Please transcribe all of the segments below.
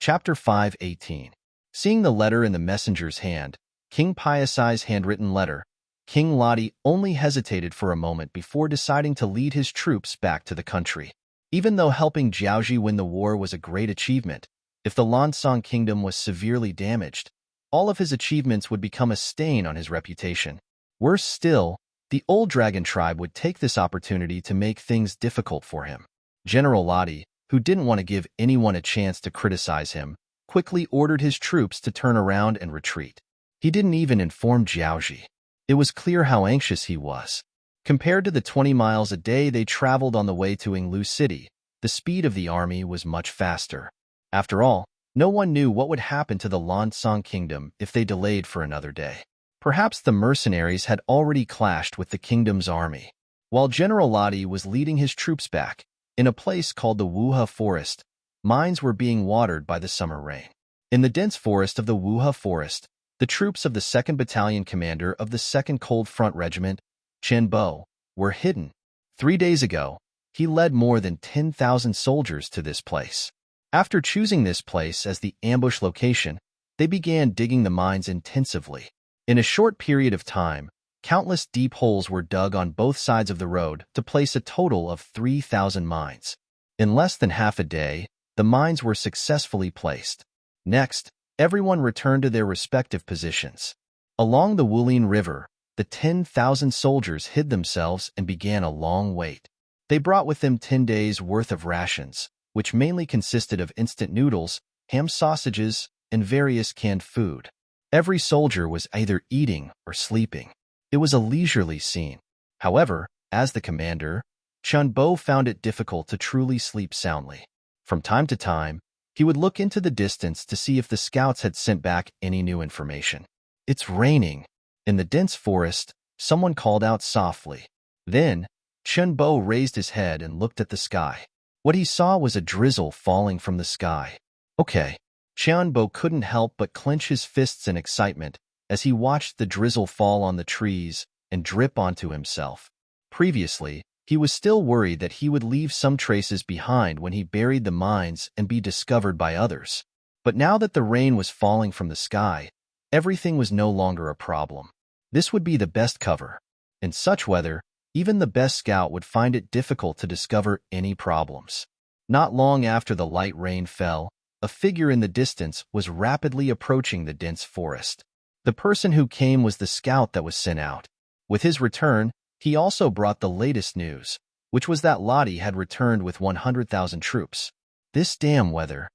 Chapter 5:18. Seeing the letter in the messenger's hand, King Piasai's handwritten letter, King Ladi only hesitated for a moment before deciding to lead his troops back to the country. Even though helping Jiaoji win the war was a great achievement, if the Lansong kingdom was severely damaged, all of his achievements would become a stain on his reputation. Worse still, the old dragon tribe would take this opportunity to make things difficult for him. General Ladi, who didn't want to give anyone a chance to criticize him, quickly ordered his troops to turn around and retreat. He didn't even inform Jiaoji. It was clear how anxious he was. Compared to the 20 miles a day they traveled on the way to Yinglu City, the speed of the army was much faster. After all, no one knew what would happen to the Lansong kingdom if they delayed for another day. Perhaps the mercenaries had already clashed with the kingdom's army. While General Ladi was leading his troops back, in a place called the Wuha Forest, mines were being watered by the summer rain. In the dense forest of the Wuha Forest, the troops of the 2nd Battalion commander of the 2nd Cold Front Regiment, Chen Bo, were hidden. 3 days ago, he led more than 10,000 soldiers to this place. After choosing this place as the ambush location, they began digging the mines intensively. In a short period of time, countless deep holes were dug on both sides of the road to place a total of 3,000 mines. In less than half a day, the mines were successfully placed. Next, everyone returned to their respective positions. Along the Wulin River, the 10,000 soldiers hid themselves and began a long wait. They brought with them 10 days' worth of rations, which mainly consisted of instant noodles, ham sausages, and various canned food. Every soldier was either eating or sleeping. It was a leisurely scene. However, as the commander, Chen Bo found it difficult to truly sleep soundly. From time to time, he would look into the distance to see if the scouts had sent back any new information. "It's raining." In the dense forest, someone called out softly. Then, Chen Bo raised his head and looked at the sky. What he saw was a drizzle falling from the sky. Okay. Chen Bo couldn't help but clench his fists in excitement as he watched the drizzle fall on the trees and drip onto himself. Previously, he was still worried that he would leave some traces behind when he buried the mines and be discovered by others. But now that the rain was falling from the sky, everything was no longer a problem. This would be the best cover. In such weather, even the best scout would find it difficult to discover any problems. Not long after the light rain fell, a figure in the distance was rapidly approaching the dense forest. The person who came was the scout that was sent out. With his return, he also brought the latest news, which was that Ladi had returned with 100,000 troops. This damn weather.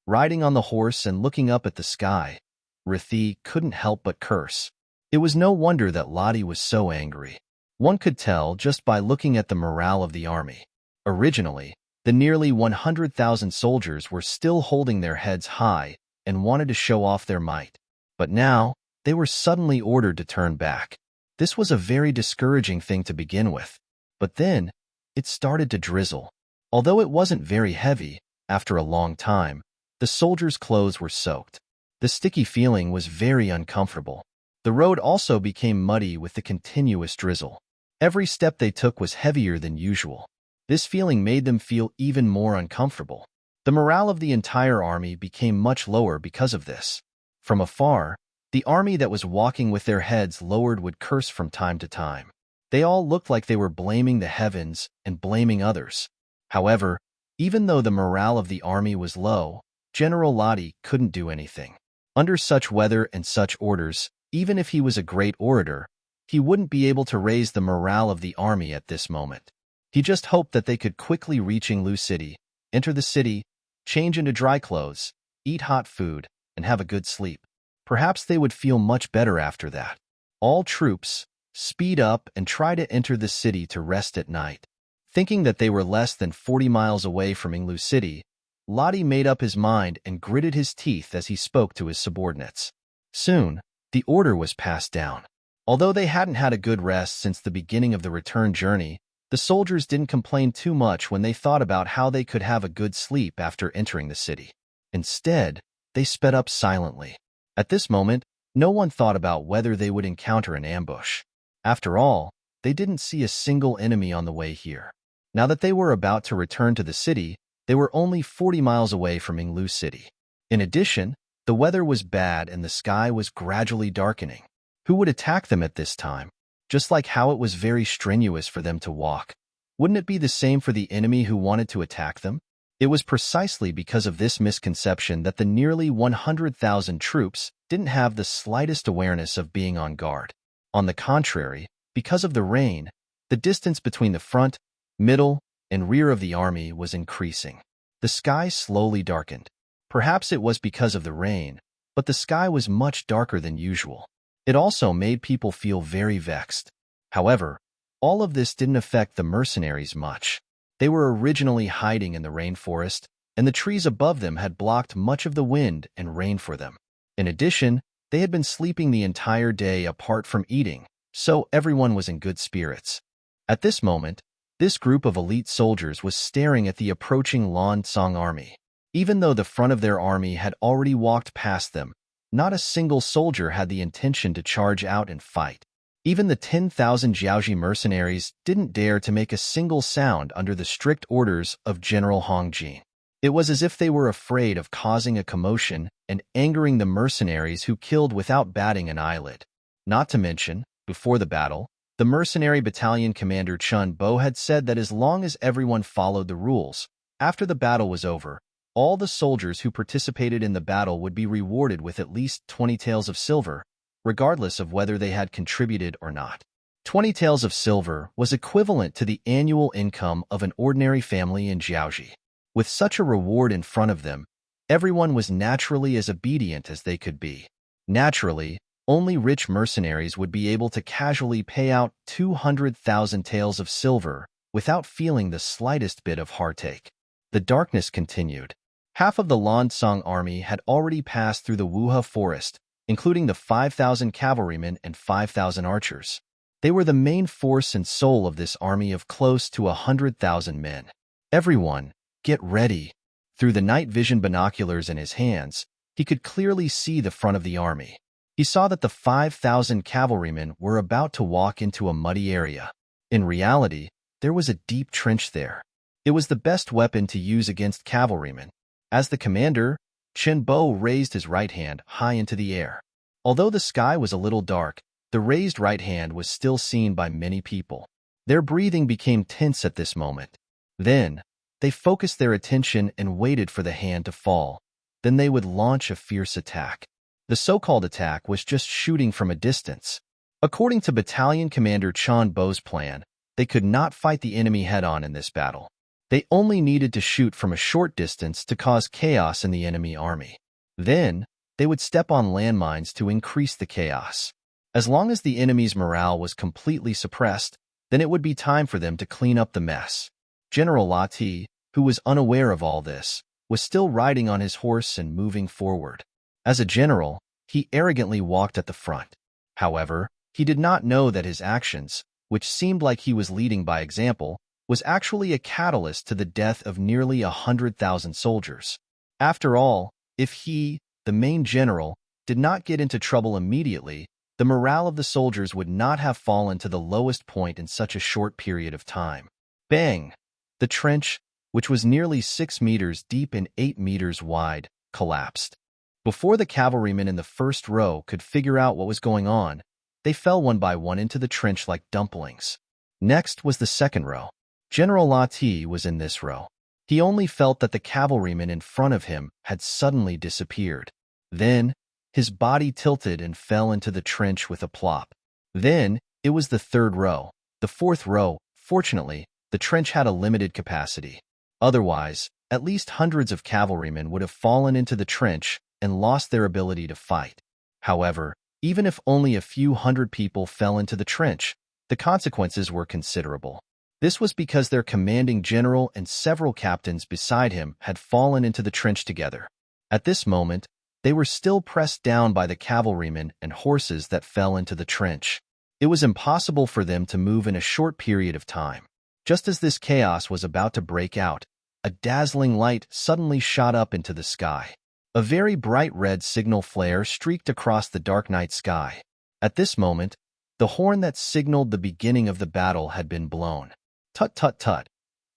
Riding on the horse and looking up at the sky, Rithi couldn't help but curse. It was no wonder that Ladi was so angry. One could tell just by looking at the morale of the army. Originally, the nearly 100,000 soldiers were still holding their heads high and wanted to show off their might. But now, they were suddenly ordered to turn back. This was a very discouraging thing to begin with. But then, it started to drizzle. Although it wasn't very heavy, after a long time, the soldiers' clothes were soaked. The sticky feeling was very uncomfortable. The road also became muddy with the continuous drizzle. Every step they took was heavier than usual. This feeling made them feel even more uncomfortable. The morale of the entire army became much lower because of this. From afar, the army that was walking with their heads lowered would curse from time to time. They all looked like they were blaming the heavens and blaming others. However, even though the morale of the army was low, General Ladi couldn't do anything. Under such weather and such orders, even if he was a great orator, he wouldn't be able to raise the morale of the army at this moment. He just hoped that they could quickly reach Yinglu City, enter the city, change into dry clothes, eat hot food, and have a good sleep. Perhaps they would feel much better after that. All troops, speed up and try to enter the city to rest at night. Thinking that they were less than 40 miles away from Yinglu City, Ladi made up his mind and gritted his teeth as he spoke to his subordinates. Soon, the order was passed down. Although they hadn't had a good rest since the beginning of the return journey, the soldiers didn't complain too much when they thought about how they could have a good sleep after entering the city. Instead, they sped up silently. At this moment, no one thought about whether they would encounter an ambush. After all, they didn't see a single enemy on the way here. Now that they were about to return to the city, they were only 40 miles away from Yinglu City. In addition, the weather was bad and the sky was gradually darkening. Who would attack them at this time? Just like how it was very strenuous for them to walk. Wouldn't it be the same for the enemy who wanted to attack them? It was precisely because of this misconception that the nearly 100,000 troops didn't have the slightest awareness of being on guard. On the contrary, because of the rain, the distance between the front, middle, and rear of the army was increasing. The sky slowly darkened. Perhaps it was because of the rain, but the sky was much darker than usual. It also made people feel very vexed. However, all of this didn't affect the mercenaries much. They were originally hiding in the rainforest, and the trees above them had blocked much of the wind and rain for them. In addition, they had been sleeping the entire day apart from eating, so everyone was in good spirits. At this moment, this group of elite soldiers was staring at the approaching Lan Song army. Even though the front of their army had already walked past them, not a single soldier had the intention to charge out and fight. Even the 10,000 Jiaoji mercenaries didn't dare to make a single sound under the strict orders of General Hong Jin. It was as if they were afraid of causing a commotion and angering the mercenaries who killed without batting an eyelid. Not to mention, before the battle, the mercenary battalion commander Chun Bo had said that as long as everyone followed the rules, after the battle was over, all the soldiers who participated in the battle would be rewarded with at least 20 taels of silver, regardless of whether they had contributed or not. 20 taels of silver was equivalent to the annual income of an ordinary family in Jiaoji. With such a reward in front of them, everyone was naturally as obedient as they could be. Naturally, only rich mercenaries would be able to casually pay out 200,000 taels of silver without feeling the slightest bit of heartache. The darkness continued. Half of the Lan Song army had already passed through the Wuhe forest, including the 5,000 cavalrymen and 5,000 archers. They were the main force and soul of this army of close to 100,000 men. Everyone, get ready. Through the night vision binoculars in his hands, he could clearly see the front of the army. He saw that the 5,000 cavalrymen were about to walk into a muddy area. In reality, there was a deep trench there. It was the best weapon to use against cavalrymen. As the commander, Chen Bo raised his right hand high into the air. Although the sky was a little dark, the raised right hand was still seen by many people. Their breathing became tense at this moment. Then, they focused their attention and waited for the hand to fall. Then they would launch a fierce attack. The so-called attack was just shooting from a distance. According to Battalion Commander Chan Bo's plan, they could not fight the enemy head-on in this battle. They only needed to shoot from a short distance to cause chaos in the enemy army. Then, they would step on landmines to increase the chaos. As long as the enemy's morale was completely suppressed, then it would be time for them to clean up the mess. General Lati, who was unaware of all this, was still riding on his horse and moving forward. As a general, he arrogantly walked at the front. However, he did not know that his actions, which seemed like he was leading by example, was actually a catalyst to the death of nearly 100,000 soldiers. After all, if he, the main general, did not get into trouble immediately, the morale of the soldiers would not have fallen to the lowest point in such a short period of time. Bang! The trench, which was nearly 6 meters deep and 8 meters wide, collapsed. Before the cavalrymen in the first row could figure out what was going on, they fell one by one into the trench like dumplings. Next was the second row. General Lati was in this row. He only felt that the cavalrymen in front of him had suddenly disappeared. Then, his body tilted and fell into the trench with a plop. Then, it was the third row. The fourth row, fortunately, the trench had a limited capacity. Otherwise, at least hundreds of cavalrymen would have fallen into the trench and lost their ability to fight. However, even if only a few hundred people fell into the trench, the consequences were considerable. This was because their commanding general and several captains beside him had fallen into the trench together. At this moment, they were still pressed down by the cavalrymen and horses that fell into the trench. It was impossible for them to move in a short period of time. Just as this chaos was about to break out, a dazzling light suddenly shot up into the sky. A very bright red signal flare streaked across the dark night sky. At this moment, the horn that signaled the beginning of the battle had been blown. Tut tut tut.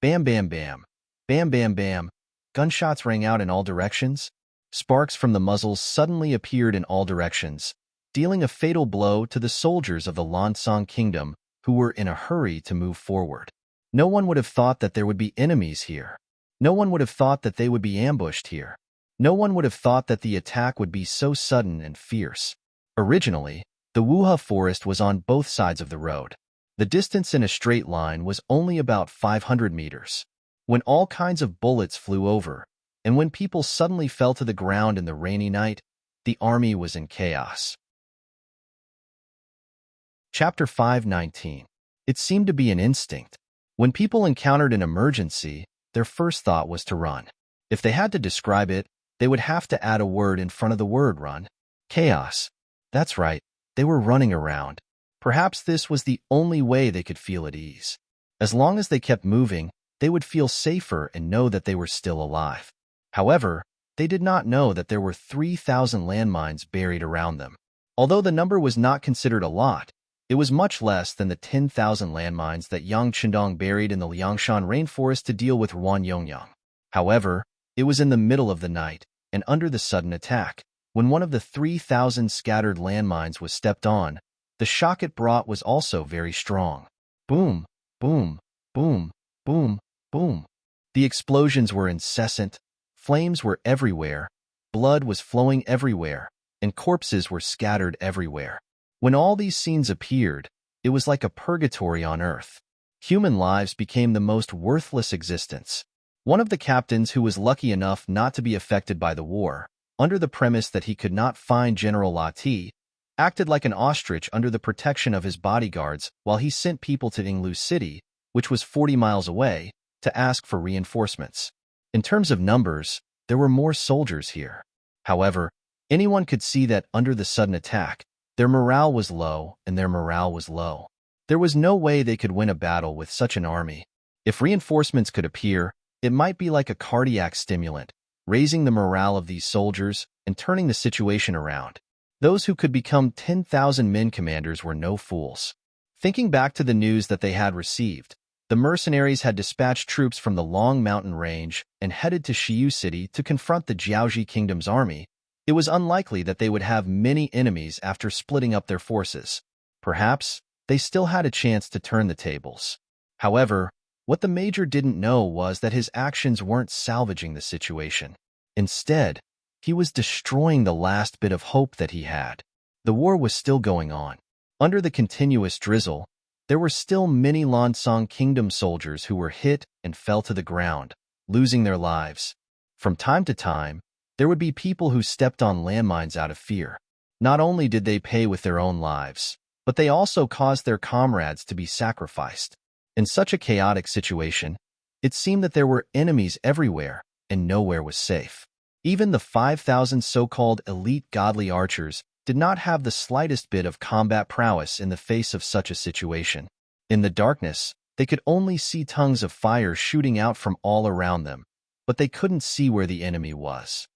Bam bam bam. Bam bam bam. Gunshots rang out in all directions. Sparks from the muzzles suddenly appeared in all directions, dealing a fatal blow to the soldiers of the Lansang kingdom who were in a hurry to move forward. No one would have thought that there would be enemies here. No one would have thought that they would be ambushed here. No one would have thought that the attack would be so sudden and fierce. Originally, the Wuha forest was on both sides of the road. The distance in a straight line was only about 500 meters. When all kinds of bullets flew over, and when people suddenly fell to the ground in the rainy night, the army was in chaos. Chapter 5:19. It seemed to be an instinct. When people encountered an emergency, their first thought was to run. If they had to describe it, they would have to add a word in front of the word run. Chaos. That's right, they were running around. Perhaps this was the only way they could feel at ease. As long as they kept moving, they would feel safer and know that they were still alive. However, they did not know that there were 3,000 landmines buried around them. Although the number was not considered a lot, it was much less than the 10,000 landmines that Yang Chendong buried in the Liangshan rainforest to deal with Wan Yongyang. However, it was in the middle of the night, and under the sudden attack, when one of the 3,000 scattered landmines was stepped on, the shock it brought was also very strong. Boom, boom, boom, boom, boom. The explosions were incessant, flames were everywhere, blood was flowing everywhere, and corpses were scattered everywhere. When all these scenes appeared, it was like a purgatory on earth. Human lives became the most worthless existence. One of the captains who was lucky enough not to be affected by the war, under the premise that he could not find General Lati, acted like an ostrich under the protection of his bodyguards while he sent people to Yinglu City, which was 40 miles away, to ask for reinforcements. In terms of numbers, there were more soldiers here. However, anyone could see that under the sudden attack, their morale was low and their morale was low. There was no way they could win a battle with such an army. If reinforcements could appear, it might be like a cardiac stimulant, raising the morale of these soldiers and turning the situation around. Those who could become 10,000 men commanders were no fools. Thinking back to the news that they had received, the mercenaries had dispatched troops from the Long Mountain Range and headed to Shiyu City to confront the Jiaoji Kingdom's army. It was unlikely that they would have many enemies after splitting up their forces. Perhaps they still had a chance to turn the tables. However, what the major didn't know was that his actions weren't salvaging the situation. Instead, he was destroying the last bit of hope that he had. The war was still going on. Under the continuous drizzle, there were still many Lansang Kingdom soldiers who were hit and fell to the ground, losing their lives. From time to time, there would be people who stepped on landmines out of fear. Not only did they pay with their own lives, but they also caused their comrades to be sacrificed. In such a chaotic situation, it seemed that there were enemies everywhere, and nowhere was safe. Even the 5,000 so-called elite godly archers did not have the slightest bit of combat prowess in the face of such a situation. In the darkness, they could only see tongues of fire shooting out from all around them, but they couldn't see where the enemy was.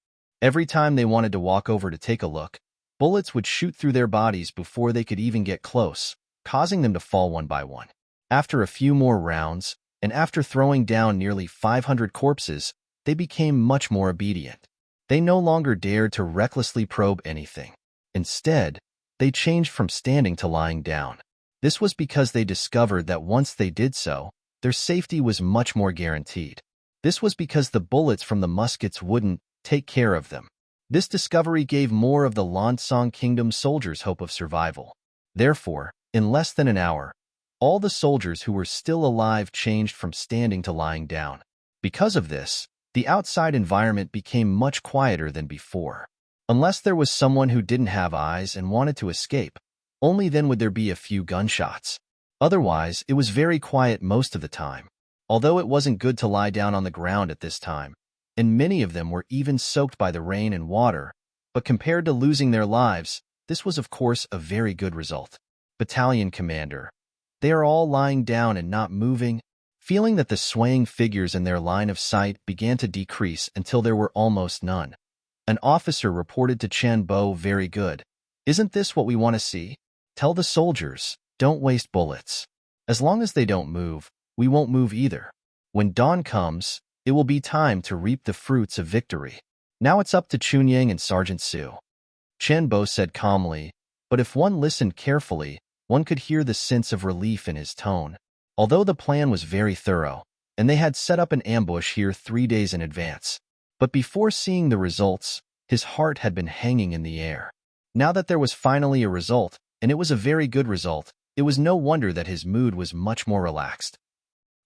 Every time they wanted to walk over to take a look, bullets would shoot through their bodies before they could even get close, causing them to fall one by one. After a few more rounds, and after throwing down nearly 500 corpses, they became much more obedient. They no longer dared to recklessly probe anything. Instead, they changed from standing to lying down. This was because they discovered that once they did so, their safety was much more guaranteed. This was because the bullets from the muskets wouldn't take care of them. This discovery gave more of the Lansang Kingdom soldiers hope of survival. Therefore, in less than an hour, all the soldiers who were still alive changed from standing to lying down. Because of this, the outside environment became much quieter than before. Unless there was someone who didn't have eyes and wanted to escape, only then would there be a few gunshots. Otherwise, it was very quiet most of the time. Although it wasn't good to lie down on the ground at this time, and many of them were even soaked by the rain and water, but compared to losing their lives, this was of course a very good result. Battalion Commander. They are all lying down and not moving, feeling that the swaying figures in their line of sight began to decrease until there were almost none. An officer reported to Chen Bo, "Very good. Isn't this what we want to see? Tell the soldiers, don't waste bullets. As long as they don't move, we won't move either. When dawn comes, it will be time to reap the fruits of victory." Now it's up to Chunyang and Sergeant Su, Chen Bo said calmly, but if one listened carefully, one could hear the sense of relief in his tone. Although the plan was very thorough, and they had set up an ambush here 3 days in advance. But before seeing the results, his heart had been hanging in the air. Now that there was finally a result, and it was a very good result, it was no wonder that his mood was much more relaxed.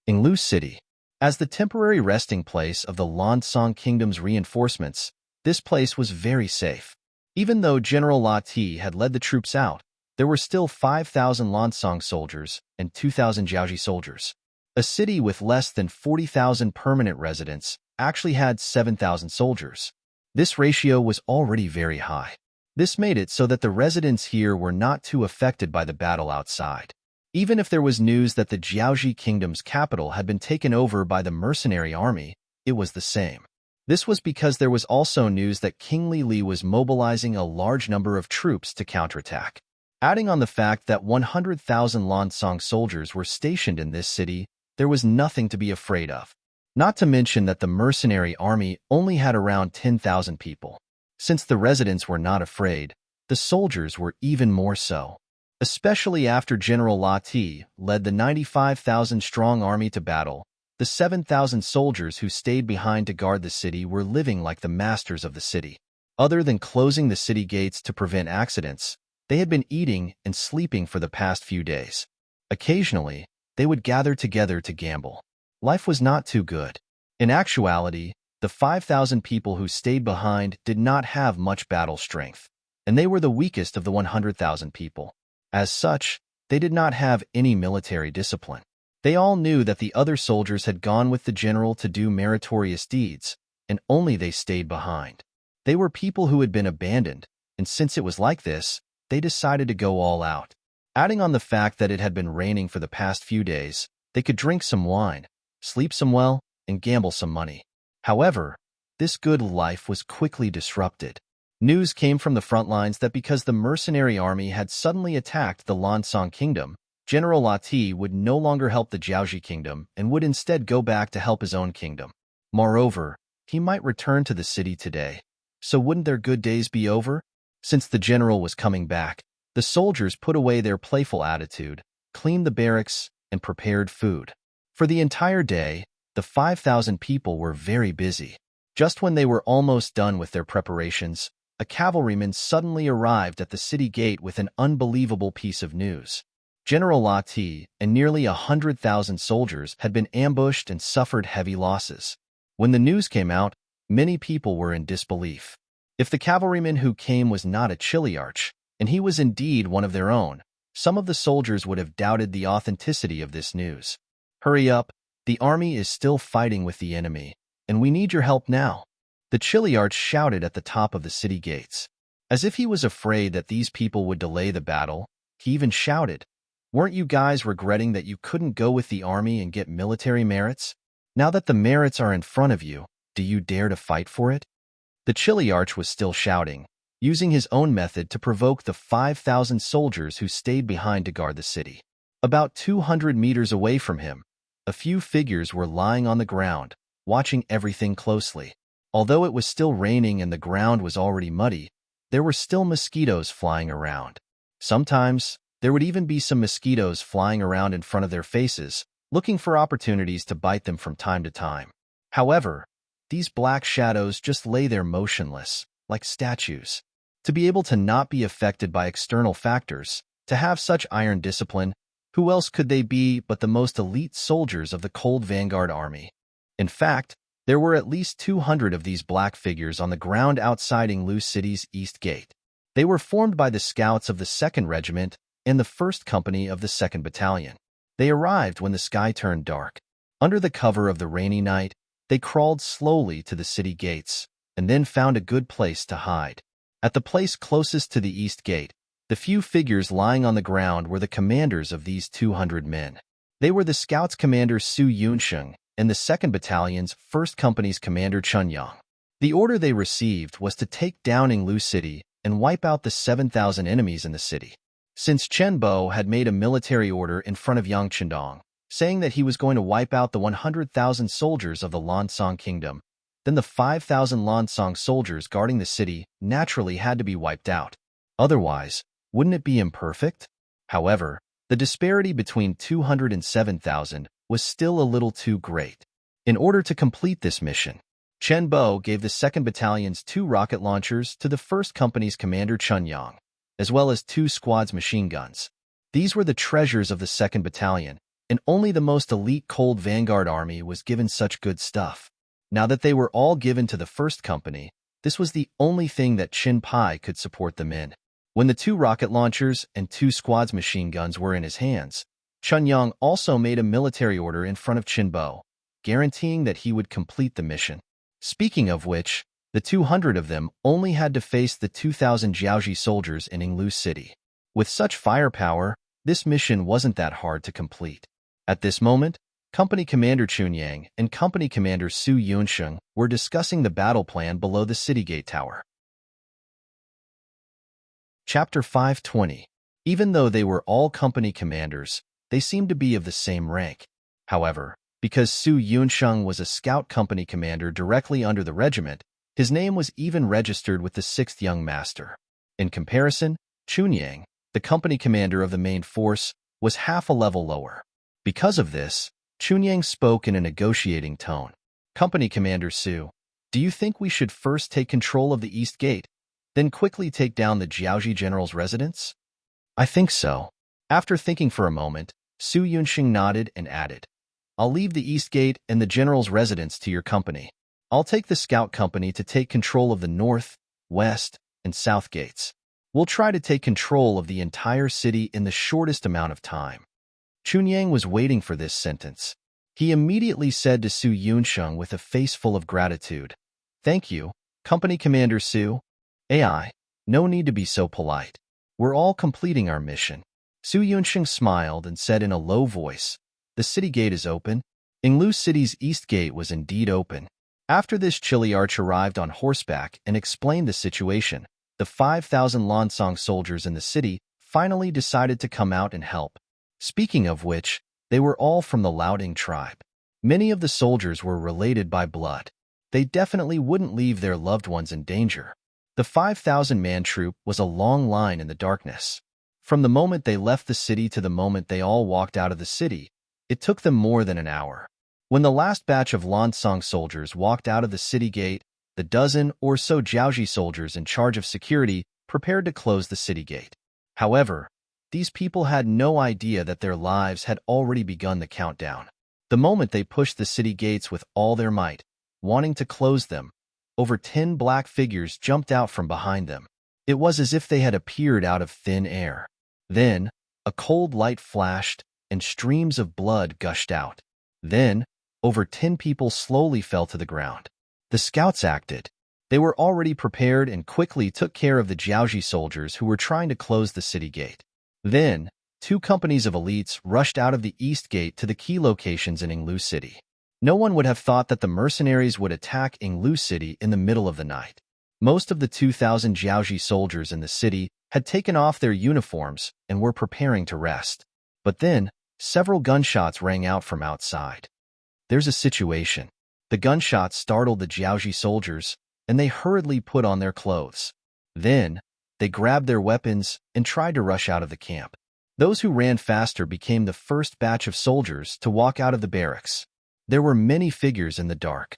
In Lu City, as the temporary resting place of the Lansong Kingdom's reinforcements, this place was very safe. Even though General La Ti had led the troops out, there were still 5,000 Lansong soldiers and 2,000 Jiaoji soldiers. A city with less than 40,000 permanent residents actually had 7,000 soldiers. This ratio was already very high. This made it so that the residents here were not too affected by the battle outside. Even if there was news that the Jiaoji Kingdom's capital had been taken over by the mercenary army, it was the same. This was because there was also news that King Li was mobilizing a large number of troops to counterattack. Adding on the fact that 100,000 Lansong soldiers were stationed in this city, there was nothing to be afraid of. Not to mention that the mercenary army only had around 10,000 people. Since the residents were not afraid, the soldiers were even more so. Especially after General La Ti led the 95,000-strong army to battle, the 7,000 soldiers who stayed behind to guard the city were living like the masters of the city. Other than closing the city gates to prevent accidents, they had been eating and sleeping for the past few days. Occasionally, they would gather together to gamble. Life was not too good. In actuality, the 5,000 people who stayed behind did not have much battle strength, and they were the weakest of the 100,000 people. As such, they did not have any military discipline. They all knew that the other soldiers had gone with the general to do meritorious deeds, and only they stayed behind. They were people who had been abandoned, and since it was like this, they decided to go all out. Adding on the fact that it had been raining for the past few days, they could drink some wine, sleep some well, and gamble some money. However, this good life was quickly disrupted. News came from the front lines that because the mercenary army had suddenly attacked the Lansong Kingdom, General La Ti would no longer help the Jiaoji Kingdom and would instead go back to help his own kingdom. Moreover, he might return to the city today. So wouldn't their good days be over? Since the general was coming back, the soldiers put away their playful attitude, cleaned the barracks, and prepared food. For the entire day, the 5,000 people were very busy. Just when they were almost done with their preparations, a cavalryman suddenly arrived at the city gate with an unbelievable piece of news. General La Ti and nearly 100,000 soldiers had been ambushed and suffered heavy losses. When the news came out, many people were in disbelief. If the cavalryman who came was not a Chiliarch, and he was indeed one of their own, some of the soldiers would have doubted the authenticity of this news. Hurry up, the army is still fighting with the enemy, and we need your help now. The Chiliarch shouted at the top of the city gates. As if he was afraid that these people would delay the battle, he even shouted, "Weren't you guys regretting that you couldn't go with the army and get military merits? Now that the merits are in front of you, do you dare to fight for it?" The Chiliarch was still shouting, using his own method to provoke the 5,000 soldiers who stayed behind to guard the city. About 200 meters away from him, a few figures were lying on the ground, watching everything closely. Although it was still raining and the ground was already muddy, there were still mosquitoes flying around. Sometimes, there would even be some mosquitoes flying around in front of their faces, looking for opportunities to bite them from time to time. However, these black shadows just lay there motionless, like statues. To be able to not be affected by external factors, to have such iron discipline, who else could they be but the most elite soldiers of the Cold Vanguard Army? In fact, there were at least 200 of these black figures on the ground outside Lu City's East Gate. They were formed by the scouts of the 2nd Regiment and the 1st Company of the 2nd Battalion. They arrived when the sky turned dark. Under the cover of the rainy night, they crawled slowly to the city gates, and then found a good place to hide. At the place closest to the East Gate, the few figures lying on the ground were the commanders of these 200 men. They were the scouts commander Su Yunsheng and the 2nd Battalion's 1st Company's commander Chun Yang. The order they received was to take down Lu City and wipe out the 7,000 enemies in the city. Since Chen Bo had made a military order in front of Yang Chendong, saying that he was going to wipe out the 100,000 soldiers of the Lansong Kingdom, then the 5,000 Lansong soldiers guarding the city naturally had to be wiped out. Otherwise, wouldn't it be imperfect? However, the disparity between 200 and 7,000 was still a little too great. In order to complete this mission, Chen Bo gave the 2nd Battalion's 2 rocket launchers to the 1st Company's commander Chun Yang, as well as 2 squads machine guns. These were the treasures of the 2nd Battalion, and only the most elite Cold Vanguard Army was given such good stuff. Now that they were all given to the 1st Company, this was the only thing that Qin Pai could support them in. When the 2 rocket launchers and 2 squads machine guns were in his hands, Chun Yang also made a military order in front of Qin Bo, guaranteeing that he would complete the mission. Speaking of which, the 200 of them only had to face the 2,000 Jiaoji soldiers in Yinglu City. With such firepower, this mission wasn't that hard to complete. At this moment, Company Commander Chun Yang and Company Commander Su Yunsheng were discussing the battle plan below the city gate tower. Chapter 520. Even though they were all company commanders, they seemed to be of the same rank. However, because Su Yunsheng was a scout company commander directly under the regiment, his name was even registered with the 6th Young Master. In comparison, Chun Yang, the company commander of the main force, was half a level lower. Because of this, Chun Yang spoke in a negotiating tone. Company Commander Su, do you think we should first take control of the East Gate, then quickly take down the Jiaoji general's residence? I think so. After thinking for a moment, Su Yunsheng nodded and added, I'll leave the East Gate and the general's residence to your company. I'll take the scout company to take control of the North, West, and South Gates. We'll try to take control of the entire city in the shortest amount of time. Chun Yang was waiting for this sentence. He immediately said to Su Yunsheng with a face full of gratitude, Thank you, Company Commander Su. AI, no need to be so polite. We're all completing our mission. Su Yunsheng smiled and said in a low voice, The city gate is open. Yinglu City's east gate was indeed open. After this, Chiliarch arrived on horseback and explained the situation. The 5,000 Lansong soldiers in the city finally decided to come out and help. Speaking of which, they were all from the Liaoding tribe. Many of the soldiers were related by blood. They definitely wouldn't leave their loved ones in danger. The 5,000-man troop was a long line in the darkness. From the moment they left the city to the moment they all walked out of the city, it took them more than an hour. When the last batch of Lansong soldiers walked out of the city gate, the dozen or so Jiaoji soldiers in charge of security prepared to close the city gate. However, these people had no idea that their lives had already begun the countdown. The moment they pushed the city gates with all their might, wanting to close them, over 10 black figures jumped out from behind them. It was as if they had appeared out of thin air. Then, a cold light flashed, and streams of blood gushed out. Then, over 10 people slowly fell to the ground. The scouts acted. They were already prepared and quickly took care of the Jiaoji soldiers who were trying to close the city gate. Then, 2 companies of elites rushed out of the east gate to the key locations in Yinglu City. No one would have thought that the mercenaries would attack Yinglu City in the middle of the night. Most of the 2,000 Jiaoji soldiers in the city had taken off their uniforms and were preparing to rest. But then, several gunshots rang out from outside. There's a situation. The gunshots startled the Jiaoji soldiers, and they hurriedly put on their clothes. Then, they grabbed their weapons and tried to rush out of the camp. Those who ran faster became the first batch of soldiers to walk out of the barracks. There were many figures in the dark.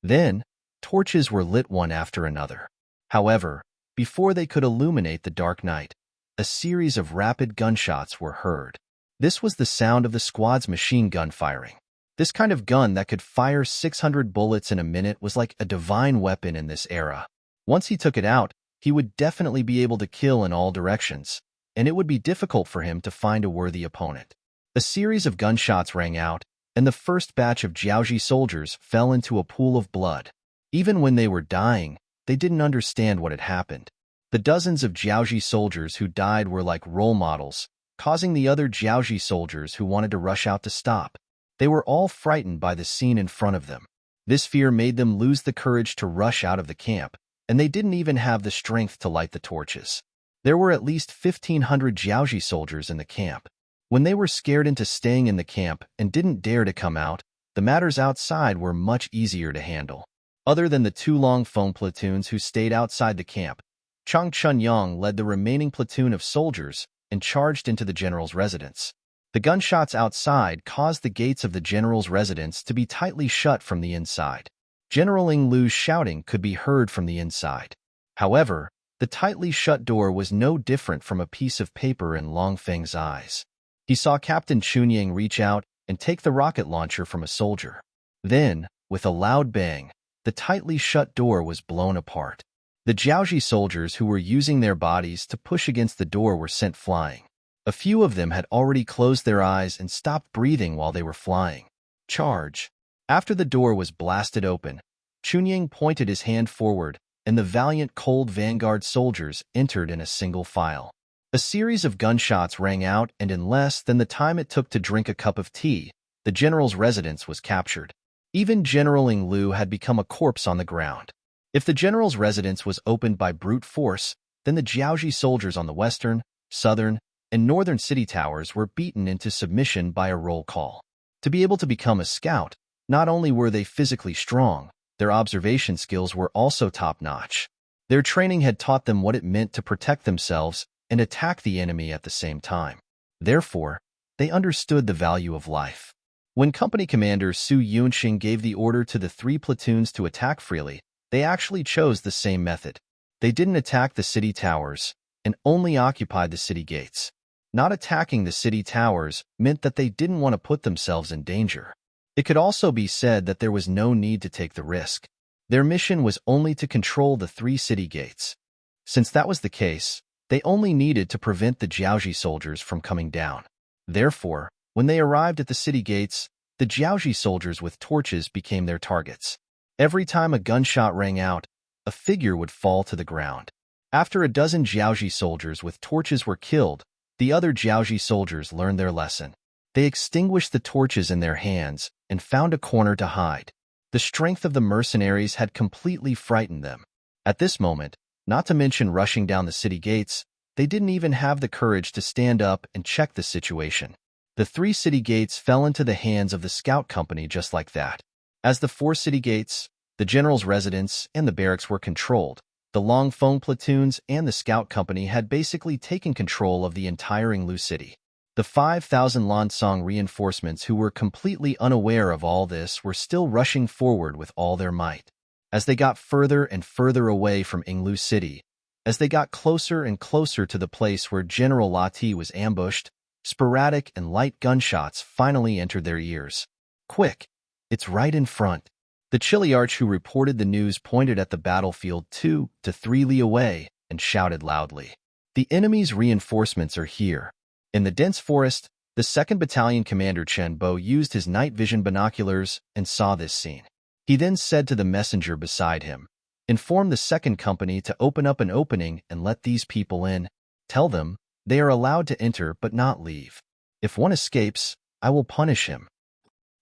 Then, torches were lit one after another. However, before they could illuminate the dark night, a series of rapid gunshots were heard. This was the sound of the squad's machine gun firing. This kind of gun that could fire 600 bullets in a minute was like a divine weapon in this era. Once he took it out, he would definitely be able to kill in all directions, and it would be difficult for him to find a worthy opponent. A series of gunshots rang out, and the first batch of Jiaoji soldiers fell into a pool of blood. Even when they were dying, they didn't understand what had happened. The dozens of Jiaoji soldiers who died were like role models, causing the other Jiaoji soldiers who wanted to rush out to stop. They were all frightened by the scene in front of them. This fear made them lose the courage to rush out of the camp, and they didn't even have the strength to light the torches. There were at least 1,500 Jiaoji soldiers in the camp. When they were scared into staying in the camp and didn't dare to come out, the matters outside were much easier to handle. Other than the two Long-Feng platoons who stayed outside the camp, Chang Chunyang led the remaining platoon of soldiers and charged into the general's residence. The gunshots outside caused the gates of the general's residence to be tightly shut from the inside. General Ling Lu's shouting could be heard from the inside. However, the tightly shut door was no different from a piece of paper in Long Feng's eyes. He saw Captain Chunyang reach out and take the rocket launcher from a soldier. Then, with a loud bang, the tightly shut door was blown apart. The Jiaoji soldiers who were using their bodies to push against the door were sent flying. A few of them had already closed their eyes and stopped breathing while they were flying. Charge! After the door was blasted open, Chunyang pointed his hand forward, and the valiant cold vanguard soldiers entered in a single file. A series of gunshots rang out, and in less than the time it took to drink a cup of tea, the general's residence was captured. Even General Ling Lu had become a corpse on the ground. If the general's residence was opened by brute force, then the Jiaoji soldiers on the western, southern, and northern city towers were beaten into submission by a roll call. To be able to become a scout, not only were they physically strong, their observation skills were also top-notch. Their training had taught them what it meant to protect themselves and attack the enemy at the same time. Therefore, they understood the value of life. When Company Commander Su Yunxing gave the order to the 3 platoons to attack freely, they actually chose the same method. They didn't attack the city towers and only occupied the city gates. Not attacking the city towers meant that they didn't want to put themselves in danger. It could also be said that there was no need to take the risk. Their mission was only to control the 3 city gates. Since that was the case, they only needed to prevent the Jiaoji soldiers from coming down. Therefore, when they arrived at the city gates, the Jiaoji soldiers with torches became their targets. Every time a gunshot rang out, a figure would fall to the ground. After a dozen Jiaoji soldiers with torches were killed, the other Jiaoji soldiers learned their lesson. They extinguished the torches in their hands and found a corner to hide. The strength of the mercenaries had completely frightened them. At this moment, not to mention rushing down the city gates, they didn't even have the courage to stand up and check the situation. The 3 city gates fell into the hands of the scout company just like that. As the 4 city gates, the general's residence, and the barracks were controlled, the Long-Feng platoons and the scout company had basically taken control of the entire Yinglu city. The 5,000 Lansong reinforcements who were completely unaware of all this were still rushing forward with all their might. As they got further and further away from Yinglu city, as they got closer and closer to the place where General Lati was ambushed, sporadic and light gunshots finally entered their ears. Quick! It's right in front. The Chiliarch who reported the news pointed at the battlefield 2 to 3 li away and shouted loudly. The enemy's reinforcements are here. In the dense forest, the 2nd Battalion Commander Chen Bo used his night vision binoculars and saw this scene. He then said to the messenger beside him, "Inform the 2nd Company to open up an opening and let these people in. Tell them they are allowed to enter but not leave. If one escapes, I will punish him."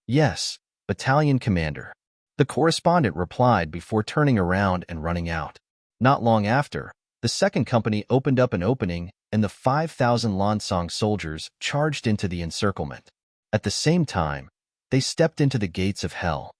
"Yes, Battalion Commander," the correspondent replied before turning around and running out. Not long after, the 2nd Company opened up an opening and the 5,000 Lansong soldiers charged into the encirclement. At the same time, they stepped into the gates of hell.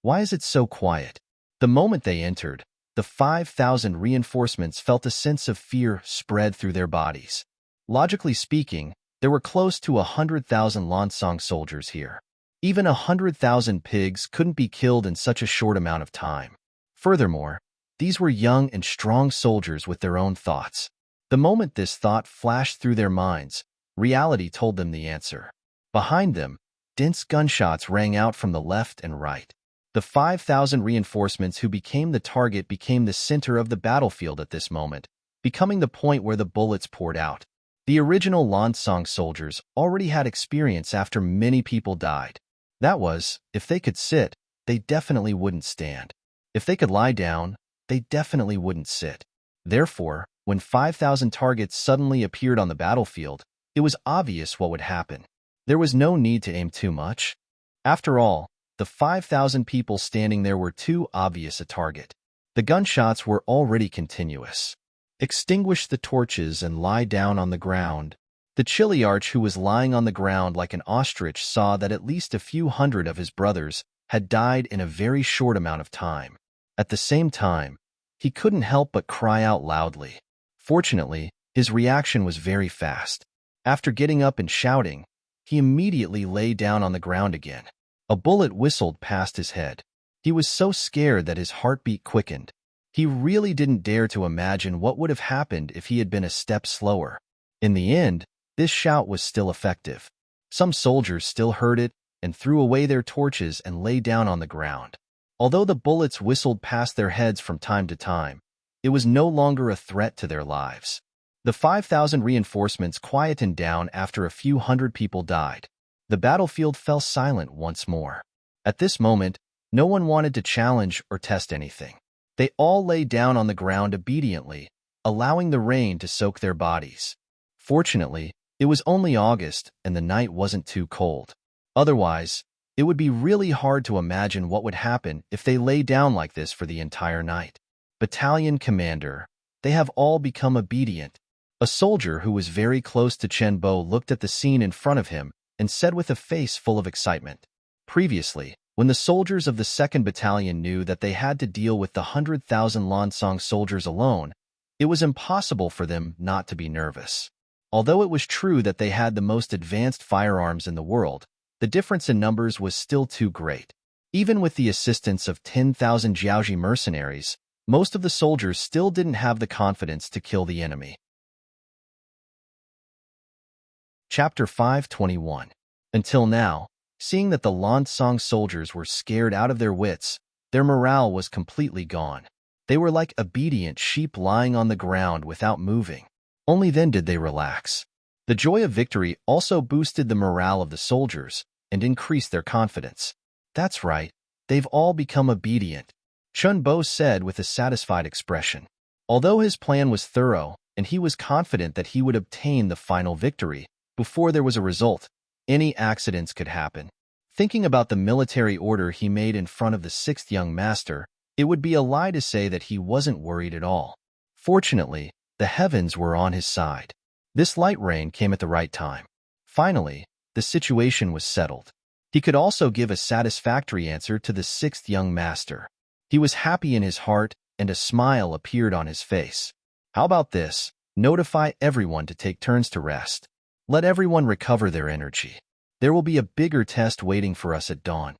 Why is it so quiet? The moment they entered, the 5,000 reinforcements felt a sense of fear spread through their bodies. Logically speaking, there were close to 100,000 Lansong soldiers here. Even 100,000 pigs couldn't be killed in such a short amount of time. Furthermore, these were young and strong soldiers with their own thoughts. The moment this thought flashed through their minds, reality told them the answer. Behind them, dense gunshots rang out from the left and right. The 5,000 reinforcements who became the target became the center of the battlefield at this moment, becoming the point where the bullets poured out. The original Lansong soldiers already had experience after many people died. That was, if they could sit, they definitely wouldn't stand. If they could lie down, they definitely wouldn't sit. Therefore, when 5,000 targets suddenly appeared on the battlefield, it was obvious what would happen. There was no need to aim too much. After all, the 5,000 people standing there were too obvious a target. The gunshots were already continuous. Extinguish the torches and lie down on the ground. The Chiliarch, who was lying on the ground like an ostrich, saw that at least a few hundred of his brothers had died in a very short amount of time. At the same time, he couldn't help but cry out loudly. Fortunately, his reaction was very fast. After getting up and shouting, he immediately lay down on the ground again. A bullet whistled past his head. He was so scared that his heartbeat quickened. He really didn't dare to imagine what would have happened if he had been a step slower. In the end, this shout was still effective. Some soldiers still heard it and threw away their torches and lay down on the ground. Although the bullets whistled past their heads from time to time, it was no longer a threat to their lives. The 5,000 reinforcements quietened down after a few hundred people died. The battlefield fell silent once more. At this moment, no one wanted to challenge or test anything. They all lay down on the ground obediently, allowing the rain to soak their bodies. Fortunately, it was only August and the night wasn't too cold. Otherwise, it would be really hard to imagine what would happen if they lay down like this for the entire night. Battalion commander, they have all become obedient. A soldier who was very close to Chen Bo looked at the scene in front of him and said with a face full of excitement. Previously, when the soldiers of the 2nd Battalion knew that they had to deal with the 100,000 Lansong soldiers alone, it was impossible for them not to be nervous. Although it was true that they had the most advanced firearms in the world, the difference in numbers was still too great. Even with the assistance of 10,000 Jiaoji mercenaries, most of the soldiers still didn't have the confidence to kill the enemy. Chapter 521. Until now, seeing that the Lansong soldiers were scared out of their wits, their morale was completely gone. They were like obedient sheep lying on the ground without moving. Only then did they relax. The joy of victory also boosted the morale of the soldiers and increased their confidence. That's right, they've all become obedient, Chen Bo said with a satisfied expression. Although his plan was thorough and he was confident that he would obtain the final victory, before there was a result, any accidents could happen. Thinking about the military order he made in front of the 6th young master, it would be a lie to say that he wasn't worried at all. Fortunately, the heavens were on his side. This light rain came at the right time. Finally, the situation was settled. He could also give a satisfactory answer to the 6th young master. He was happy in his heart and a smile appeared on his face. How about this? Notify everyone to take turns to rest. Let everyone recover their energy. There will be a bigger test waiting for us at dawn.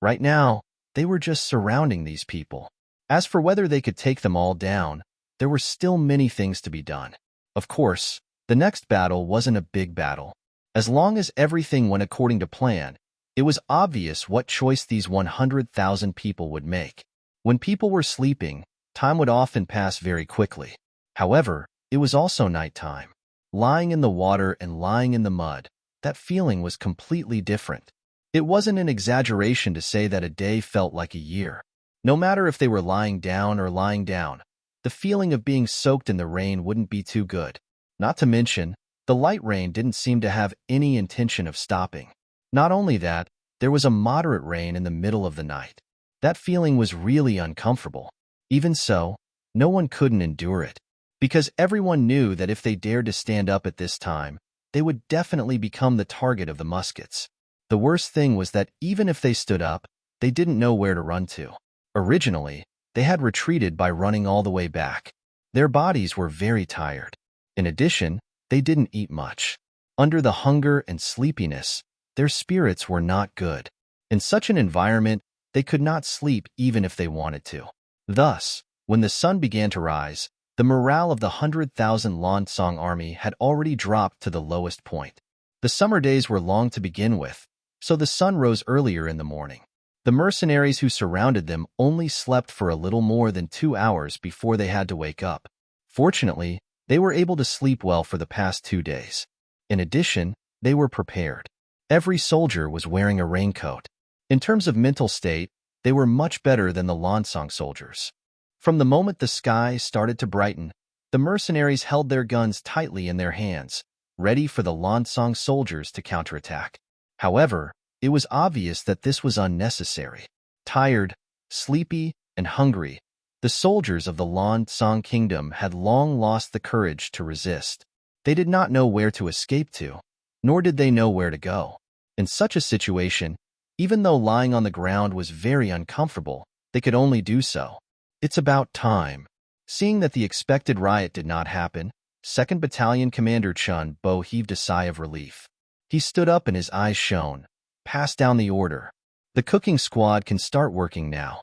Right now, they were just surrounding these people. As for whether they could take them all down, there were still many things to be done. Of course, the next battle wasn't a big battle. As long as everything went according to plan, it was obvious what choice these 100,000 people would make. When people were sleeping, time would often pass very quickly. However, it was also nighttime. Lying in the water and lying in the mud, that feeling was completely different. It wasn't an exaggeration to say that a day felt like a year. No matter if they were lying down or lying down, the feeling of being soaked in the rain wouldn't be too good. Not to mention, the light rain didn't seem to have any intention of stopping. Not only that, there was a moderate rain in the middle of the night. That feeling was really uncomfortable. Even so, no one couldn't endure it. Because everyone knew that if they dared to stand up at this time, they would definitely become the target of the muskets. The worst thing was that even if they stood up, they didn't know where to run to. Originally, they had retreated by running all the way back. Their bodies were very tired. In addition, they didn't eat much. Under the hunger and sleepiness, their spirits were not good. In such an environment, they could not sleep even if they wanted to. Thus, when the sun began to rise, the morale of the 100,000 Lansong army had already dropped to the lowest point. The summer days were long to begin with, so the sun rose earlier in the morning. The mercenaries who surrounded them only slept for a little more than 2 hours before they had to wake up. Fortunately, they were able to sleep well for the past 2 days. In addition, they were prepared. Every soldier was wearing a raincoat. In terms of mental state, they were much better than the Lansong soldiers. From the moment the sky started to brighten, the mercenaries held their guns tightly in their hands, ready for the Lansong soldiers to counterattack. However, it was obvious that this was unnecessary. Tired, sleepy, and hungry, the soldiers of the Lansong kingdom had long lost the courage to resist. They did not know where to escape to, nor did they know where to go. In such a situation, even though lying on the ground was very uncomfortable, they could only do so. It's about time. Seeing that the expected riot did not happen, 2nd Battalion Commander Chun Bo heaved a sigh of relief. He stood up and his eyes shone. Pass down the order. The cooking squad can start working now.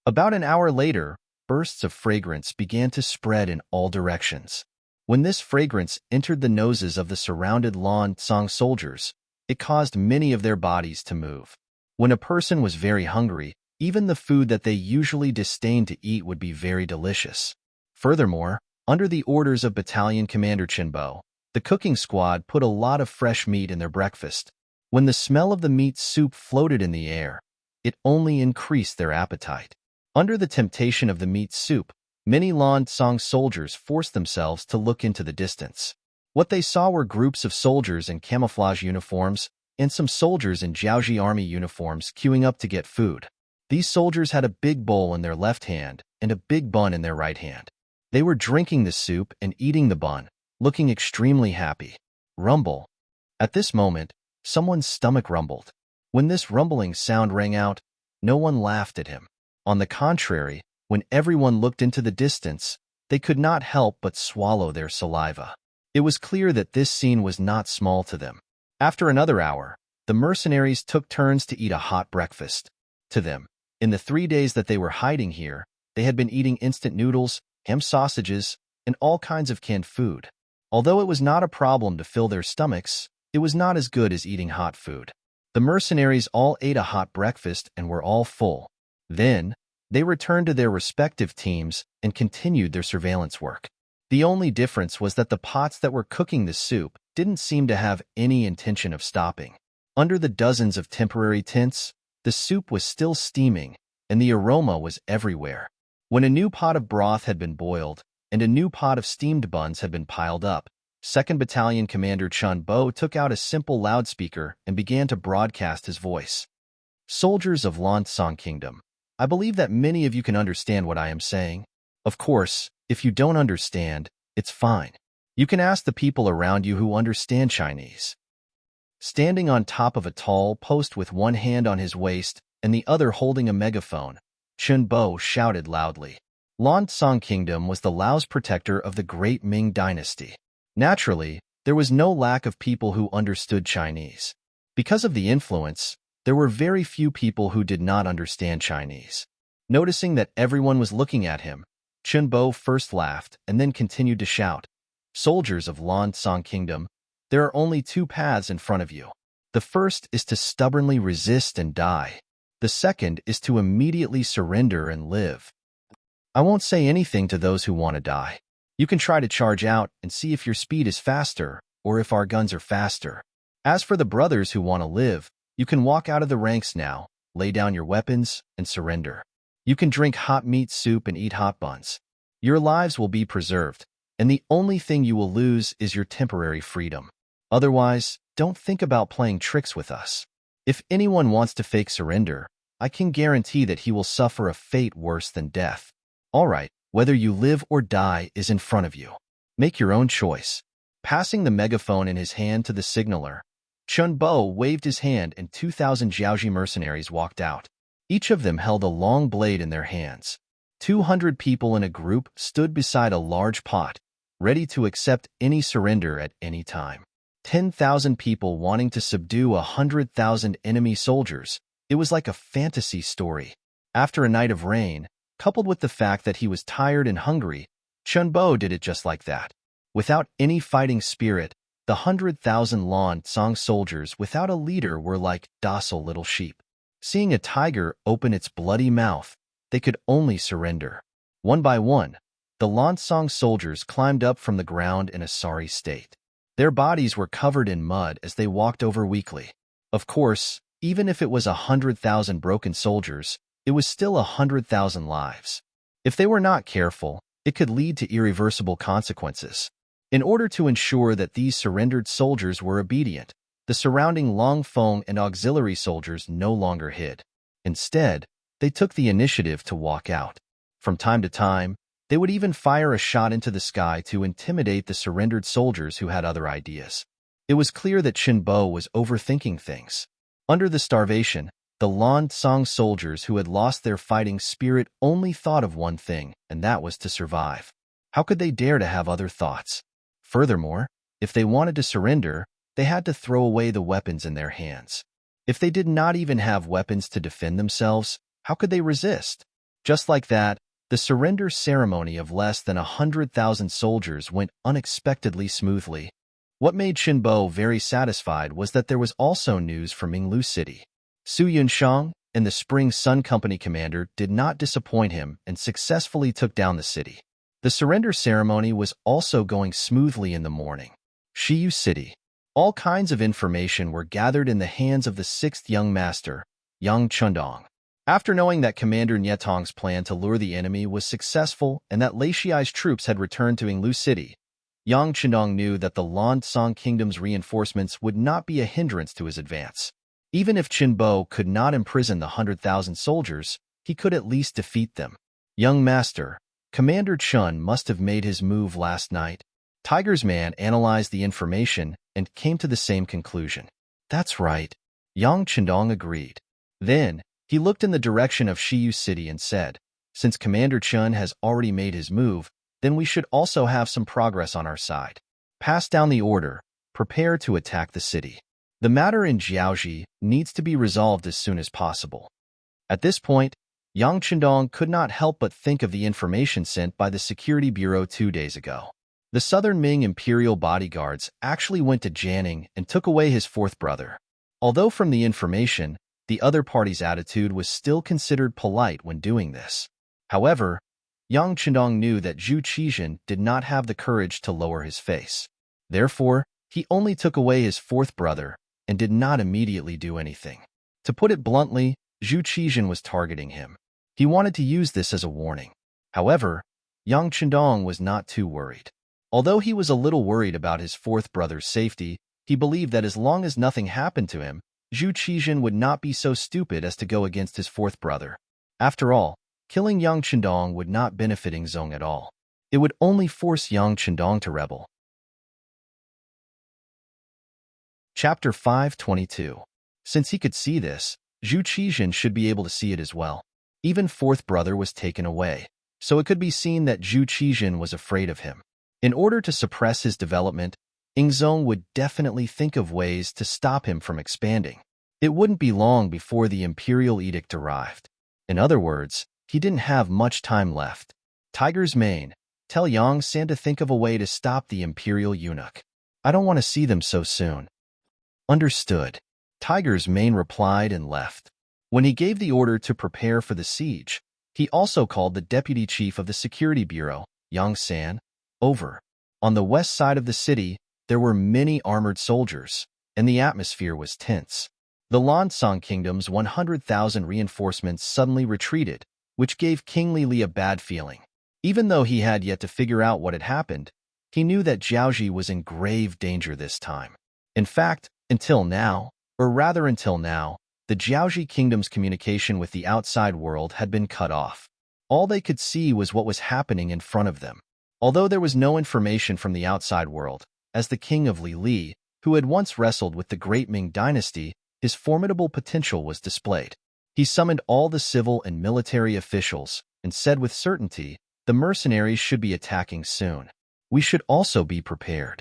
About an hour later, bursts of fragrance began to spread in all directions. When this fragrance entered the noses of the surrounded Lan Tsang soldiers, it caused many of their bodies to move. When a person was very hungry, even the food that they usually disdained to eat would be very delicious. Furthermore, under the orders of Battalion Commander Chinbo, the cooking squad put a lot of fresh meat in their breakfast. When the smell of the meat soup floated in the air, it only increased their appetite. Under the temptation of the meat soup, many Lan Tsang soldiers forced themselves to look into the distance. What they saw were groups of soldiers in camouflage uniforms and some soldiers in Jiaoji army uniforms queuing up to get food. These soldiers had a big bowl in their left hand and a big bun in their right hand. They were drinking the soup and eating the bun, looking extremely happy. Rumble. At this moment, someone's stomach rumbled. When this rumbling sound rang out, no one laughed at him. On the contrary, when everyone looked into the distance, they could not help but swallow their saliva. It was clear that this scene was not small to them. After another hour, the mercenaries took turns to eat a hot breakfast. To them, in the 3 days that they were hiding here, they had been eating instant noodles, ham sausages, and all kinds of canned food. Although it was not a problem to fill their stomachs, it was not as good as eating hot food. The mercenaries all ate a hot breakfast and were all full. Then, they returned to their respective teams and continued their surveillance work. The only difference was that the pots that were cooking the soup didn't seem to have any intention of stopping. Under the dozens of temporary tents, the soup was still steaming, and the aroma was everywhere. When a new pot of broth had been boiled, and a new pot of steamed buns had been piled up, 2nd Battalion Commander Chun Bo took out a simple loudspeaker and began to broadcast his voice. Soldiers of Lan Tsang Kingdom, I believe that many of you can understand what I am saying. Of course, if you don't understand, it's fine. You can ask the people around you who understand Chinese. Standing on top of a tall post with one hand on his waist and the other holding a megaphone, Chun Bo shouted loudly. Lan Tsang Kingdom was the Lao's protector of the great Ming dynasty. Naturally, there was no lack of people who understood Chinese. Because of the influence, there were very few people who did not understand Chinese. Noticing that everyone was looking at him, Chun Bo first laughed and then continued to shout, "Soldiers of Lan Tsang Kingdom, there are only 2 paths in front of you. The first is to stubbornly resist and die. The second is to immediately surrender and live. I won't say anything to those who want to die. You can try to charge out and see if your speed is faster or if our guns are faster. As for the brothers who want to live, you can walk out of the ranks now, lay down your weapons, and surrender. You can drink hot meat soup and eat hot buns. Your lives will be preserved, and the only thing you will lose is your temporary freedom. Otherwise, don't think about playing tricks with us. If anyone wants to fake surrender, I can guarantee that he will suffer a fate worse than death. All right, whether you live or die is in front of you. Make your own choice." Passing the megaphone in his hand to the signaler, Chun Bo waved his hand and 2,000 Jiaoji mercenaries walked out. Each of them held a long blade in their hands. 200 people in a group stood beside a large pot, ready to accept any surrender at any time. 10,000 people wanting to subdue 100,000 enemy soldiers. It was like a fantasy story. After a night of rain, coupled with the fact that he was tired and hungry, Chun Bo did it just like that. Without any fighting spirit, the 100,000 Lan Tsang soldiers without a leader were like docile little sheep. Seeing a tiger open its bloody mouth, they could only surrender. One by one, the Lan Tsang soldiers climbed up from the ground in a sorry state. Their bodies were covered in mud as they walked over weakly. Of course, even if it was 100,000 broken soldiers, it was still 100,000 lives. If they were not careful, it could lead to irreversible consequences. In order to ensure that these surrendered soldiers were obedient, the surrounding Longfeng and auxiliary soldiers no longer hid. Instead, they took the initiative to walk out. From time to time, they would even fire a shot into the sky to intimidate the surrendered soldiers who had other ideas. It was clear that Chun Bo was overthinking things. Under the starvation, The Lan Song soldiers who had lost their fighting spirit only thought of one thing, and that was to survive. How could they dare to have other thoughts? Furthermore, if they wanted to surrender, they had to throw away the weapons in their hands. If they did not even have weapons to defend themselves, how could they resist? Just like that, the surrender ceremony of less than 100,000 soldiers went unexpectedly smoothly. What made Shinbo very satisfied was that there was also news from Minglu City. Su Yunshang and the Spring Sun Company commander did not disappoint him and successfully took down the city. The surrender ceremony was also going smoothly in the morning. Shiyu City. All kinds of information were gathered in the hands of the sixth young master, Yang Chundong. After knowing that Commander Nyetong's plan to lure the enemy was successful and that Lei Xiai's troops had returned to Yinglu City, Yang Chundong knew that the Lan Song Kingdom's reinforcements would not be a hindrance to his advance. Even if Qinbo could not imprison the 100,000 soldiers, he could at least defeat them. Young master, Commander Chun must have made his move last night. Tiger's man analyzed the information and came to the same conclusion. That's right. Yang Chundong agreed. Then, he looked in the direction of Shiyu City and said, since Commander Chun has already made his move, then we should also have some progress on our side. Pass down the order. Prepare to attack the city. The matter in Jiaoji needs to be resolved as soon as possible. At this point, Yang Chundong could not help but think of the information sent by the Security Bureau 2 days ago. The Southern Ming Imperial bodyguards actually went to Jianing and took away his fourth brother. Although from the information, the other party's attitude was still considered polite when doing this. However, Yang Chundong knew that Zhu Qizhen did not have the courage to lower his face. Therefore, he only took away his fourth brother and did not immediately do anything. To put it bluntly, Zhu Qizhen was targeting him. He wanted to use this as a warning. However, Yang Chundong was not too worried. Although he was a little worried about his fourth brother's safety, he believed that as long as nothing happened to him, Zhu Qizhen would not be so stupid as to go against his fourth brother. After all, killing Yang Chundong would not benefit Zong at all. It would only force Yang Chundong to rebel. Chapter 522. Since he could see this, Zhu Qizhen should be able to see it as well. Even fourth brother was taken away, so it could be seen that Zhu Qizhen was afraid of him. In order to suppress his development, Zong would definitely think of ways to stop him from expanding. It wouldn't be long before the imperial edict arrived. In other words, he didn't have much time left. Tiger's mane, tell Yang San to think of a way to stop the imperial eunuch. I don't want to see them so soon. Understood. Tiger's mane replied and left. When he gave the order to prepare for the siege, he also called the deputy chief of the Security Bureau, Yang San, over. On the west side of the city, there were many armored soldiers, and the atmosphere was tense. The Lan Song Kingdom's 100,000 reinforcements suddenly retreated, which gave King Li a bad feeling. Even though he had yet to figure out what had happened, he knew that Jiaoji was in grave danger this time. In fact, until now, the Jiaoji Kingdom's communication with the outside world had been cut off. All they could see was what was happening in front of them. Although there was no information from the outside world, as the king of Li, who had once wrestled with the great Ming dynasty, his formidable potential was displayed. He summoned all the civil and military officials and said with certainty, the mercenaries should be attacking soon. We should also be prepared.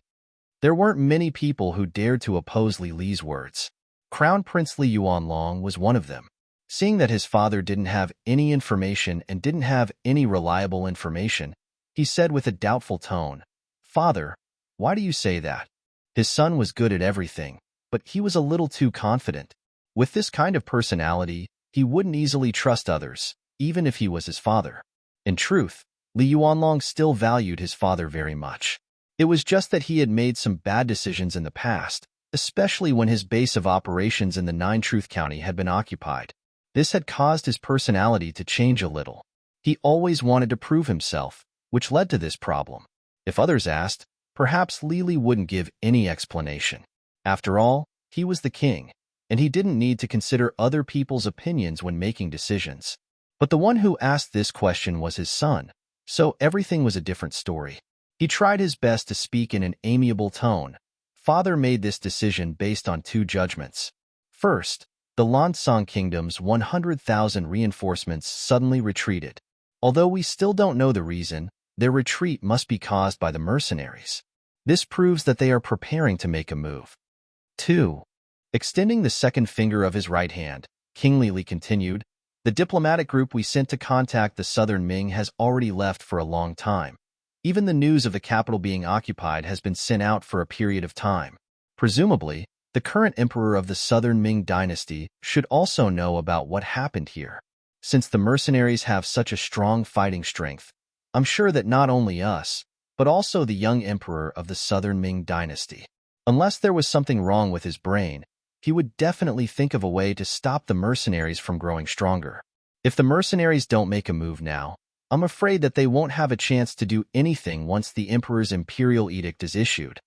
There weren't many people who dared to oppose Li's words. Crown Prince Li Yuanlong was one of them. Seeing that his father didn't have any information and didn't have any reliable information, he said with a doubtful tone, Father, why do you say that? His son was good at everything, but he was a little too confident. With this kind of personality, he wouldn't easily trust others, even if he was his father. In truth, Li Yuanlong still valued his father very much. It was just that he had made some bad decisions in the past, especially when his base of operations in the Nine-Truth County had been occupied. This had caused his personality to change a little. He always wanted to prove himself, which led to this problem. If others asked, perhaps Li wouldn't give any explanation. After all, he was the king, and he didn't need to consider other people's opinions when making decisions. But the one who asked this question was his son, so everything was a different story. He tried his best to speak in an amiable tone. Father made this decision based on two judgments. First, the Lansang Kingdom's 100,000 reinforcements suddenly retreated. Although we still don't know the reason, their retreat must be caused by the mercenaries. This proves that they are preparing to make a move. 2. Extending the second finger of his right hand, King Lili continued, the diplomatic group we sent to contact the southern Ming has already left for a long time. Even the news of the capital being occupied has been sent out for a period of time. Presumably, the current emperor of the southern Ming dynasty should also know about what happened here. Since the mercenaries have such a strong fighting strength, I'm sure that not only us, but also the young emperor of the southern Ming dynasty. Unless there was something wrong with his brain, he would definitely think of a way to stop the mercenaries from growing stronger. If the mercenaries don't make a move now, I'm afraid that they won't have a chance to do anything once the emperor's imperial edict is issued.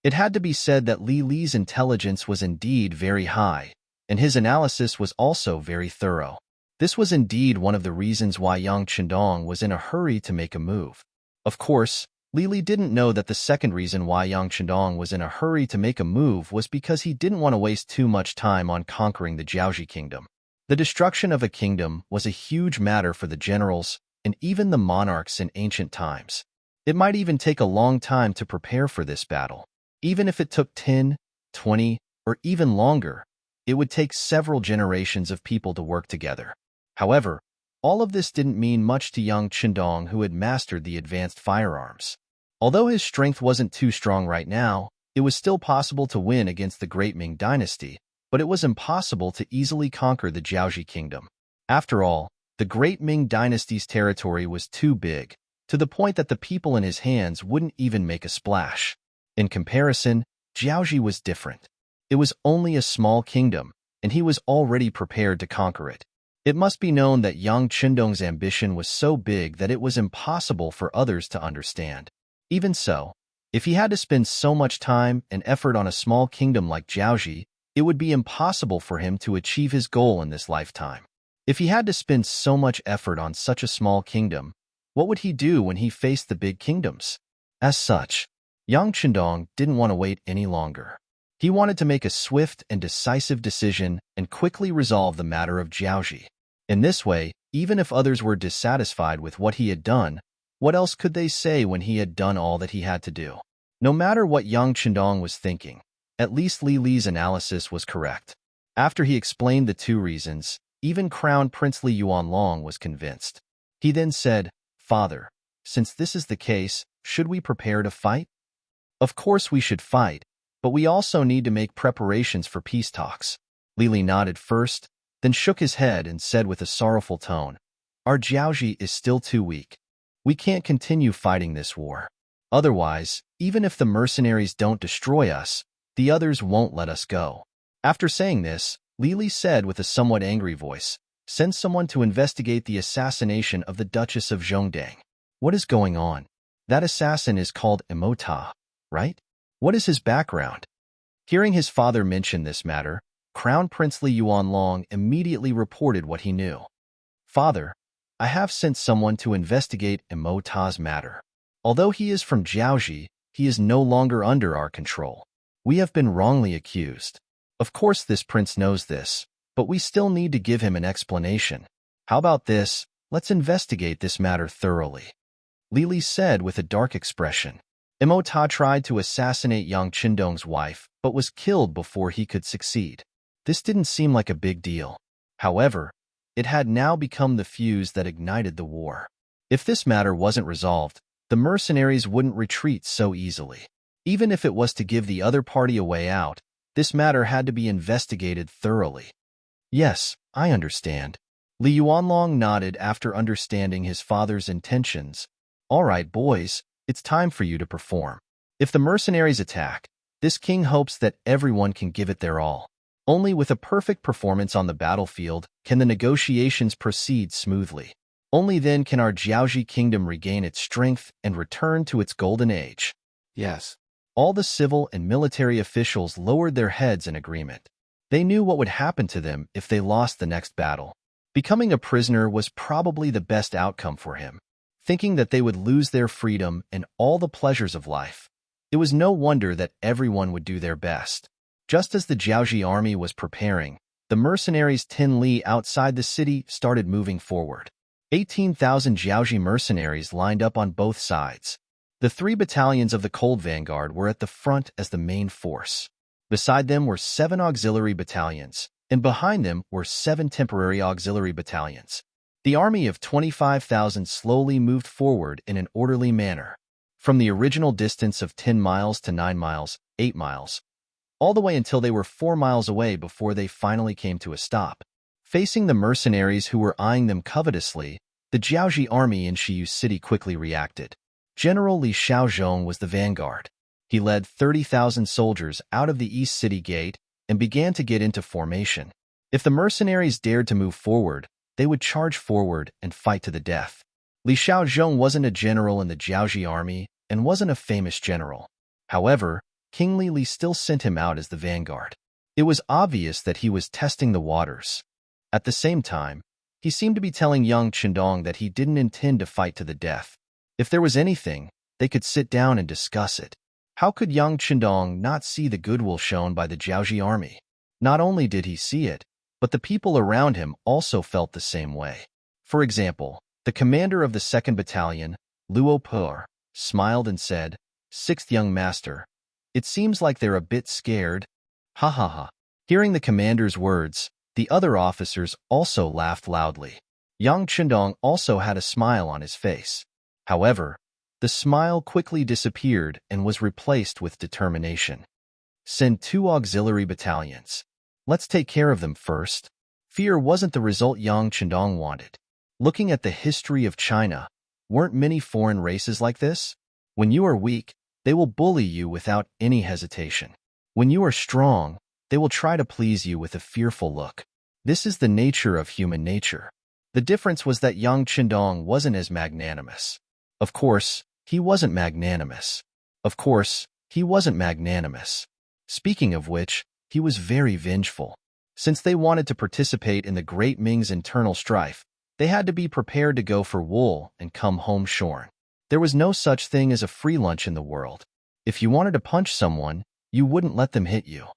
It had to be said that Li Li's intelligence was indeed very high, and his analysis was also very thorough. This was indeed one of the reasons why Yang Chendong was in a hurry to make a move. Of course, Li Li didn't know that the second reason why Yang Chendong was in a hurry to make a move was because he didn't want to waste too much time on conquering the Jiaoji kingdom. The destruction of a kingdom was a huge matter for the generals and even the monarchs in ancient times. It might even take a long time to prepare for this battle. Even if it took 10, 20, or even longer, it would take several generations of people to work together. However, all of this didn't mean much to Yang Chendong, who had mastered the advanced firearms. Although his strength wasn't too strong right now, it was still possible to win against the Great Ming dynasty, but it was impossible to easily conquer the Jiaoji kingdom. After all, the Great Ming dynasty's territory was too big, to the point that the people in his hands wouldn't even make a splash. In comparison, Jiaoji was different. It was only a small kingdom, and he was already prepared to conquer it. It must be known that Yang Chendong's ambition was so big that it was impossible for others to understand. Even so, if he had to spend so much time and effort on a small kingdom like Jiaoji, it would be impossible for him to achieve his goal in this lifetime. If he had to spend so much effort on such a small kingdom, what would he do when he faced the big kingdoms? As such, Yang Chendong didn't want to wait any longer. He wanted to make a swift and decisive decision and quickly resolve the matter of Jiaoji. In this way, even if others were dissatisfied with what he had done, what else could they say when he had done all that he had to do? No matter what Yang Chendong was thinking, at least Li Li's analysis was correct. After he explained the two reasons, even Crown Prince Li Yuanlong was convinced. He then said, "Father, since this is the case, should we prepare to fight?" "Of course we should fight, but we also need to make preparations for peace talks." Li Li nodded first, then shook his head and said with a sorrowful tone, "Our Jiaoji is still too weak. We can't continue fighting this war. Otherwise, even if the mercenaries don't destroy us, the others won't let us go." After saying this, Li Li said with a somewhat angry voice, "Send someone to investigate the assassination of the Duchess of Zhongdang. What is going on? That assassin is called Emota, right? What is his background?" Hearing his father mention this matter, Crown Prince Li Yuanlong immediately reported what he knew. "Father, I have sent someone to investigate Emota's matter. Although he is from Jiaoji, he is no longer under our control. We have been wrongly accused. Of course this prince knows this, but we still need to give him an explanation. How about this? Let's investigate this matter thoroughly." Li Li said with a dark expression. Emota tried to assassinate Yang Chendong's wife, but was killed before he could succeed. This didn't seem like a big deal. However, it had now become the fuse that ignited the war. If this matter wasn't resolved, the mercenaries wouldn't retreat so easily. Even if it was to give the other party a way out, this matter had to be investigated thoroughly. "Yes, I understand." Li Yuanlong nodded after understanding his father's intentions. "All right, boys, it's time for you to perform. If the mercenaries attack, this king hopes that everyone can give it their all. Only with a perfect performance on the battlefield can the negotiations proceed smoothly. Only then can our Jiaoji kingdom regain its strength and return to its golden age." Yes. All the civil and military officials lowered their heads in agreement. They knew what would happen to them if they lost the next battle. Becoming a prisoner was probably the best outcome for him. Thinking that they would lose their freedom and all the pleasures of life, it was no wonder that everyone would do their best. Just as the Jiaoji army was preparing, The mercenaries Tin Li outside the city started moving forward. 18,000 Jiaoji mercenaries lined up on both sides. The 3 battalions of the Cold Vanguard were at the front as the main force. Beside them were 7 auxiliary battalions, and behind them were 7 temporary auxiliary battalions. The army of 25,000 slowly moved forward in an orderly manner, from the original distance of 10 miles to 9 miles, 8 miles, all the way until they were 4 miles away before they finally came to a stop. Facing the mercenaries who were eyeing them covetously, the Jiaoji army in Shiyu City quickly reacted. General Li Xiaozhong was the vanguard. He led 30,000 soldiers out of the East City Gate and began to get into formation. If the mercenaries dared to move forward, they would charge forward and fight to the death. Li Xiaozhong wasn't a general in the Jiaoji army and wasn't a famous general. However, King Li still sent him out as the vanguard. It was obvious that he was testing the waters. At the same time, he seemed to be telling young Qindong that he didn't intend to fight to the death. If there was anything, they could sit down and discuss it. How could young Qindong not see the goodwill shown by the Jiaoji army? Not only did he see it, but the people around him also felt the same way. For example, the commander of the 2nd Battalion, Luo Pur, smiled and said, "Sixth young master, it seems like they're a bit scared." Ha ha ha. Hearing the commander's words, the other officers also laughed loudly. Young Qindong also had a smile on his face. However, the smile quickly disappeared and was replaced with determination. Send 2 auxiliary battalions. Let's take care of them first. Fear wasn't the result young Qindong wanted. Looking at the history of China, weren't many foreign races like this? When you are weak, they will bully you without any hesitation. When you are strong, they will try to please you with a fearful look. This is the nature of human nature. The difference was that young Qindong wasn't as magnanimous. Of course, he wasn't magnanimous. Speaking of which, he was very vengeful. Since they wanted to participate in the Great Ming's internal strife, they had to be prepared to go for wool and come home shorn. There was no such thing as a free lunch in the world. If you wanted to punch someone, you wouldn't let them hit you.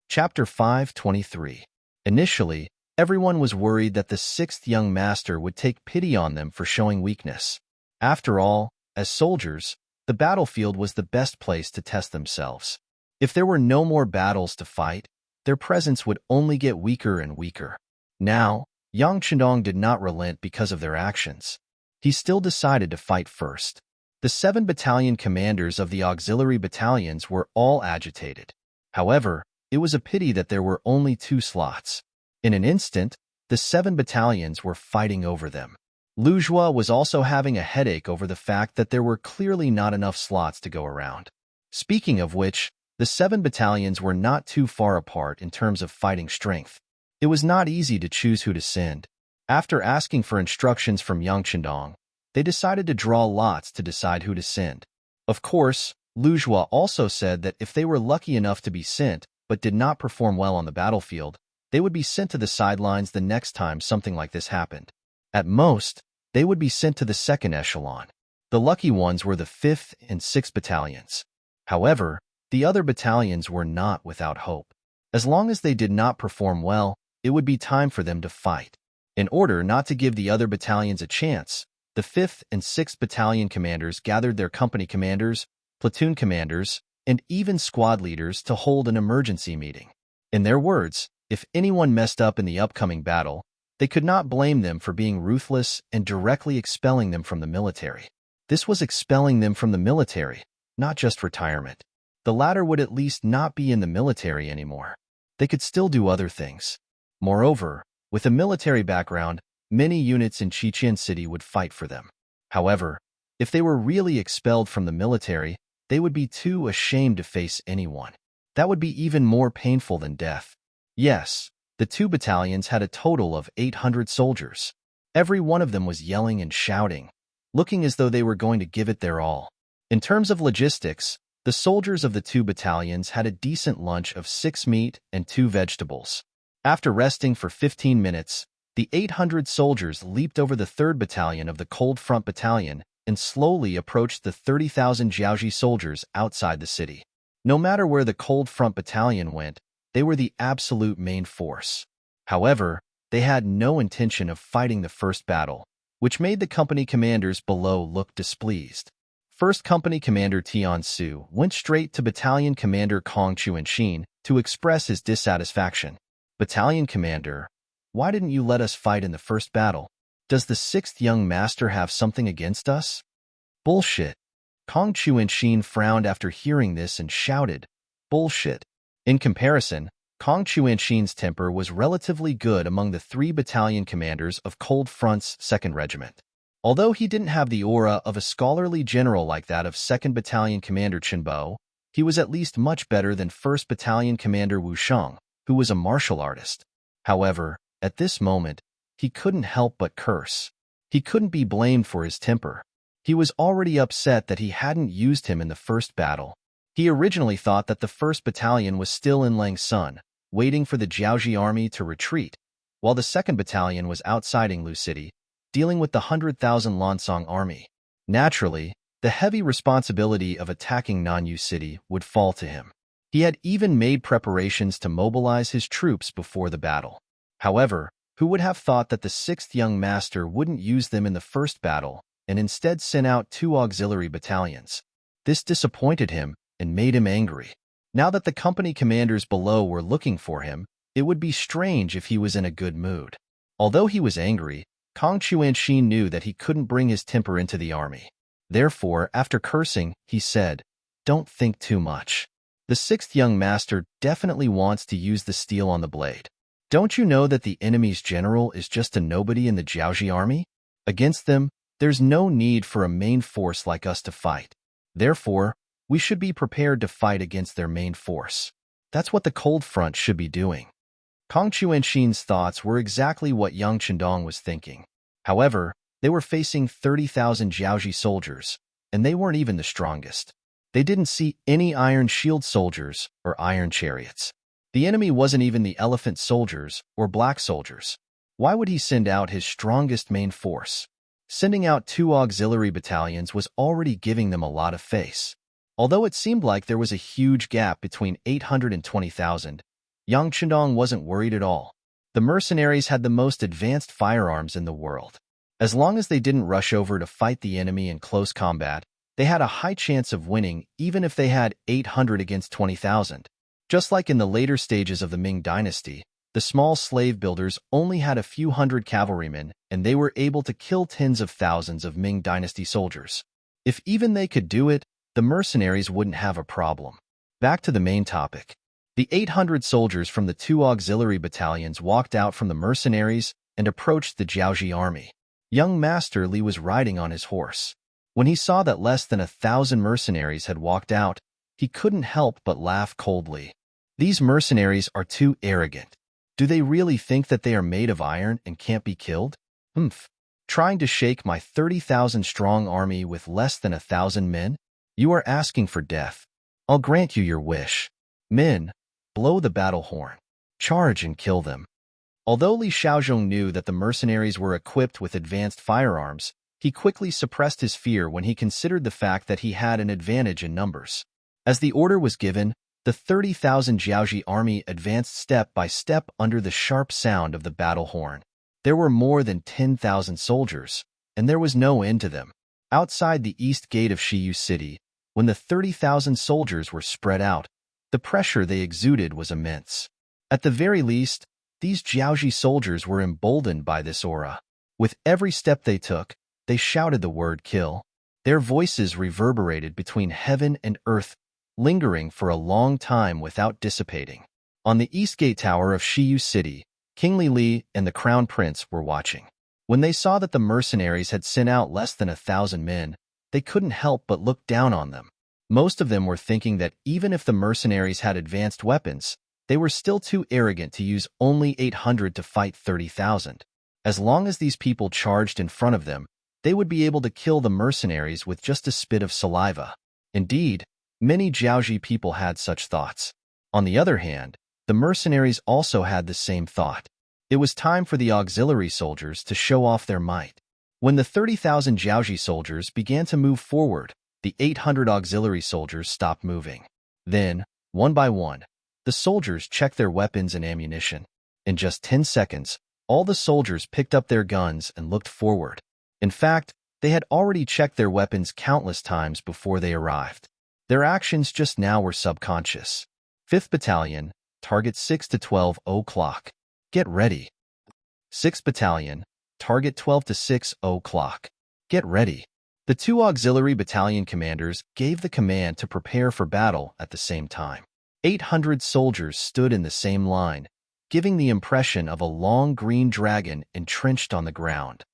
Chapter 523. Initially, everyone was worried that the 6th young master would take pity on them for showing weakness. After all, as soldiers, the battlefield was the best place to test themselves. If there were no more battles to fight, their presence would only get weaker and weaker. Now, young Qindong did not relent because of their actions. He still decided to fight first. The 7 battalion commanders of the auxiliary battalions were all agitated. However, it was a pity that there were only 2 slots. In an instant, the 7 battalions were fighting over them. Lu Zhua was also having a headache over the fact that there were clearly not enough slots to go around. Speaking of which, the 7 battalions were not too far apart in terms of fighting strength. It was not easy to choose who to send. After asking for instructions from young Qindong, they decided to draw lots to decide who to send. Of course, Lu Zhua also said that if they were lucky enough to be sent, but did not perform well on the battlefield, they would be sent to the sidelines the next time something like this happened. At most, they would be sent to the 2nd echelon. The lucky ones were the 5th and 6th battalions. However, the other battalions were not without hope. As long as they did not perform well, it would be time for them to fight. In order not to give the other battalions a chance, the 5th and 6th battalion commanders gathered their company commanders, platoon commanders, and even squad leaders to hold an emergency meeting. In their words, if anyone messed up in the upcoming battle, they could not blame them for being ruthless and directly expelling them from the military. This was expelling them from the military, not just retirement. The latter would at least not be in the military anymore. They could still do other things. Moreover, with a military background, many units in Qiqian City would fight for them. However, if they were really expelled from the military, they would be too ashamed to face anyone. That would be even more painful than death. Yes, the 2 battalions had a total of 800 soldiers. Every one of them was yelling and shouting, looking as though they were going to give it their all. In terms of logistics, the soldiers of the 2 battalions had a decent lunch of 6 meat and 2 vegetables. After resting for 15 minutes, the 800 soldiers leaped over the 3rd Battalion of the Cold Front Battalion and slowly approached the 30,000 Jiaoji soldiers outside the city. No matter where the Cold Front Battalion went, they were the absolute main force. However, they had no intention of fighting the first battle, which made the company commanders below look displeased. First Company Commander Tian Su went straight to Battalion Commander Kong Chuan-shin to express his dissatisfaction. Battalion Commander, why didn't you let us fight in the first battle? Does the 6th Young Master have something against us? Bullshit. Kong Chuan-shin frowned after hearing this and shouted, bullshit. In comparison, Kong Chuan-shin's temper was relatively good among the 3 battalion commanders of Cold Front's 2nd Regiment. Although he didn't have the aura of a scholarly general like that of 2nd Battalion Commander Chenbo, he was at least much better than 1st Battalion Commander Wu Sheng, who was a martial artist. However, at this moment, he couldn't help but curse. He couldn't be blamed for his temper. He was already upset that he hadn't used him in the first battle. He originally thought that the 1st Battalion was still in Langsun, waiting for the Jiaoji army to retreat, while the 2nd Battalion was outside Yinglu City, dealing with the 100,000 Lansong army. Naturally, the heavy responsibility of attacking Nanyu City would fall to him. He had even made preparations to mobilize his troops before the battle. However, who would have thought that the 6th Young Master wouldn't use them in the first battle and instead sent out 2 auxiliary battalions? This disappointed him and made him angry. Now that the company commanders below were looking for him, it would be strange if he was in a good mood. Although he was angry, Kong Chuan-shin knew that he couldn't bring his temper into the army. Therefore, after cursing, he said, "Don't think too much. The 6th Young Master definitely wants to use the steel on the blade. Don't you know that the enemy's general is just a nobody in the Jiaoji army? Against them, there's no need for a main force like us to fight. Therefore, we should be prepared to fight against their main force. That's what the Cold Front should be doing." Kong Chuan-shin's thoughts were exactly what Yang Chendong was thinking. However, they were facing 30,000 Jiaoji soldiers, and they weren't even the strongest. They didn't see any iron shield soldiers or iron chariots. The enemy wasn't even the elephant soldiers or black soldiers. Why would he send out his strongest main force? Sending out 2 auxiliary battalions was already giving them a lot of face. Although it seemed like there was a huge gap between 800 and 20,000, Yang Chendong wasn't worried at all. The mercenaries had the most advanced firearms in the world. As long as they didn't rush over to fight the enemy in close combat, they had a high chance of winning even if they had 800 against 20,000. Just like in the later stages of the Ming dynasty, the small slave builders only had a few hundred cavalrymen, and they were able to kill tens of thousands of Ming dynasty soldiers. If even they could do it, the mercenaries wouldn't have a problem. Back to the main topic. The 800 soldiers from the 2 auxiliary battalions walked out from the mercenaries and approached the Jiaoji army. Young Master Li was riding on his horse. When he saw that less than 1,000 mercenaries had walked out, he couldn't help but laugh coldly. These mercenaries are too arrogant. Do they really think that they are made of iron and can't be killed? Humph. Trying to shake my 30,000 strong army with less than 1,000 men? You are asking for death. I'll grant you your wish. Men, blow the battle horn. Charge and kill them. Although Li Shaozhong knew that the mercenaries were equipped with advanced firearms, he quickly suppressed his fear when he considered the fact that he had an advantage in numbers. As the order was given, the 30,000 Jiaoji army advanced step by step under the sharp sound of the battle horn. There were more than 10,000 soldiers, and there was no end to them. Outside the east gate of Shiyu City, when the 30,000 soldiers were spread out, the pressure they exuded was immense. At the very least, these Jiaoji soldiers were emboldened by this aura. With every step they took, they shouted the word kill. Their voices reverberated between heaven and earth, lingering for a long time without dissipating. On the east gate tower of Shiyu City, King Li and the Crown Prince were watching. When they saw that the mercenaries had sent out less than 1,000 men, they couldn't help but look down on them. Most of them were thinking that even if the mercenaries had advanced weapons, they were still too arrogant to use only 800 to fight 30,000. As long as these people charged in front of them, they would be able to kill the mercenaries with just a spit of saliva. Indeed, many Jiaoji people had such thoughts. On the other hand, the mercenaries also had the same thought. It was time for the auxiliary soldiers to show off their might. When the 30,000 Jiaoji soldiers began to move forward, the 800 auxiliary soldiers stopped moving. Then, one by one, the soldiers checked their weapons and ammunition. In just 10 seconds, all the soldiers picked up their guns and looked forward. In fact, they had already checked their weapons countless times before they arrived. Their actions just now were subconscious. 5th Battalion, target 6 to 12 o'clock. Get ready. 6th Battalion, target 12 to 6 o'clock. Get ready. The two auxiliary battalion commanders gave the command to prepare for battle at the same time. 800 soldiers stood in the same line, giving the impression of a long green dragon entrenched on the ground.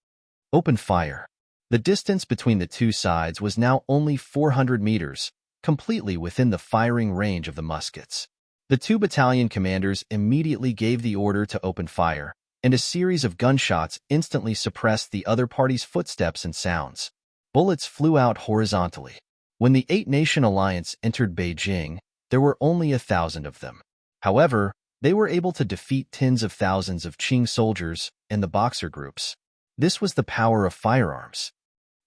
Open fire. The distance between the two sides was now only 400 meters, completely within the firing range of the muskets. The two battalion commanders immediately gave the order to open fire, and a series of gunshots instantly suppressed the other party's footsteps and sounds. Bullets flew out horizontally. When the Eight-Nation Alliance entered Beijing, there were only 1,000 of them. However, they were able to defeat tens of thousands of Qing soldiers and the Boxer groups. This was the power of firearms.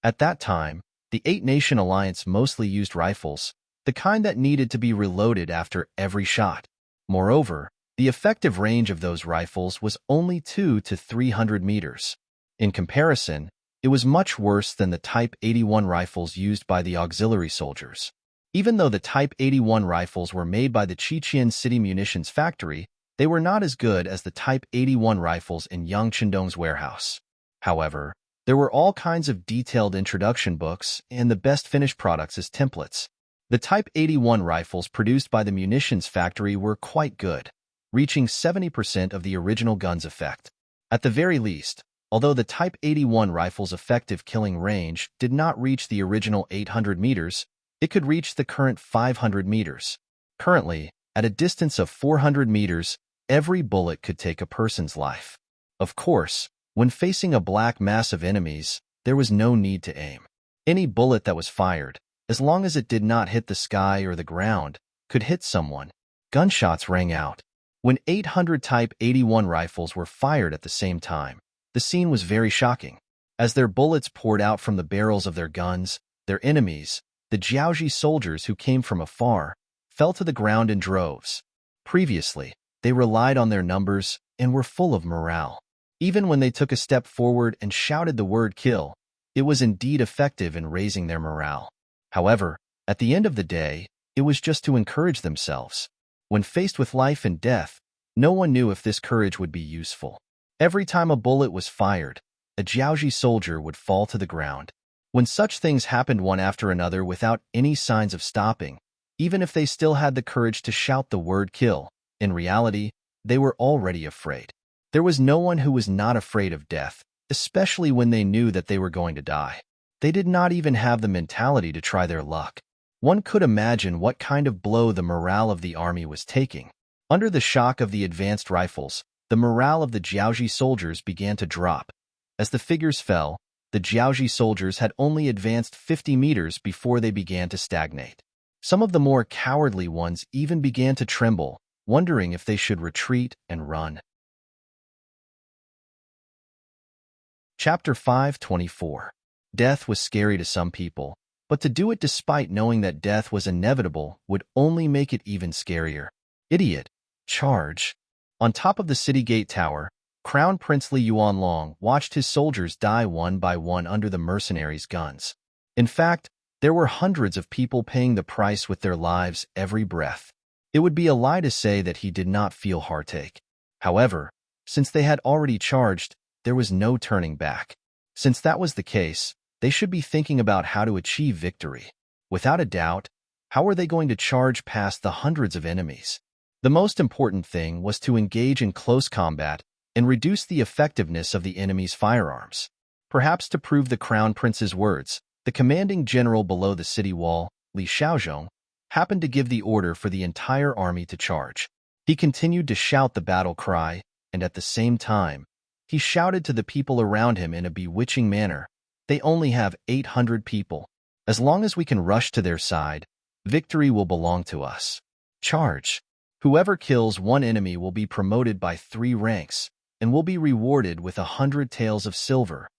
At that time, the Eight-Nation Alliance mostly used rifles, the kind that needed to be reloaded after every shot. Moreover, the effective range of those rifles was only 200 to 300 meters. In comparison, it was much worse than the Type 81 rifles used by the auxiliary soldiers. Even though the Type 81 rifles were made by the Qiqian City Munitions Factory, they were not as good as the Type 81 rifles in Yang Chendong's warehouse. However, there were all kinds of detailed introduction books and the best finished products as templates. The Type 81 rifles produced by the munitions factory were quite good, reaching 70% of the original gun's effect. At the very least, although the Type 81 rifle's effective killing range did not reach the original 800 meters, it could reach the current 500 meters. Currently, at a distance of 400 meters, every bullet could take a person's life. Of course, when facing a black mass of enemies, there was no need to aim. Any bullet that was fired, as long as it did not hit the sky or the ground, could hit someone. Gunshots rang out. When 800 Type 81 rifles were fired at the same time, the scene was very shocking. As their bullets poured out from the barrels of their guns, their enemies, the Jiaoji soldiers who came from afar, fell to the ground in droves. Previously, they relied on their numbers and were full of morale. Even when they took a step forward and shouted the word kill, it was indeed effective in raising their morale. However, at the end of the day, it was just to encourage themselves. When faced with life and death, no one knew if this courage would be useful. Every time a bullet was fired, a Jiaoji soldier would fall to the ground. When such things happened one after another without any signs of stopping, even if they still had the courage to shout the word kill, in reality, they were already afraid. There was no one who was not afraid of death, especially when they knew that they were going to die. They did not even have the mentality to try their luck. One could imagine what kind of blow the morale of the army was taking. Under the shock of the advanced rifles, the morale of the Jiaoji soldiers began to drop. As the figures fell, the Jiaoji soldiers had only advanced 50 meters before they began to stagnate. Some of the more cowardly ones even began to tremble, wondering if they should retreat and run. Chapter 524. Death was scary to some people, but to do it despite knowing that death was inevitable would only make it even scarier. Idiot. Charge. On top of the city gate tower, Crown Prince Li Yuanlong watched his soldiers die one by one under the mercenaries' guns. In fact, there were hundreds of people paying the price with their lives every breath. It would be a lie to say that he did not feel heartache. However, since they had already charged, there was no turning back. Since that was the case, they should be thinking about how to achieve victory. Without a doubt, how were they going to charge past the hundreds of enemies? The most important thing was to engage in close combat and reduce the effectiveness of the enemy's firearms. Perhaps to prove the Crown Prince's words, the commanding general below the city wall, Li Shaozhong, happened to give the order for the entire army to charge. He continued to shout the battle cry, and at the same time, he shouted to the people around him in a bewitching manner, "They only have 800 people. As long as we can rush to their side, victory will belong to us. Charge! Whoever kills one enemy will be promoted by 3 ranks, and will be rewarded with 100 taels of silver."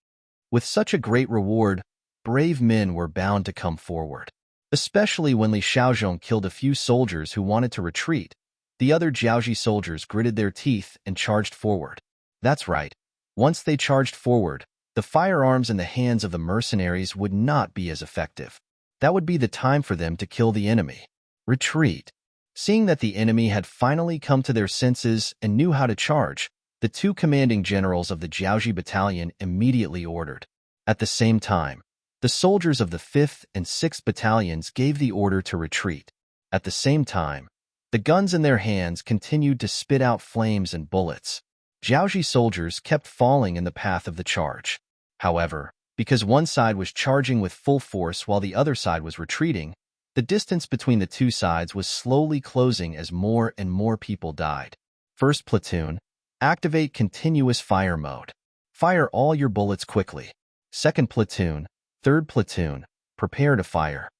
With such a great reward, brave men were bound to come forward. Especially when Li Xiaozhong killed a few soldiers who wanted to retreat, the other Jiaoji soldiers gritted their teeth and charged forward. That's right. Once they charged forward, the firearms in the hands of the mercenaries would not be as effective. That would be the time for them to kill the enemy. Retreat. Seeing that the enemy had finally come to their senses and knew how to charge, the two commanding generals of the Jiaoji battalion immediately ordered. At the same time, the soldiers of the 5th and 6th battalions gave the order to retreat. At the same time, the guns in their hands continued to spit out flames and bullets. Jiaoji soldiers kept falling in the path of the charge. However, because one side was charging with full force while the other side was retreating, the distance between the two sides was slowly closing as more and more people died. First platoon, activate continuous fire mode. Fire all your bullets quickly. Second platoon, third platoon, prepare to fire.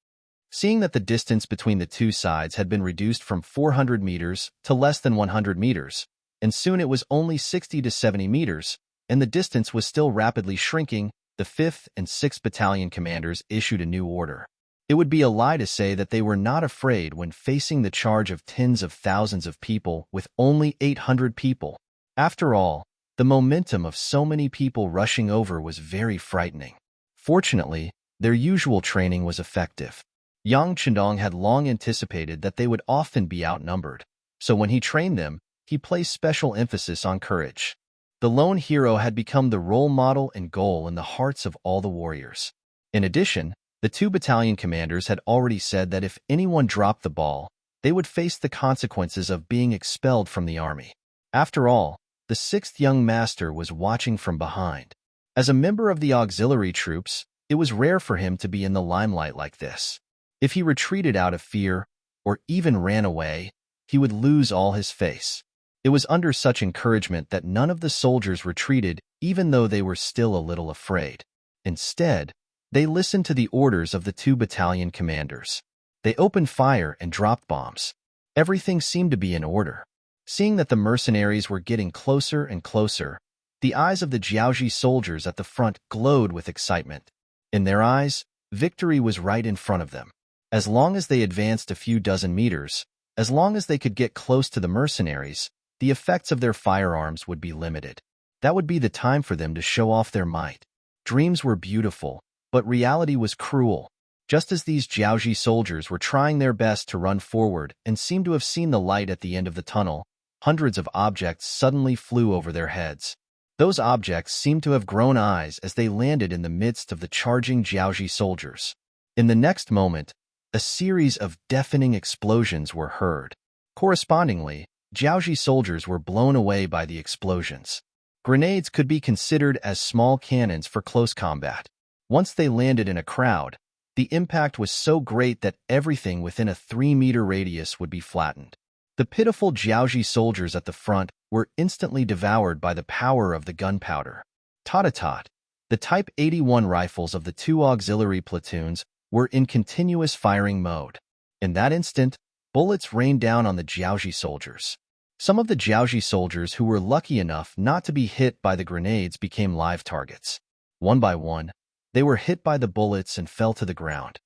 Seeing that the distance between the two sides had been reduced from 400 meters to less than 100 meters, and soon it was only 60 to 70 meters, and the distance was still rapidly shrinking, the 5th and 6th battalion commanders issued a new order. It would be a lie to say that they were not afraid when facing the charge of tens of thousands of people with only 800 people. After all, the momentum of so many people rushing over was very frightening. Fortunately, their usual training was effective. Yang Chendong had long anticipated that they would often be outnumbered, so when he trained them, he placed special emphasis on courage. The lone hero had become the role model and goal in the hearts of all the warriors. In addition, the two battalion commanders had already said that if anyone dropped the ball, they would face the consequences of being expelled from the army. After all, the 6th young master was watching from behind. As a member of the auxiliary troops, it was rare for him to be in the limelight like this. If he retreated out of fear, or even ran away, he would lose all his face. It was under such encouragement that none of the soldiers retreated, even though they were still a little afraid. Instead, they listened to the orders of the two battalion commanders. They opened fire and dropped bombs. Everything seemed to be in order. Seeing that the mercenaries were getting closer and closer, the eyes of the Jiaoji soldiers at the front glowed with excitement. In their eyes, victory was right in front of them. As long as they advanced a few dozen meters, as long as they could get close to the mercenaries, the effects of their firearms would be limited. That would be the time for them to show off their might. Dreams were beautiful, but reality was cruel. Just as these Jiaoji soldiers were trying their best to run forward and seemed to have seen the light at the end of the tunnel, hundreds of objects suddenly flew over their heads. Those objects seemed to have grown eyes as they landed in the midst of the charging Jiaoji soldiers. In the next moment, a series of deafening explosions were heard. Correspondingly, Jiaoji soldiers were blown away by the explosions. Grenades could be considered as small cannons for close combat. Once they landed in a crowd, the impact was so great that everything within a 3-meter radius would be flattened. The pitiful Jiaoji soldiers at the front were instantly devoured by the power of the gunpowder. Tot-a-tot, the Type 81 rifles of the two auxiliary platoons were in continuous firing mode. In that instant, bullets rained down on the Jiaoji soldiers. Some of the Jiaoji soldiers who were lucky enough not to be hit by the grenades became live targets. One by one, they were hit by the bullets and fell to the ground.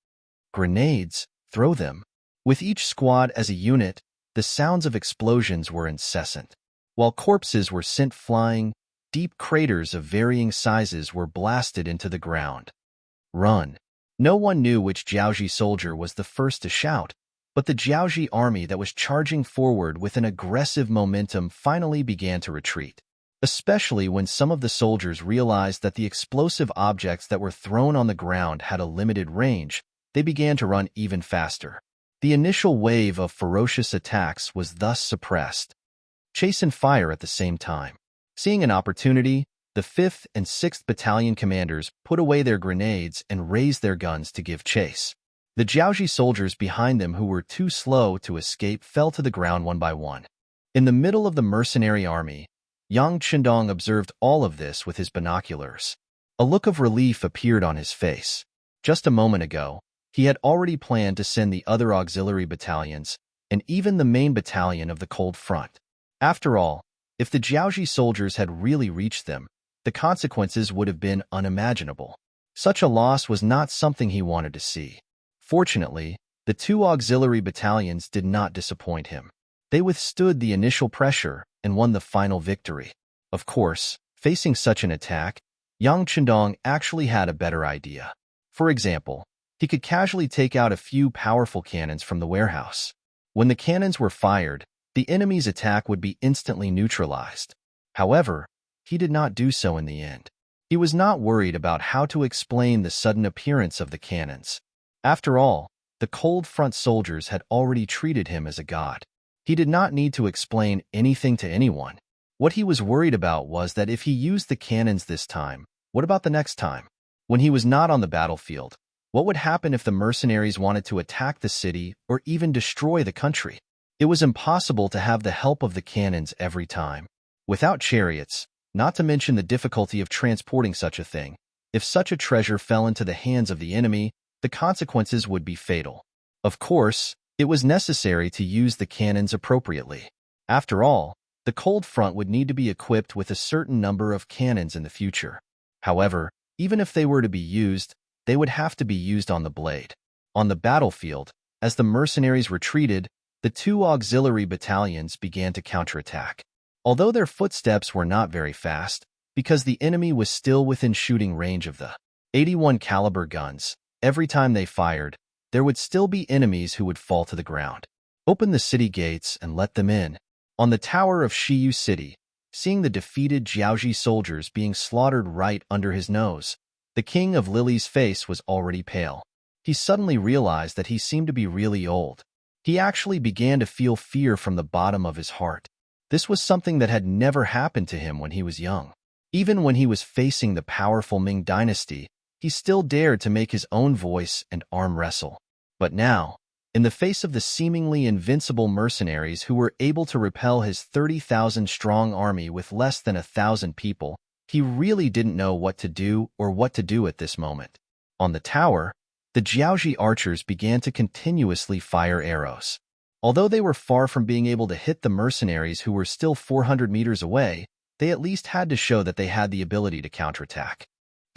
Grenades, throw them. With each squad as a unit, the sounds of explosions were incessant. While corpses were sent flying, deep craters of varying sizes were blasted into the ground. Run! No one knew which Jiaoji soldier was the first to shout, but the Jiaoji army that was charging forward with an aggressive momentum finally began to retreat. Especially when some of the soldiers realized that the explosive objects that were thrown on the ground had a limited range, they began to run even faster. The initial wave of ferocious attacks was thus suppressed. Chase and fire at the same time. Seeing an opportunity, the 5th and 6th battalion commanders put away their grenades and raised their guns to give chase. The Jiaoji soldiers behind them who were too slow to escape fell to the ground one by one. In the middle of the mercenary army, Yang Chendong observed all of this with his binoculars. A look of relief appeared on his face. Just a moment ago, he had already planned to send the other auxiliary battalions, and even the main battalion of the Cold Front. After all, if the Jiaoji soldiers had really reached them, the consequences would have been unimaginable. Such a loss was not something he wanted to see. Fortunately, The two auxiliary battalions did not disappoint him. They withstood the initial pressure and won the final victory. Of course, facing such an attack, Yang Chendong actually had a better idea. For example, he could casually take out a few powerful cannons from the warehouse. When the cannons were fired, the enemy's attack would be instantly neutralized. However, he did not do so in the end. He was not worried about how to explain the sudden appearance of the cannons. After all, the cold front soldiers had already treated him as a god. He did not need to explain anything to anyone. What he was worried about was that if he used the cannons this time, what about the next time? When he was not on the battlefield, what would happen if the mercenaries wanted to attack the city or even destroy the country? It was impossible to have the help of the cannons every time. Without chariots, not to mention the difficulty of transporting such a thing, if such a treasure fell into the hands of the enemy, the consequences would be fatal. Of course, it was necessary to use the cannons appropriately. After all, the cold front would need to be equipped with a certain number of cannons in the future. However, even if they were to be used, they would have to be used on the blade. On the battlefield, as the mercenaries retreated, the two auxiliary battalions began to counterattack. Although their footsteps were not very fast, because the enemy was still within shooting range of the 81 caliber guns, every time they fired, there would still be enemies who would fall to the ground. Open the city gates and let them in. On the tower of Shiyu City, seeing the defeated Jiaoji soldiers being slaughtered right under his nose, the king of Lily's face was already pale. He suddenly realized that he seemed to be really old. He actually began to feel fear from the bottom of his heart. This was something that had never happened to him when he was young. Even when he was facing the powerful Ming dynasty, he still dared to make his own voice and arm wrestle. But now, in the face of the seemingly invincible mercenaries who were able to repel his 30,000-strong army with less than 1,000 people, he really didn't know what to do or what to do at this moment. On the tower, the Jiaoji archers began to continuously fire arrows. Although they were far from being able to hit the mercenaries who were still 400 meters away, they at least had to show that they had the ability to counterattack.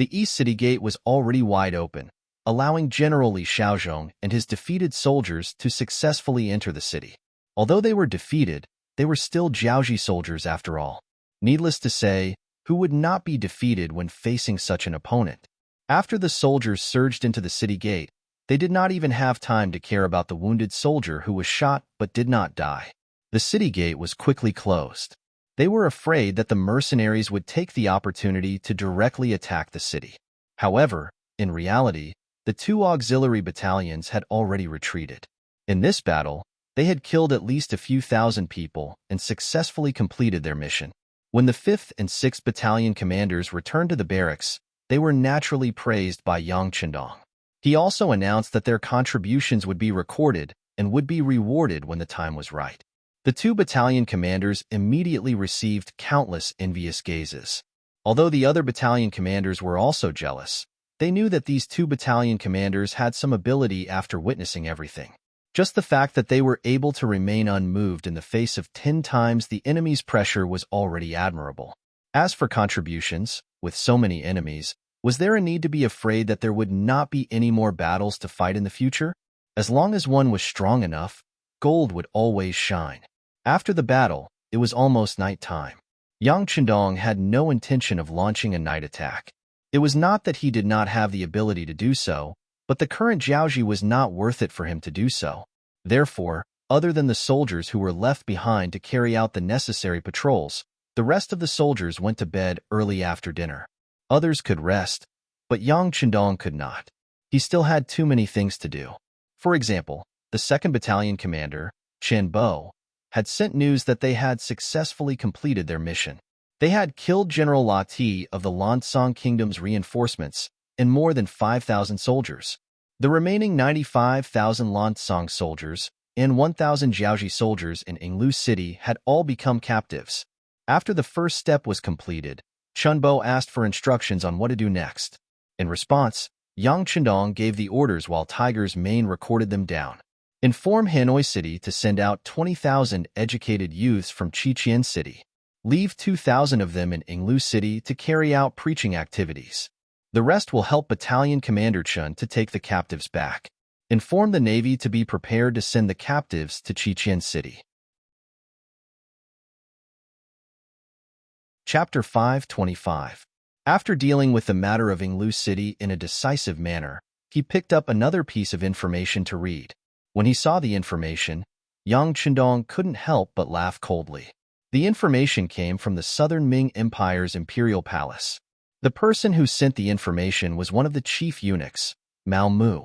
The east city gate was already wide open, allowing General Li Shaozhong and his defeated soldiers to successfully enter the city. Although they were defeated, they were still Jiaoji soldiers after all. Needless to say, who would not be defeated when facing such an opponent? After the soldiers surged into the city gate, they did not even have time to care about the wounded soldier who was shot but did not die. The city gate was quickly closed. They were afraid that the mercenaries would take the opportunity to directly attack the city. However, in reality, the two auxiliary battalions had already retreated. In this battle, they had killed at least a few thousand people and successfully completed their mission. When the 5th and 6th Battalion commanders returned to the barracks, they were naturally praised by Yang Chendong. He also announced that their contributions would be recorded and would be rewarded when the time was right. The two battalion commanders immediately received countless envious gazes. Although the other battalion commanders were also jealous, they knew that these two battalion commanders had some ability after witnessing everything. Just the fact that they were able to remain unmoved in the face of 10 times the enemy's pressure was already admirable. As for contributions, with so many enemies, was there a need to be afraid that there would not be any more battles to fight in the future? As long as one was strong enough, gold would always shine. After the battle, it was almost night time. Yang Chendong had no intention of launching a night attack. It was not that he did not have the ability to do so, but the current Jiaoji was not worth it for him to do so. Therefore, other than the soldiers who were left behind to carry out the necessary patrols, the rest of the soldiers went to bed early after dinner. Others could rest, but Yang Chendong could not. He still had too many things to do. For example, the 2nd Battalion commander, Chen Bo, had sent news that they had successfully completed their mission. They had killed General Lati of the Lansong Kingdom's reinforcements and more than 5,000 soldiers. The remaining 95,000 Lansong soldiers and 1,000 Jiaoji soldiers in Yinglu City had all become captives. After the first step was completed, Chunbo asked for instructions on what to do next. In response, Yang Chendong gave the orders while Tiger's Mane recorded them down. Inform Hanoi City to send out 20,000 educated youths from Chichien City. Leave 2,000 of them in Yinglu City to carry out preaching activities. The rest will help Battalion Commander Chun to take the captives back. Inform the Navy to be prepared to send the captives to Chichen City. Chapter 525. After dealing with the matter of Yinglu City in a decisive manner, he picked up another piece of information to read. When he saw the information, Yang Chendong couldn't help but laugh coldly. The information came from the Southern Ming Empire's imperial palace. The person who sent the information was one of the chief eunuchs, Mao Mu.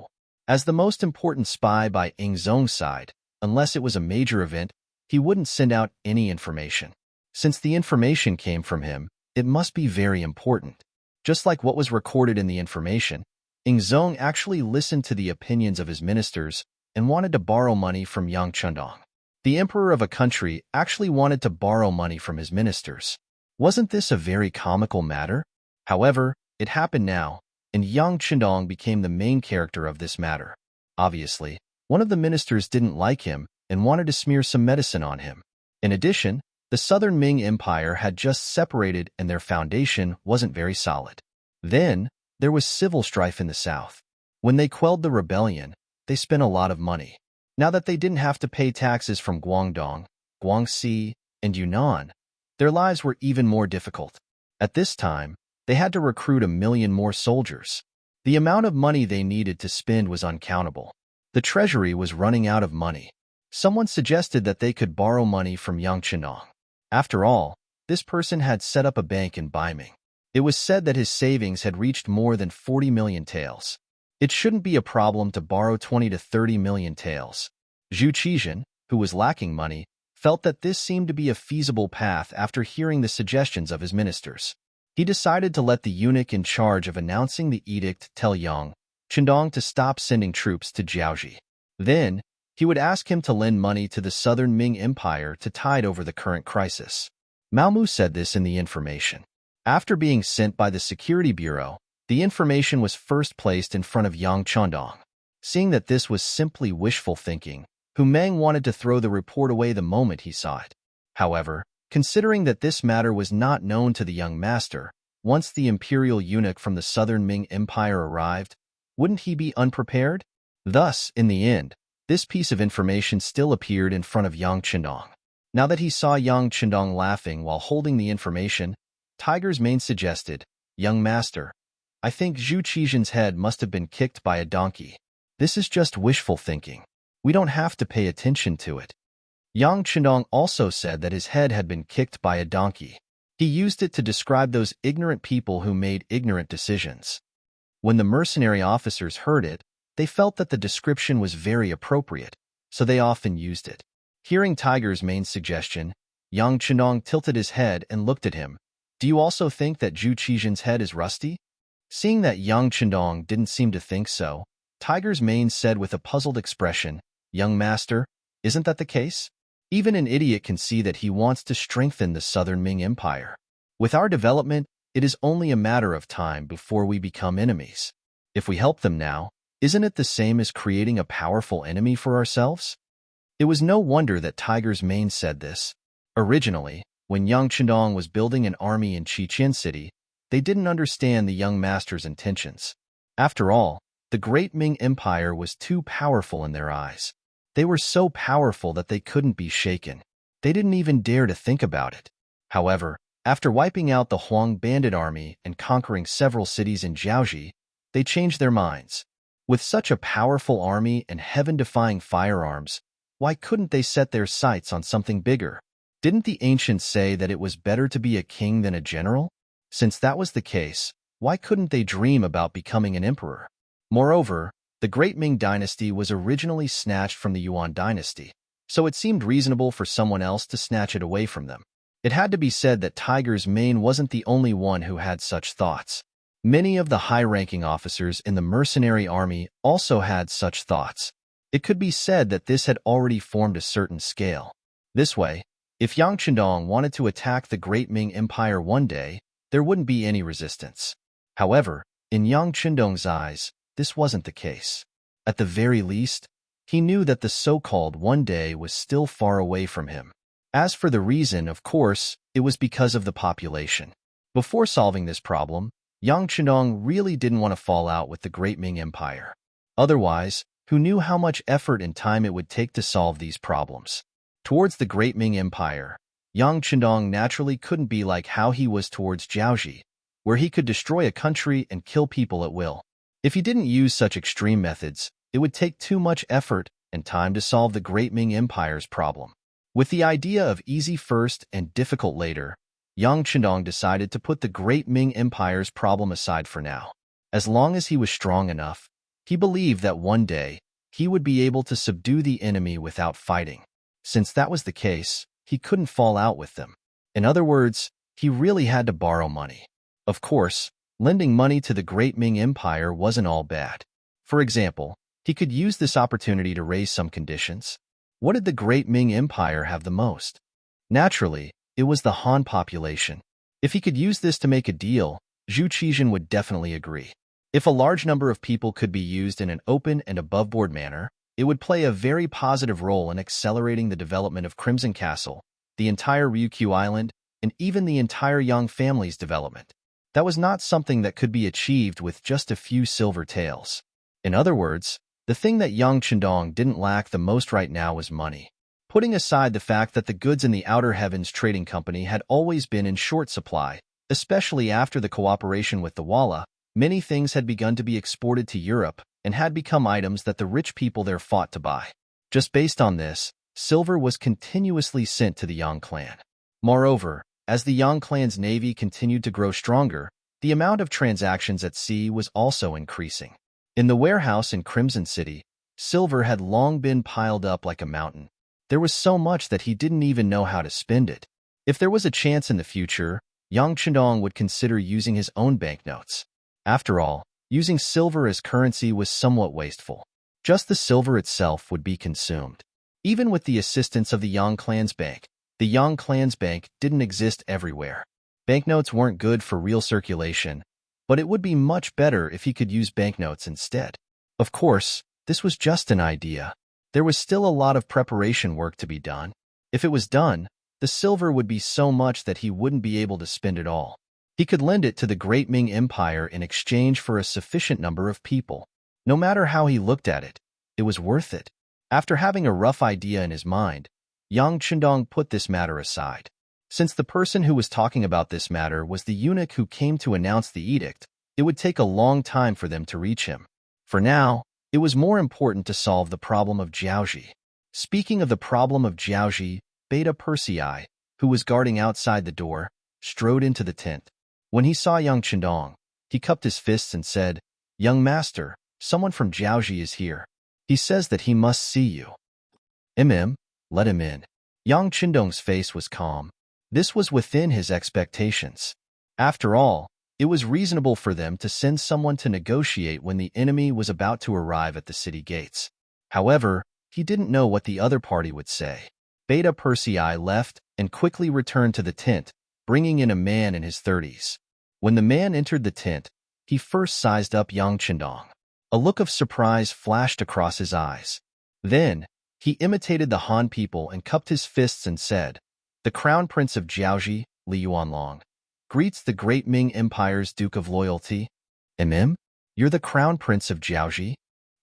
As the most important spy by Ying Zong's side, unless it was a major event, he wouldn't send out any information. Since the information came from him, it must be very important. Just like what was recorded in the information, Ying Zong actually listened to the opinions of his ministers and wanted to borrow money from Yang Chendong. The emperor of a country actually wanted to borrow money from his ministers. Wasn't this a very comical matter? However, it happened now, and Yang Chendong became the main character of this matter. Obviously, one of the ministers didn't like him and wanted to smear some medicine on him. In addition, the Southern Ming Empire had just separated and their foundation wasn't very solid. Then, there was civil strife in the south. When they quelled the rebellion, they spent a lot of money. Now that they didn't have to pay taxes from Guangdong, Guangxi, and Yunnan, their lives were even more difficult. At this time, they had to recruit 1 million more soldiers. The amount of money they needed to spend was uncountable. The treasury was running out of money. Someone suggested that they could borrow money from Yang Chendong. After all, this person had set up a bank in Ming. It was said that his savings had reached more than 40 million taels. It shouldn't be a problem to borrow 20 to 30 million taels. Zhu Qizhen, who was lacking money, felt that this seemed to be a feasible path after hearing the suggestions of his ministers. He decided to let the eunuch in charge of announcing the edict tell Yang Chendong to stop sending troops to Jiaoji. Then, he would ask him to lend money to the Southern Ming Empire to tide over the current crisis. Mao Mu said this in the information. After being sent by the Security Bureau, the information was first placed in front of Yang Chendong. Seeing that this was simply wishful thinking, Hu Meng wanted to throw the report away the moment he saw it. However, considering that this matter was not known to the young master, once the imperial eunuch from the Southern Ming Empire arrived, wouldn't he be unprepared? Thus, in the end, this piece of information still appeared in front of Yang Chendong. Now that he saw Yang Chendong laughing while holding the information, Tiger's Mane suggested, "Young master, I think Zhu Qizhen's head must have been kicked by a donkey. This is just wishful thinking. We don't have to pay attention to it." Yang Chendong also said that his head had been kicked by a donkey. He used it to describe those ignorant people who made ignorant decisions. When the mercenary officers heard it, they felt that the description was very appropriate, so they often used it. Hearing Tiger's Mane's suggestion, Yang Chendong tilted his head and looked at him. "Do you also think that Zhu Qizhen's head is rusty?" Seeing that Yang Chendong didn't seem to think so, Tiger's Mane said with a puzzled expression, "Young master, isn't that the case? Even an idiot can see that he wants to strengthen the Southern Ming Empire. With our development, it is only a matter of time before we become enemies. If we help them now, isn't it the same as creating a powerful enemy for ourselves?" It was no wonder that Tiger's Mane said this. Originally, when Yang Chendong was building an army in Chichen City, they didn't understand the young master's intentions. After all, the great Ming Empire was too powerful in their eyes. They were so powerful that they couldn't be shaken. They didn't even dare to think about it. However, after wiping out the Huang bandit army and conquering several cities in Jiaoji, they changed their minds. With such a powerful army and heaven-defying firearms, why couldn't they set their sights on something bigger? Didn't the ancients say that it was better to be a king than a general? Since that was the case, why couldn't they dream about becoming an emperor? Moreover, the Great Ming dynasty was originally snatched from the Yuan dynasty, so it seemed reasonable for someone else to snatch it away from them. It had to be said that Tiger's Mane wasn't the only one who had such thoughts. Many of the high-ranking officers in the mercenary army also had such thoughts. It could be said that this had already formed a certain scale. This way, if Yang Chendong wanted to attack the Great Ming Empire one day, there wouldn't be any resistance. However, in Yang Chendong's eyes, this wasn't the case. At the very least, he knew that the so-called one day was still far away from him. As for the reason, of course, it was because of the population. Before solving this problem, Yang Chendong really didn't want to fall out with the Great Ming Empire. Otherwise, who knew how much effort and time it would take to solve these problems. Towards the Great Ming Empire, Yang Chendong naturally couldn't be like how he was towards Jiaoji, where he could destroy a country and kill people at will. If he didn't use such extreme methods, it would take too much effort and time to solve the Great Ming Empire's problem. With the idea of easy first and difficult later, Yang Chendong decided to put the Great Ming Empire's problem aside for now. As long as he was strong enough, he believed that one day he would be able to subdue the enemy without fighting. Since that was the case, he couldn't fall out with them. In other words, he really had to borrow money. Of course, lending money to the Great Ming Empire wasn't all bad. For example, he could use this opportunity to raise some conditions. What did the Great Ming Empire have the most? Naturally, it was the Han population. If he could use this to make a deal, Zhu Qizhen would definitely agree. If a large number of people could be used in an open and above-board manner, it would play a very positive role in accelerating the development of Crimson Castle, the entire Ryukyu Island, and even the entire Yang family's development. That was not something that could be achieved with just a few silver taels. In other words, the thing that Yang Chendong didn't lack the most right now was money. Putting aside the fact that the goods in the Outer Heavens Trading Company had always been in short supply, especially after the cooperation with the Walla, many things had begun to be exported to Europe and had become items that the rich people there fought to buy. Just based on this, silver was continuously sent to the Yang clan. Moreover, as the Yang clan's navy continued to grow stronger, the amount of transactions at sea was also increasing. In the warehouse in Crimson City, silver had long been piled up like a mountain. There was so much that he didn't even know how to spend it. If there was a chance in the future, Yang Chendong would consider using his own banknotes. After all, using silver as currency was somewhat wasteful. Just the silver itself would be consumed. Even with the assistance of the Yang clan's bank, the Yang clan's bank didn't exist everywhere. Banknotes weren't good for real circulation, but it would be much better if he could use banknotes instead. Of course, this was just an idea. There was still a lot of preparation work to be done. If it was done, the silver would be so much that he wouldn't be able to spend it all. He could lend it to the Great Ming Empire in exchange for a sufficient number of people. No matter how he looked at it, it was worth it. After having a rough idea in his mind, Yang Chendong put this matter aside. Since the person who was talking about this matter was the eunuch who came to announce the edict, it would take a long time for them to reach him. For now, it was more important to solve the problem of Jiaoji. Speaking of the problem of Jiaoji, Beta Persei, who was guarding outside the door, strode into the tent. When he saw Yang Chendong, he cupped his fists and said, "Young master, someone from Jiaoji is here. He says that he must see you." Let him in." Yang Chendong's face was calm. This was within his expectations. After all, it was reasonable for them to send someone to negotiate when the enemy was about to arrive at the city gates. However, he didn't know what the other party would say. Beta Persei left and quickly returned to the tent, bringing in a man in his 30s. When the man entered the tent, he first sized up Yang Chendong. A look of surprise flashed across his eyes. Then, he imitated the Han people and cupped his fists and said, "The Crown Prince of Jiaoji, Li Yuanlong, greets the Great Ming Empire's Duke of Loyalty." You're the Crown Prince of Jiaoji?"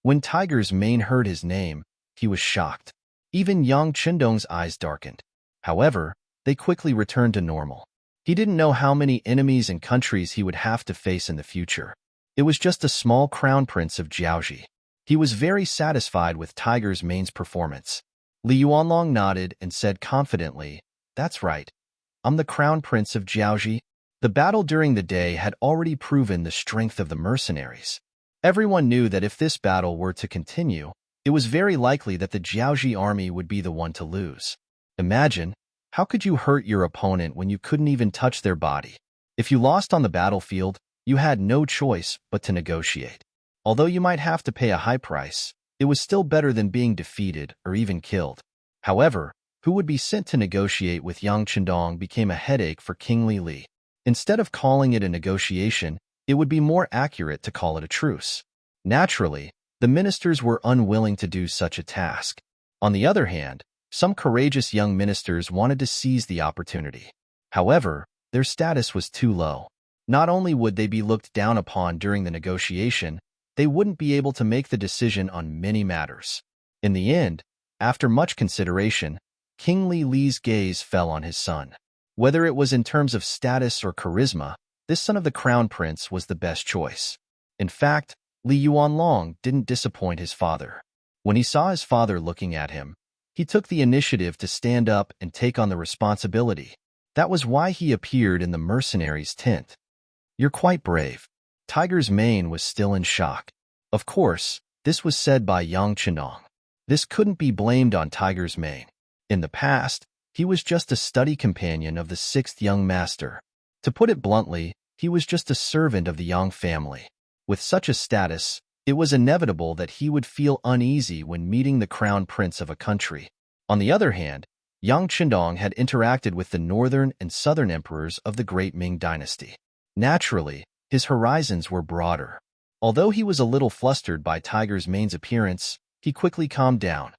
When Tiger's Mane heard his name, he was shocked. Even Yang Chendong's eyes darkened. However, they quickly returned to normal. He didn't know how many enemies and countries he would have to face in the future. It was just a small Crown Prince of Jiaoji. He was very satisfied with Tiger's Mane's performance. Li Yuanlong nodded and said confidently, "That's right. I'm the Crown Prince of Jiaoji." The battle during the day had already proven the strength of the mercenaries. Everyone knew that if this battle were to continue, it was very likely that the Jiaoji army would be the one to lose. Imagine, how could you hurt your opponent when you couldn't even touch their body? If you lost on the battlefield, you had no choice but to negotiate. Although you might have to pay a high price, it was still better than being defeated or even killed. However, who would be sent to negotiate with Yang Chendong became a headache for King Li. Instead of calling it a negotiation, it would be more accurate to call it a truce. Naturally, the ministers were unwilling to do such a task. On the other hand, some courageous young ministers wanted to seize the opportunity. However, their status was too low. Not only would they be looked down upon during the negotiation, they wouldn't be able to make the decision on many matters. In the end, after much consideration, King Li's gaze fell on his son. Whether it was in terms of status or charisma, this son of the crown prince was the best choice. In fact, Li Yuanlong didn't disappoint his father. When he saw his father looking at him, he took the initiative to stand up and take on the responsibility. That was why he appeared in the mercenary's tent. "You're quite brave." Tiger's mane was still in shock. Of course, this was said by Yang Chendong. This couldn't be blamed on Tiger's mane. In the past, he was just a study companion of the sixth young master. To put it bluntly, he was just a servant of the Yang family. With such a status, it was inevitable that he would feel uneasy when meeting the crown prince of a country. On the other hand, Yang Chendong had interacted with the northern and southern emperors of the great Ming dynasty. Naturally, his horizons were broader. Although he was a little flustered by Tiger's mane's appearance, he quickly calmed down.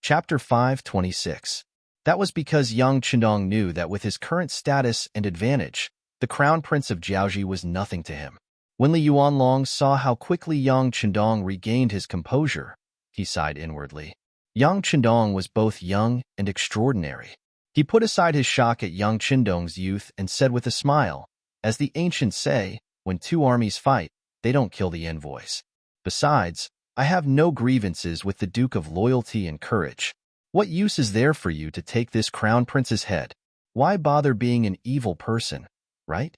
Chapter 526. That was because Yang Chendong knew that with his current status and advantage, the crown prince of Jiaoji was nothing to him. When Li Yuanlong saw how quickly Yang Chendong regained his composure, he sighed inwardly. Yang Chendong was both young and extraordinary. He put aside his shock at Yang Chendong's youth and said with a smile, "As the ancients say, when two armies fight, they don't kill the envoys. Besides, I have no grievances with the Duke of Loyalty and Courage. What use is there for you to take this crown prince's head? Why bother being an evil person, right?"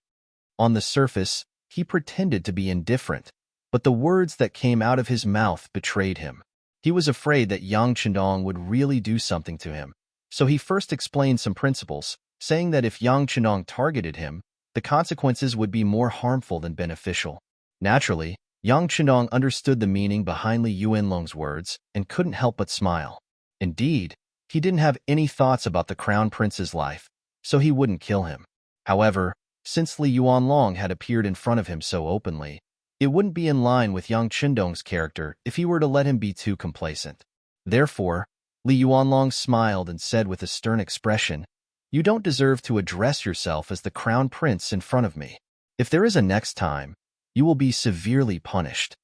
On the surface, he pretended to be indifferent, but the words that came out of his mouth betrayed him. He was afraid that Yang Chendong would really do something to him, so he first explained some principles, saying that if Yang Chendong targeted him, the consequences would be more harmful than beneficial. Naturally, Yang Chendong understood the meaning behind Li Yuanlong's words and couldn't help but smile. Indeed, he didn't have any thoughts about the crown prince's life, so he wouldn't kill him. However, since Li Yuanlong had appeared in front of him so openly, it wouldn't be in line with Yang Chendong's character if he were to let him be too complacent. Therefore, Li Yuanlong smiled and said with a stern expression, "You don't deserve to address yourself as the crown prince in front of me. If there is a next time, you will be severely punished."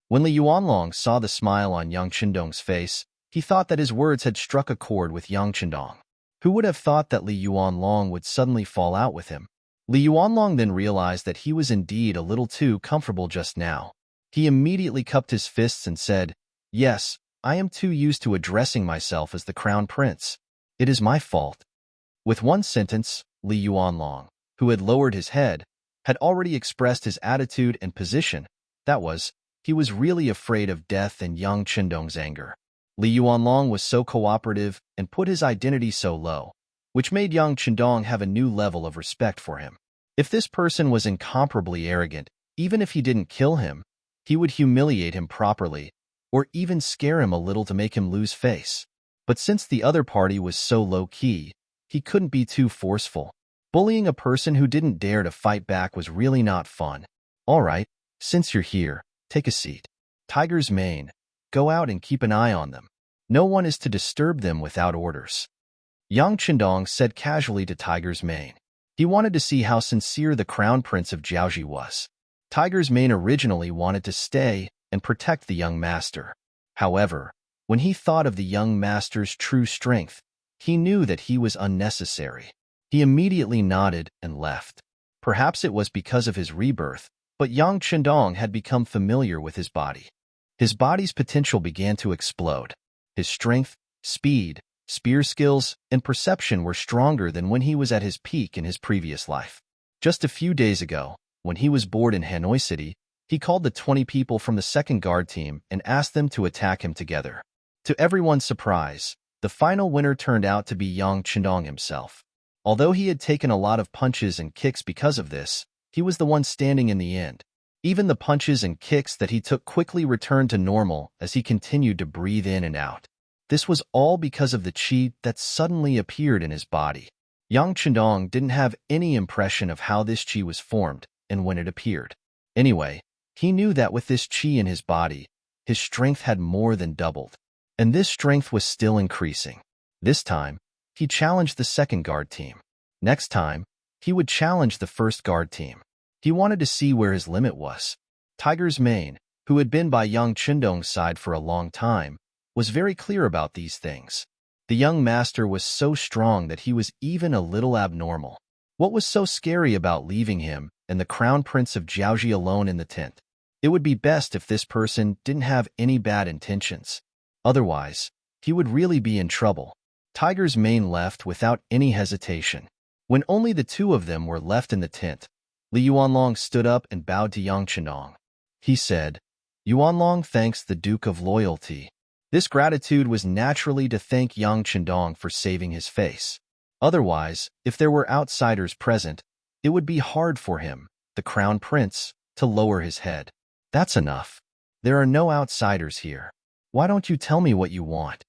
When Li Yuanlong saw the smile on Yang Chendong's face, he thought that his words had struck a chord with Yang Chendong. Who would have thought that Li Yuanlong would suddenly fall out with him? Li Yuanlong then realized that he was indeed a little too comfortable just now. He immediately cupped his fists and said, "Yes, I am too used to addressing myself as the crown prince. It is my fault." With one sentence, Li Yuanlong, who had lowered his head, had already expressed his attitude and position. That was, he was really afraid of death and Yang Chendong's anger. Li Yuanlong was so cooperative and put his identity so low, which made Yang Chendong have a new level of respect for him. If this person was incomparably arrogant, even if he didn't kill him, he would humiliate him properly, or even scare him a little to make him lose face. But since the other party was so low-key, he couldn't be too forceful. Bullying a person who didn't dare to fight back was really not fun. "All right, since you're here, take a seat. Tiger's mane, go out and keep an eye on them. No one is to disturb them without orders." Yang Chendong said casually to Tiger's mane. He wanted to see how sincere the crown prince of Jiaoji was. Tiger's mane originally wanted to stay and protect the young master. However, when he thought of the young master's true strength, he knew that he was unnecessary. He immediately nodded and left. Perhaps it was because of his rebirth, but Yang Chendong had become familiar with his body. His body's potential began to explode. His strength, speed, spear skills, and perception were stronger than when he was at his peak in his previous life. Just a few days ago, when he was bored in Hanoi City, he called the 20 people from the second guard team and asked them to attack him together. To everyone's surprise, the final winner turned out to be Yang Chendong himself. Although he had taken a lot of punches and kicks because of this, he was the one standing in the end. Even the punches and kicks that he took quickly returned to normal as he continued to breathe in and out. This was all because of the qi that suddenly appeared in his body. Yang Chendong didn't have any impression of how this qi was formed and when it appeared. Anyway, he knew that with this qi in his body, his strength had more than doubled. And this strength was still increasing. This time, he challenged the second guard team. Next time, he would challenge the first guard team. He wanted to see where his limit was. Tiger's mane, who had been by young Qindong's side for a long time, was very clear about these things. The young master was so strong that he was even a little abnormal. What was so scary about leaving him and the crown prince of Jiaoji alone in the tent? It would be best if this person didn't have any bad intentions. Otherwise, he would really be in trouble. Tiger's mane left without any hesitation. When only the two of them were left in the tent, Li Yuanlong stood up and bowed to Yang Qindong. He said, "Yuanlong thanks the Duke of Loyalty." This gratitude was naturally to thank Yang Qindong for saving his face. Otherwise, if there were outsiders present, it would be hard for him, the crown prince, to lower his head. "That's enough. There are no outsiders here. Why don't you tell me what you want?"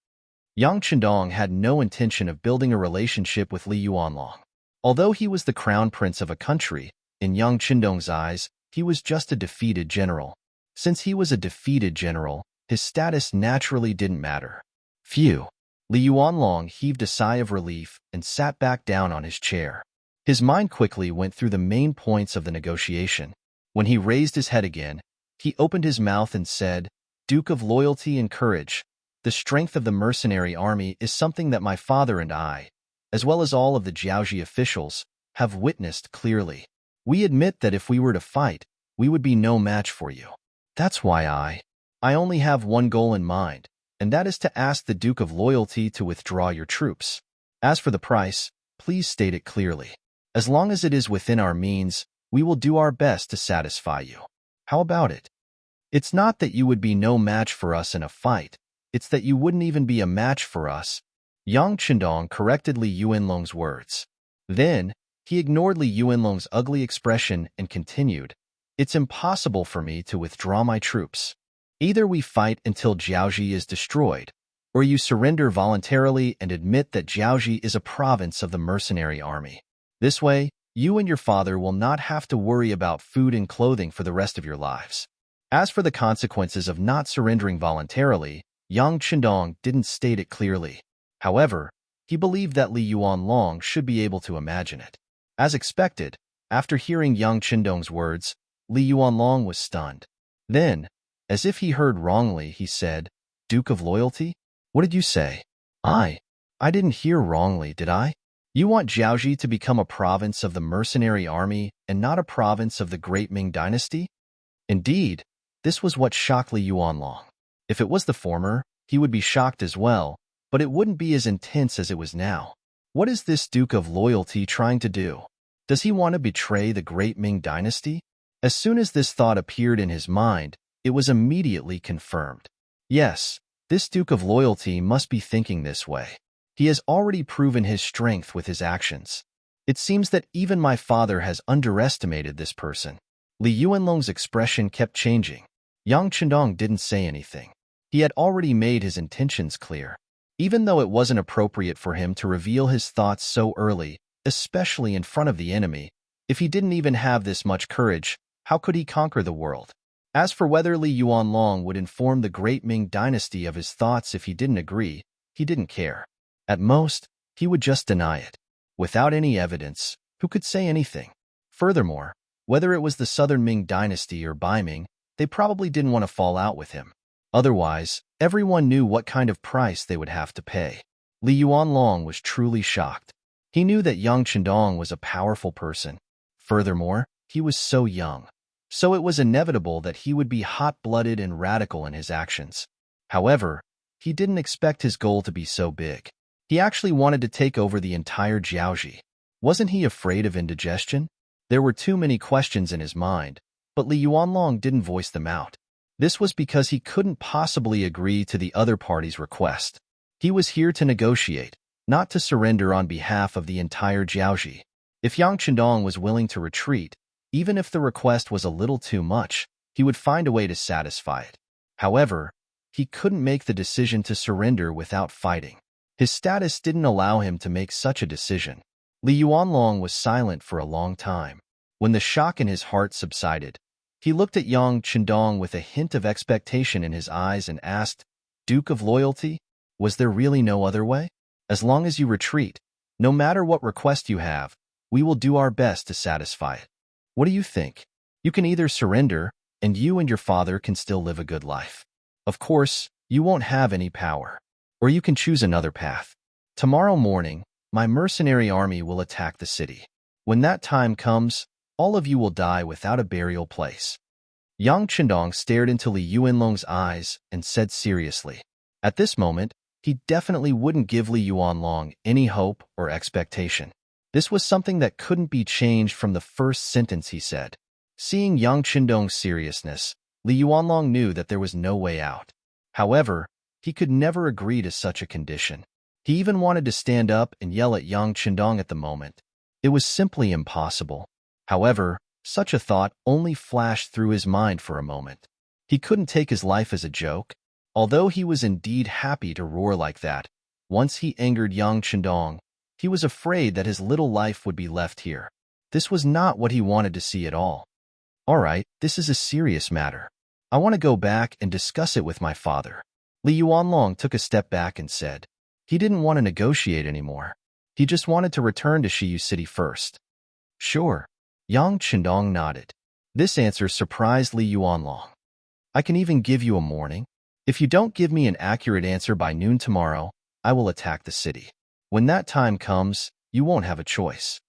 Yang Qindong had no intention of building a relationship with Li Yuanlong. Although he was the crown prince of a country, in Yang Qindong's eyes, he was just a defeated general. Since he was a defeated general, his status naturally didn't matter. Phew! Li Yuanlong heaved a sigh of relief and sat back down on his chair. His mind quickly went through the main points of the negotiation. When he raised his head again, he opened his mouth and said, "Duke of Loyalty and Courage, the strength of the mercenary army is something that my father and I, as well as all of the Jiaoji officials, have witnessed clearly. We admit that if we were to fight, we would be no match for you. That's why I only have one goal in mind, and that is to ask the Duke of Loyalty to withdraw your troops. As for the price, please state it clearly. As long as it is within our means, we will do our best to satisfy you. How about it? It's not that you would be no match for us in a fight, it's that you wouldn't even be a match for us." Yang Qindong corrected Li Yuanlong's words. Then, he ignored Li Yuanlong's ugly expression and continued, "It's impossible for me to withdraw my troops. Either we fight until Jiaoji is destroyed, or you surrender voluntarily and admit that Jiaoji is a province of the mercenary army. This way, you and your father will not have to worry about food and clothing for the rest of your lives." As for the consequences of not surrendering voluntarily, Yang Qindong didn't state it clearly. However, he believed that Li Yuanlong should be able to imagine it. As expected, after hearing Yang Qindong's words, Li Yuanlong was stunned. Then, as if he heard wrongly, he said, "Duke of Loyalty? What did you say?" I didn't hear wrongly, did I? You want Jiaoji to become a province of the mercenary army and not a province of the great Ming dynasty?" Indeed, this was what shocked Li Yuanlong. If it was the former, he would be shocked as well, but it wouldn't be as intense as it was now. What is this Duke of Loyalty trying to do? Does he want to betray the great Ming dynasty? As soon as this thought appeared in his mind, it was immediately confirmed. Yes, this Duke of Loyalty must be thinking this way. He has already proven his strength with his actions. It seems that even my father has underestimated this person. Li Yuanlong's expression kept changing. Yang Qindong didn't say anything. He had already made his intentions clear. Even though it wasn't appropriate for him to reveal his thoughts so early, especially in front of the enemy, if he didn't even have this much courage, how could he conquer the world? As for whether Li Yuanlong would inform the great Ming dynasty of his thoughts if he didn't agree, he didn't care. At most, he would just deny it. Without any evidence, who could say anything? Furthermore, whether it was the Southern Ming dynasty or Bai Ming, they probably didn't want to fall out with him. Otherwise, everyone knew what kind of price they would have to pay. Li Yuanlong was truly shocked. He knew that Yang Qindong was a powerful person. Furthermore, he was so young. So it was inevitable that he would be hot-blooded and radical in his actions. However, he didn't expect his goal to be so big. He actually wanted to take over the entire Jiaoji. Wasn't he afraid of indigestion? There were too many questions in his mind, but Li Yuanlong didn't voice them out. This was because he couldn't possibly agree to the other party's request. He was here to negotiate, not to surrender on behalf of the entire Jiaoji. If Yang Qindong was willing to retreat, even if the request was a little too much, he would find a way to satisfy it. However, he couldn't make the decision to surrender without fighting. His status didn't allow him to make such a decision. Li Yuanlong was silent for a long time. When the shock in his heart subsided, he looked at Yang Qindong with a hint of expectation in his eyes and asked, "Duke of Loyalty, was there really no other way? As long as you retreat, no matter what request you have, we will do our best to satisfy it." What do you think? You can either surrender, and you and your father can still live a good life. Of course, you won't have any power. Or you can choose another path. Tomorrow morning, my mercenary army will attack the city. When that time comes, all of you will die without a burial place. Yang Qindong stared into Li Yuanlong's eyes and said seriously. At this moment, he definitely wouldn't give Li Yuanlong any hope or expectation. This was something that couldn't be changed from the first sentence he said. Seeing Yang Qindong's seriousness, Li Yuanlong knew that there was no way out. However, he could never agree to such a condition. He even wanted to stand up and yell at Yang Qindong at the moment. It was simply impossible. However, such a thought only flashed through his mind for a moment. He couldn't take his life as a joke. Although he was indeed happy to roar like that, once he angered Yang Qindong, he was afraid that his little life would be left here. This was not what he wanted to see at all. All right, this is a serious matter. I want to go back and discuss it with my father. Li Yuanlong took a step back and said. He didn't want to negotiate anymore. He just wanted to return to Shiyu City first. Sure. Yang Qindong nodded. This answer surprised Li Yuanlong. I can even give you a warning. If you don't give me an accurate answer by noon tomorrow, I will attack the city. When that time comes, you won't have a choice.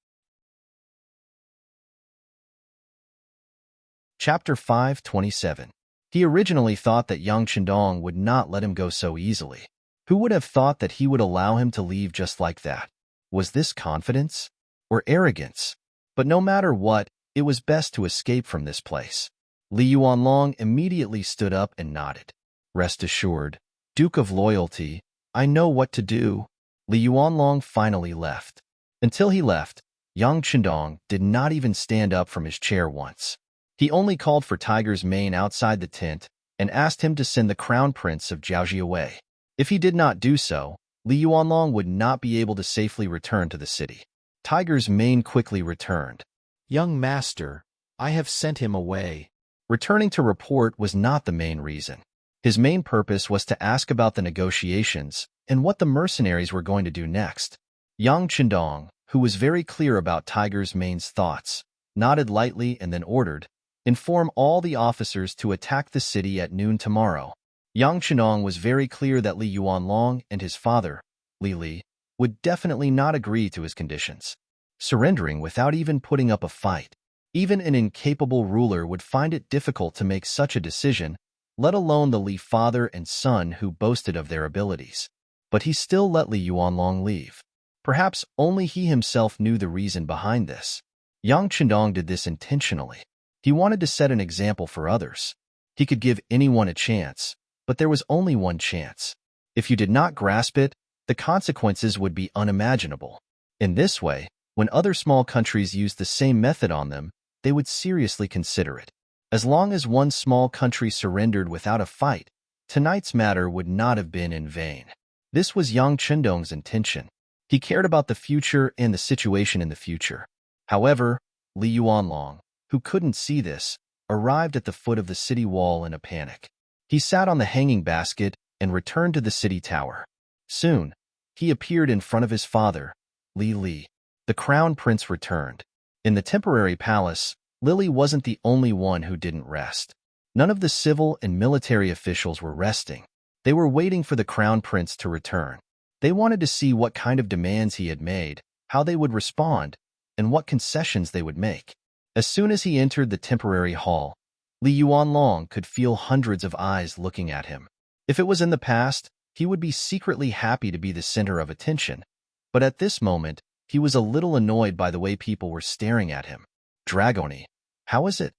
Chapter 5:27. He originally thought that Yang Qindong would not let him go so easily. Who would have thought that he would allow him to leave just like that? Was this confidence or arrogance? But no matter what, it was best to escape from this place. Li Yuanlong immediately stood up and nodded. Rest assured, Duke of Loyalty, I know what to do. Li Yuanlong finally left. Until he left, Yang Qindong did not even stand up from his chair once. He only called for Tiger's mane outside the tent and asked him to send the Crown Prince of Jiaoji away. If he did not do so, Li Yuanlong would not be able to safely return to the city. Tiger's mane quickly returned. Young master, I have sent him away. Returning to report was not the main reason. His main purpose was to ask about the negotiations and what the mercenaries were going to do next. Yang Qindong, who was very clear about Tiger's mane's thoughts, nodded lightly and then ordered, inform all the officers to attack the city at noon tomorrow. Yang Qindong was very clear that Li Yuanlong and his father, Li, would definitely not agree to his conditions. Surrendering without even putting up a fight. Even an incapable ruler would find it difficult to make such a decision, let alone the Li father and son who boasted of their abilities. But he still let Li Yuanlong leave. Perhaps only he himself knew the reason behind this. Yang Qindong did this intentionally. He wanted to set an example for others. He could give anyone a chance, but there was only one chance. If you did not grasp it, the consequences would be unimaginable. In this way, when other small countries used the same method on them, they would seriously consider it. As long as one small country surrendered without a fight, tonight's matter would not have been in vain. This was Yang Qindong's intention. He cared about the future and the situation in the future. However, Li Yuanlong, who couldn't see this, arrived at the foot of the city wall in a panic. He sat on the hanging basket and returned to the city tower. Soon, he appeared in front of his father, Li. The crown prince returned. In the temporary palace, Lily wasn't the only one who didn't rest. None of the civil and military officials were resting. They were waiting for the crown prince to return. They wanted to see what kind of demands he had made, how they would respond, and what concessions they would make. As soon as he entered the temporary hall, Li Yuanlong could feel hundreds of eyes looking at him. If it was in the past, he would be secretly happy to be the center of attention. But at this moment, he was a little annoyed by the way people were staring at him. Dragoni, how is it?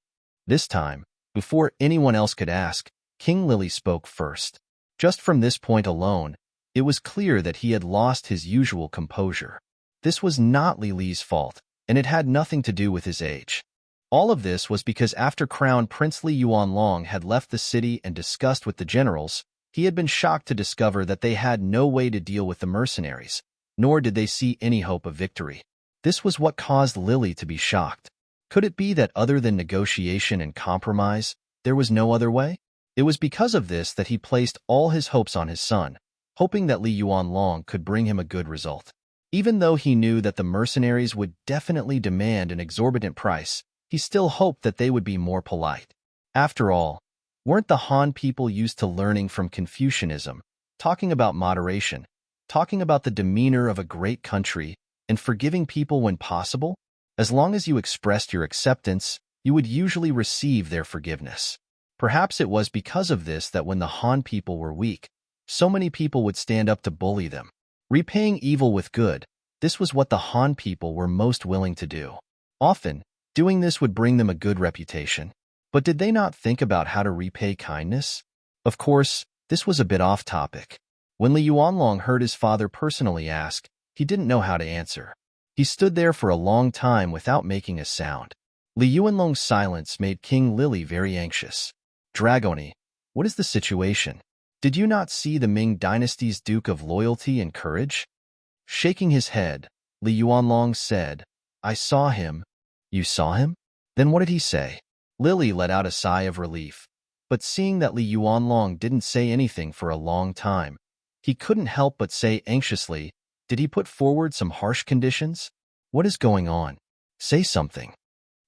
This time, before anyone else could ask, King Lily spoke first. Just from this point alone, it was clear that he had lost his usual composure. This was not Li's fault, and it had nothing to do with his age. All of this was because after Crown Prince Li Yuanlong had left the city and discussed with the generals, he had been shocked to discover that they had no way to deal with the mercenaries, nor did they see any hope of victory. This was what caused Lily to be shocked. Could it be that other than negotiation and compromise, there was no other way? It was because of this that he placed all his hopes on his son, hoping that Li Yuanlong could bring him a good result. Even though he knew that the mercenaries would definitely demand an exorbitant price, he he still hoped that they would be more polite. After all, weren't the Han people used to learning from Confucianism, talking about moderation, talking about the demeanor of a great country, and forgiving people when possible? As long as you expressed your acceptance, you would usually receive their forgiveness. Perhaps it was because of this that when the Han people were weak, so many people would stand up to bully them. Repaying evil with good, this was what the Han people were most willing to do. Often, doing this would bring them a good reputation. But did they not think about how to repay kindness? Of course, this was a bit off topic. When Li Yuanlong heard his father personally ask, he didn't know how to answer. He stood there for a long time without making a sound. Li Yuanlong's silence made King Lily very anxious. Dragoni, what is the situation? Did you not see the Ming dynasty's Duke of Loyalty and Courage? Shaking his head, Li Yuanlong said, I saw him. You saw him? Then what did he say? Lily let out a sigh of relief. But seeing that Li Yuanlong didn't say anything for a long time, he couldn't help but say anxiously, did he put forward some harsh conditions? What is going on? Say something.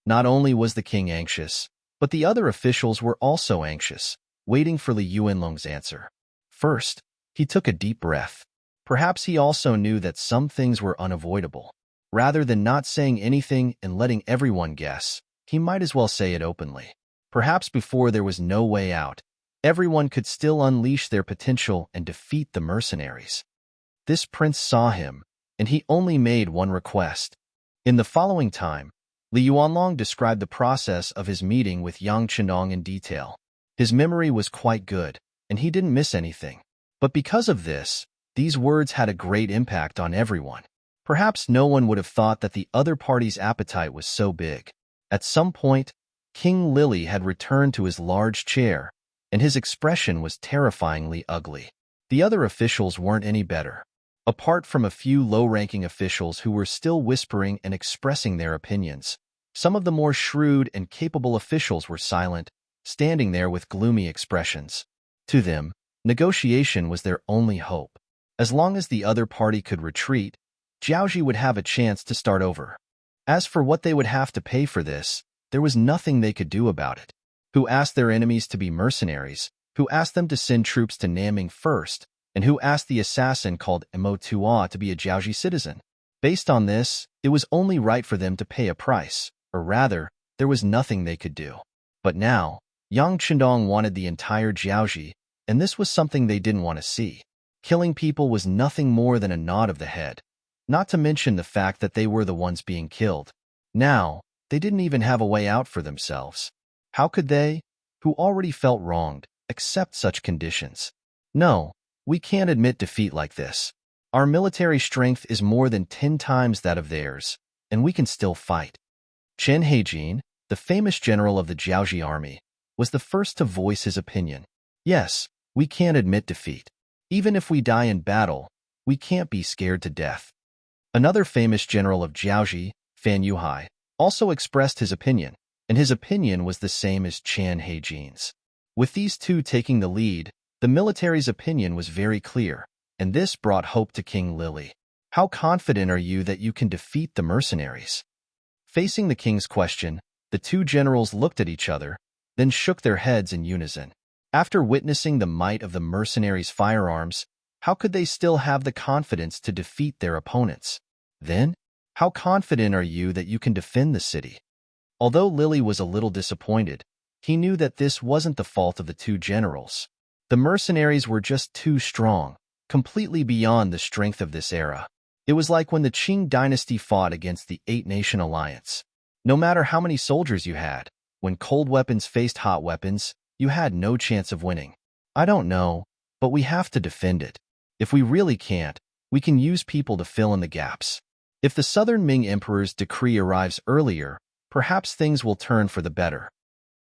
Not only was the king anxious, but the other officials were also anxious, waiting for Li Yuanlong's answer. First, he took a deep breath. Perhaps he also knew that some things were unavoidable. Rather than not saying anything and letting everyone guess, he might as well say it openly. Perhaps before there was no way out, everyone could still unleash their potential and defeat the mercenaries. This prince saw him, and he only made one request. In the following time, Li Yuanlong described the process of his meeting with Yang Chenong in detail. His memory was quite good, and he didn't miss anything. But because of this, these words had a great impact on everyone. Perhaps no one would have thought that the other party's appetite was so big. At some point, King Lily had returned to his large chair, and his expression was terrifyingly ugly. The other officials weren't any better. Apart from a few low-ranking officials who were still whispering and expressing their opinions, some of the more shrewd and capable officials were silent, standing there with gloomy expressions. To them, negotiation was their only hope. As long as the other party could retreat, Jiaoji would have a chance to start over. As for what they would have to pay for this, there was nothing they could do about it. Who asked their enemies to be mercenaries? Who asked them to send troops to Nanming first? And who asked the assassin called Mo Tua to be a Jiaoji citizen? Based on this, it was only right for them to pay a price, or rather, there was nothing they could do. But now, Yang Chendong wanted the entire Jiaoji, and this was something they didn't want to see. Killing people was nothing more than a nod of the head, not to mention the fact that they were the ones being killed. Now, they didn't even have a way out for themselves. How could they, who already felt wronged, accept such conditions? No. We can't admit defeat like this. Our military strength is more than 10 times that of theirs, and we can still fight. Chen Heijin, the famous general of the Jiaoji army, was the first to voice his opinion. Yes, we can't admit defeat. Even if we die in battle, we can't be scared to death. Another famous general of Jiaoji, Fan Yuhai, also expressed his opinion, and his opinion was the same as Chen Heijin's. With these two taking the lead, the military's opinion was very clear, and this brought hope to King Lily. How confident are you that you can defeat the mercenaries? Facing the king's question, the two generals looked at each other, then shook their heads in unison. After witnessing the might of the mercenaries' firearms, how could they still have the confidence to defeat their opponents? Then, how confident are you that you can defend the city? Although Lily was a little disappointed, he knew that this wasn't the fault of the two generals. The mercenaries were just too strong, completely beyond the strength of this era. It was like when the Qing dynasty fought against the Eight-Nation Alliance. No matter how many soldiers you had, when cold weapons faced hot weapons, you had no chance of winning. I don't know, but we have to defend it. If we really can't, we can use people to fill in the gaps. If the Southern Ming Emperor's decree arrives earlier, perhaps things will turn for the better.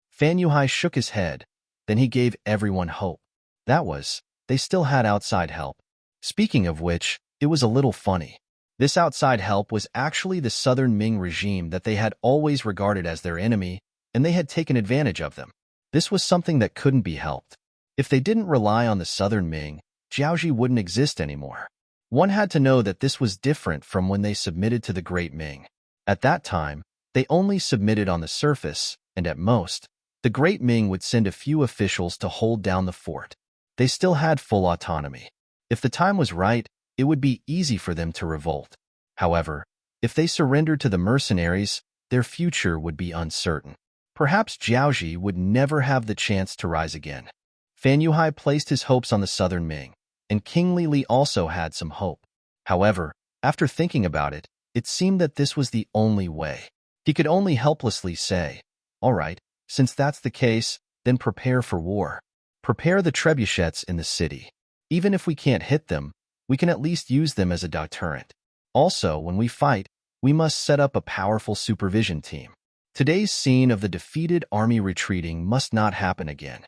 Fan Yuhai shook his head, then he gave everyone hope. That was, they still had outside help. Speaking of which, it was a little funny. This outside help was actually the Southern Ming regime that they had always regarded as their enemy, and they had taken advantage of them. This was something that couldn't be helped. If they didn't rely on the Southern Ming, Jiaoji wouldn't exist anymore. One had to know that this was different from when they submitted to the Great Ming. At that time, They only submitted on the surface, and at most, the great Ming would send a few officials to hold down the fort. They still had full autonomy. If the time was right, it would be easy for them to revolt. However, if they surrendered to the mercenaries, their future would be uncertain. Perhaps Jiaoji would never have the chance to rise again. Fan Yuhai placed his hopes on the southern Ming, and King Li also had some hope. However, after thinking about it, it seemed that this was the only way. He could only helplessly say, "All right, since that's the case, then prepare for war. Prepare the trebuchets in the city. Even if we can't hit them, we can at least use them as a deterrent. Also, when we fight, we must set up a powerful supervision team. Today's scene of the defeated army retreating must not happen again."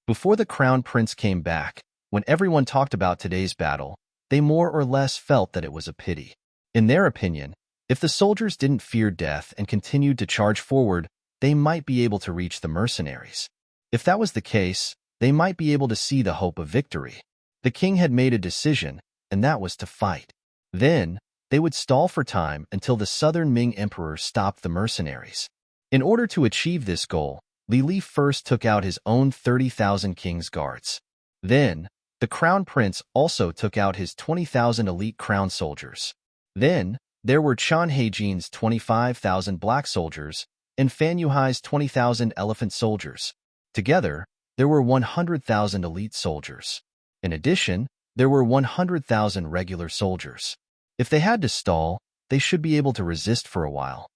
Before the crown prince came back, when everyone talked about today's battle, they more or less felt that it was a pity. In their opinion, if the soldiers didn't fear death and continued to charge forward, they might be able to reach the mercenaries. If that was the case, they might be able to see the hope of victory. The king had made a decision, and that was to fight. Then, they would stall for time until the southern Ming emperor stopped the mercenaries. In order to achieve this goal, Li first took out his own 30,000 king's guards. Then, the crown prince also took out his 20,000 elite crown soldiers. Then, there were Chen Heijin's 25,000 black soldiers and Fan Yuhai's 20,000 elephant soldiers. Together, there were 100,000 elite soldiers. In addition, there were 100,000 regular soldiers. If they had to stall, they should be able to resist for a while.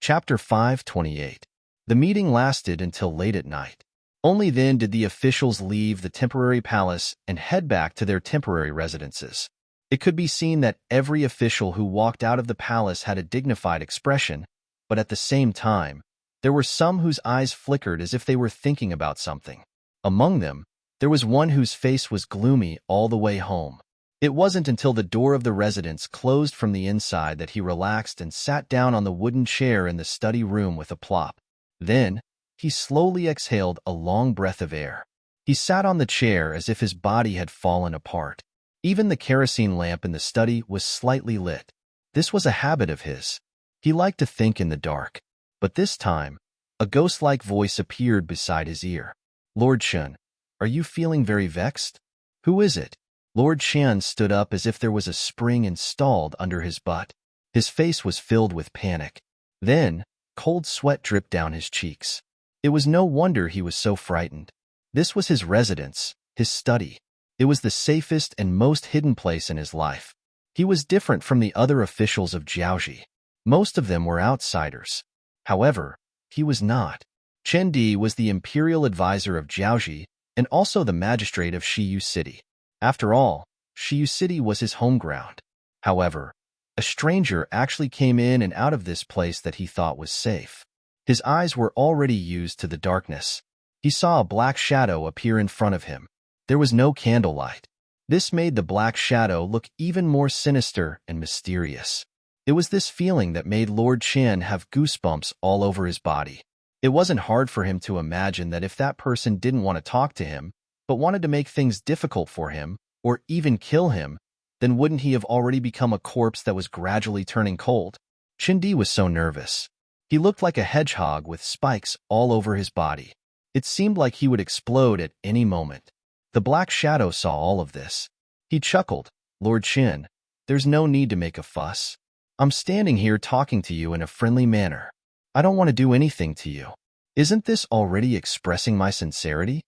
Chapter 528. The meeting lasted until late at night. Only then did the officials leave the temporary palace and head back to their temporary residences. It could be seen that every official who walked out of the palace had a dignified expression, but at the same time, there were some whose eyes flickered as if they were thinking about something. Among them, there was one whose face was gloomy all the way home. It wasn't until the door of the residence closed from the inside that he relaxed and sat down on the wooden chair in the study room with a plop. Then, he slowly exhaled a long breath of air. He sat on the chair as if his body had fallen apart. Even the kerosene lamp in the study was slightly lit. This was a habit of his. He liked to think in the dark. But this time, a ghost-like voice appeared beside his ear. "Lord Chen, are you feeling very vexed? Who is it?" Lord Chen stood up as if there was a spring installed under his butt. His face was filled with panic. Then, cold sweat dripped down his cheeks. It was no wonder he was so frightened. This was his residence, his study. It was the safest and most hidden place in his life. He was different from the other officials of Jiaoji. Most of them were outsiders. However, he was not. Chen Di was the imperial advisor of Jiaoji and also the magistrate of Shiyu City. After all, Shiyu City was his home ground. However, a stranger actually came in and out of this place that he thought was safe. His eyes were already used to the darkness. He saw a black shadow appear in front of him. There was no candlelight. This made the black shadow look even more sinister and mysterious. It was this feeling that made Lord Chen have goosebumps all over his body. It wasn't hard for him to imagine that if that person didn't want to talk to him, but wanted to make things difficult for him, or even kill him, then wouldn't he have already become a corpse that was gradually turning cold? Chen Di was so nervous. He looked like a hedgehog with spikes all over his body. It seemed like he would explode at any moment. The black shadow saw all of this. He chuckled. "Lord Chen, there's no need to make a fuss. I'm standing here talking to you in a friendly manner. I don't want to do anything to you. Isn't this already expressing my sincerity?"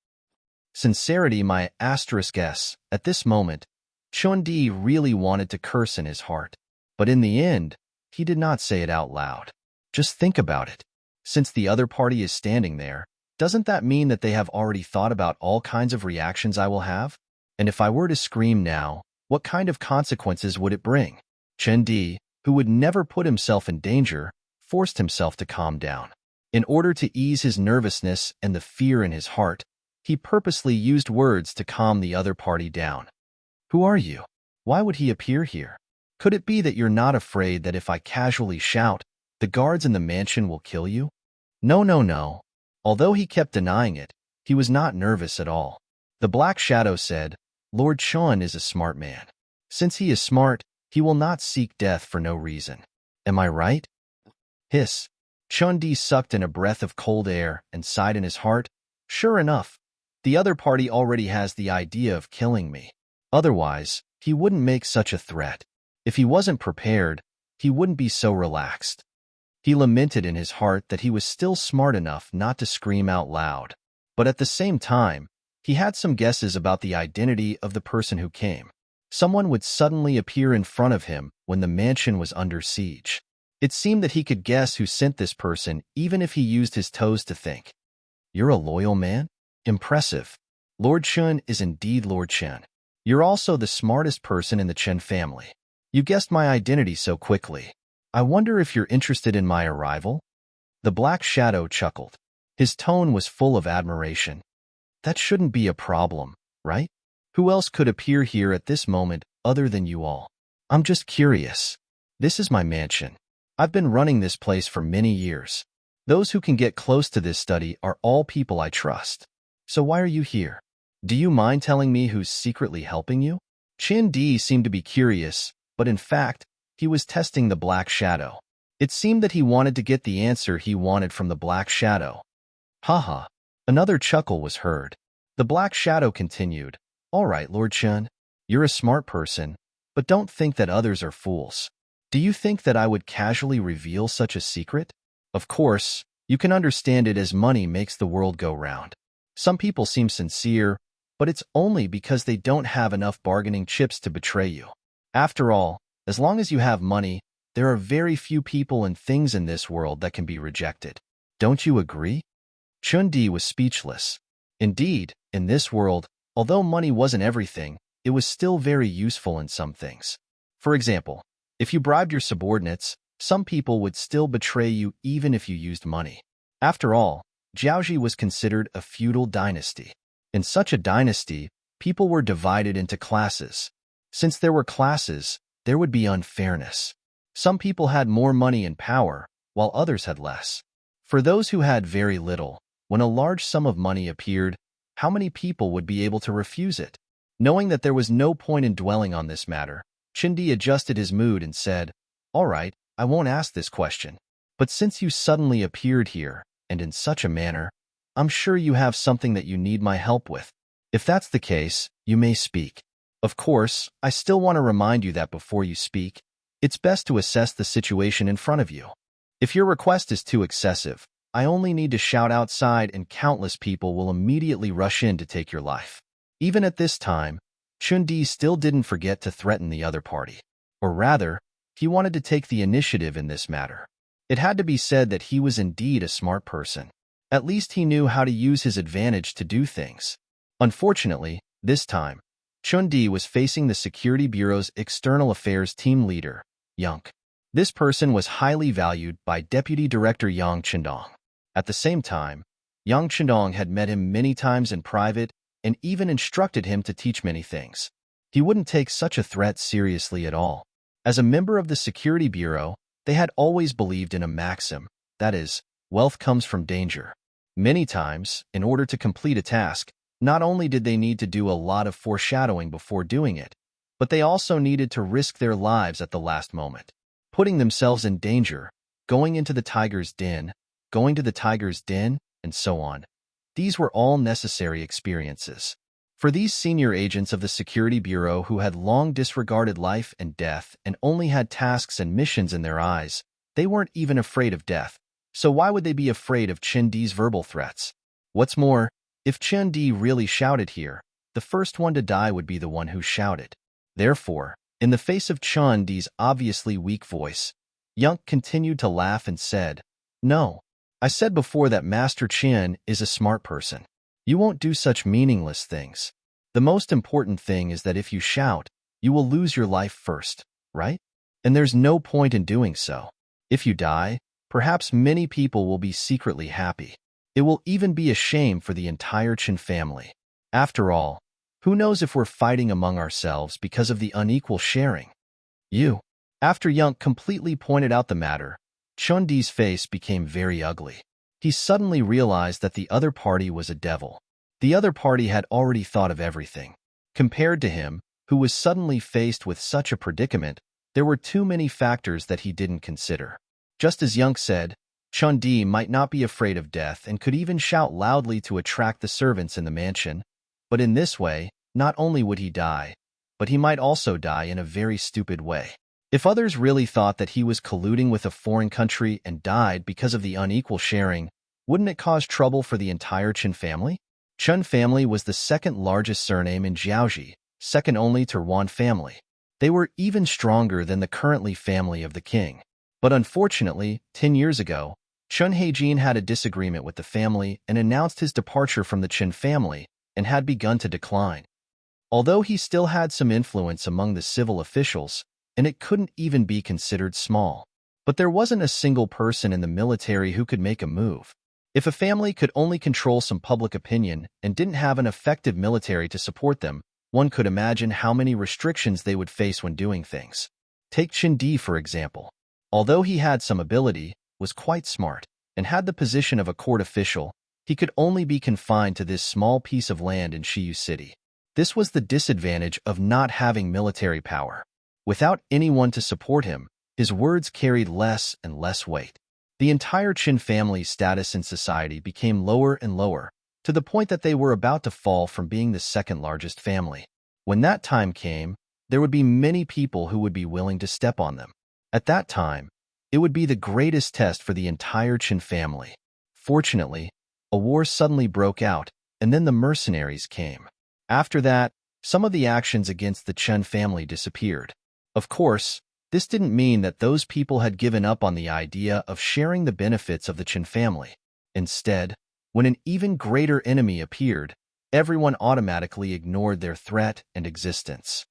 Sincerity, my asterisk S. At this moment, Chen Di really wanted to curse in his heart. But in the end, he did not say it out loud. Just think about it. Since the other party is standing there, doesn't that mean that they have already thought about all kinds of reactions I will have? And if I were to scream now, what kind of consequences would it bring? Chen Di, who would never put himself in danger, forced himself to calm down. In order to ease his nervousness and the fear in his heart, he purposely used words to calm the other party down. "Who are you? Why would he appear here? Could it be that you're not afraid that if I casually shout, the guards in the mansion will kill you?" No, no, no. Although he kept denying it, he was not nervous at all. The black shadow said, "Lord Chen is a smart man. Since he is smart, He will not seek death for no reason. Am I right? Hiss. Chun-Di sucked in a breath of cold air and sighed in his heart. Sure enough, the other party already has the idea of killing me. Otherwise, he wouldn't make such a threat. If he wasn't prepared, he wouldn't be so relaxed. He lamented in his heart that he was still smart enough not to scream out loud. But at the same time, he had some guesses about the identity of the person who came. Someone would suddenly appear in front of him when the mansion was under siege. It seemed that he could guess who sent this person even if he used his toes to think. You're a loyal man? Impressive. Lord Chun is indeed Lord Chen. You're also the smartest person in the Chen family. You guessed my identity so quickly. I wonder if you're interested in my arrival? The Black Shadow chuckled. His tone was full of admiration. That shouldn't be a problem, right? Who else could appear here at this moment other than you all? I'm just curious. This is my mansion. I've been running this place for many years. Those who can get close to this study are all people I trust. So why are you here? Do you mind telling me who's secretly helping you? Chin Di seemed to be curious, but in fact, he was testing the Black Shadow. It seemed that he wanted to get the answer he wanted from the Black Shadow. Haha. Another chuckle was heard. The Black Shadow continued, All right, Lord Chen, you're a smart person, but don't think that others are fools. Do you think that I would casually reveal such a secret? Of course, you can understand it as money makes the world go round. Some people seem sincere, but it's only because they don't have enough bargaining chips to betray you. After all, as long as you have money, there are very few people and things in this world that can be rejected. Don't you agree? Chun-Di was speechless. Indeed, in this world, although money wasn't everything, it was still very useful in some things. For example, if you bribed your subordinates, some people would still betray you even if you used money. After all, Jiaoji was considered a feudal dynasty. In such a dynasty, people were divided into classes. Since there were classes, there would be unfairness. Some people had more money and power, while others had less. For those who had very little, when a large sum of money appeared, how many people would be able to refuse it? Knowing that there was no point in dwelling on this matter, Chindi adjusted his mood and said, All right, I won't ask this question. But since you suddenly appeared here, and in such a manner, I'm sure you have something that you need my help with. If that's the case, you may speak. Of course, I still want to remind you that before you speak, it's best to assess the situation in front of you. If your request is too excessive, I only need to shout outside and countless people will immediately rush in to take your life. Even at this time, Chun-Di still didn't forget to threaten the other party. Or rather, he wanted to take the initiative in this matter. It had to be said that he was indeed a smart person. At least he knew how to use his advantage to do things. Unfortunately, this time, Chun-Di was facing the Security Bureau's External Affairs team leader, Yang. This person was highly valued by Deputy Director Yang Chendong. At the same time, Yang Chendong had met him many times in private and even instructed him to teach many things. He wouldn't take such a threat seriously at all. As a member of the Security Bureau, they had always believed in a maxim, that is, wealth comes from danger. Many times, in order to complete a task, not only did they need to do a lot of foreshadowing before doing it, but they also needed to risk their lives at the last moment, putting themselves in danger, going into the tiger's den, going to the tiger's den, and so on. These were all necessary experiences. For these senior agents of the Security Bureau who had long disregarded life and death and only had tasks and missions in their eyes, they weren't even afraid of death. So why would they be afraid of Chun-Di's verbal threats? What's more, if Chun-Di really shouted here, the first one to die would be the one who shouted. Therefore, in the face of Chun-Di's obviously weak voice, Yang continued to laugh and said, No, I said before that Master Chen is a smart person. You won't do such meaningless things. The most important thing is that if you shout, you will lose your life first, right? And there's no point in doing so. If you die, perhaps many people will be secretly happy. It will even be a shame for the entire Chen family. After all, who knows if we're fighting among ourselves because of the unequal sharing? You. After Yang completely pointed out the matter, Chun-Di's face became very ugly. He suddenly realized that the other party was a devil. The other party had already thought of everything. Compared to him, who was suddenly faced with such a predicament, There were too many factors that he didn't consider. Just as Yunk said, Chun-Di might not be afraid of death and could even shout loudly to attract the servants in the mansion, but in this way, not only would he die, but he might also die in a very stupid way. If others really thought that he was colluding with a foreign country and died because of the unequal sharing, wouldn't it cause trouble for the entire Qin family? Chun family was the second largest surname in Jiaoji, second only to Yuan family. They were even stronger than the currently family of the king. But unfortunately, 10 years ago, Chun Heijin had a disagreement with the family and announced his departure from the Qin family and had begun to decline. Although he still had some influence among the civil officials, and it couldn't even be considered small. But there wasn't a single person in the military who could make a move. If a family could only control some public opinion and didn't have an effective military to support them, one could imagine how many restrictions they would face when doing things. Take Qin-Di, for example. Although he had some ability, was quite smart, and had the position of a court official, he could only be confined to this small piece of land in Shiyu City. This was the disadvantage of not having military power. Without anyone to support him, his words carried less and less weight. The entire Qin family's status in society became lower and lower, to the point that they were about to fall from being the second largest family. When that time came, there would be many people who would be willing to step on them. At that time, it would be the greatest test for the entire Qin family. Fortunately, a war suddenly broke out, and then the mercenaries came. After that, some of the actions against the Chen family disappeared. Of course, this didn't mean that those people had given up on the idea of sharing the benefits of the Qin family. Instead, when an even greater enemy appeared, everyone automatically ignored their threat and existence.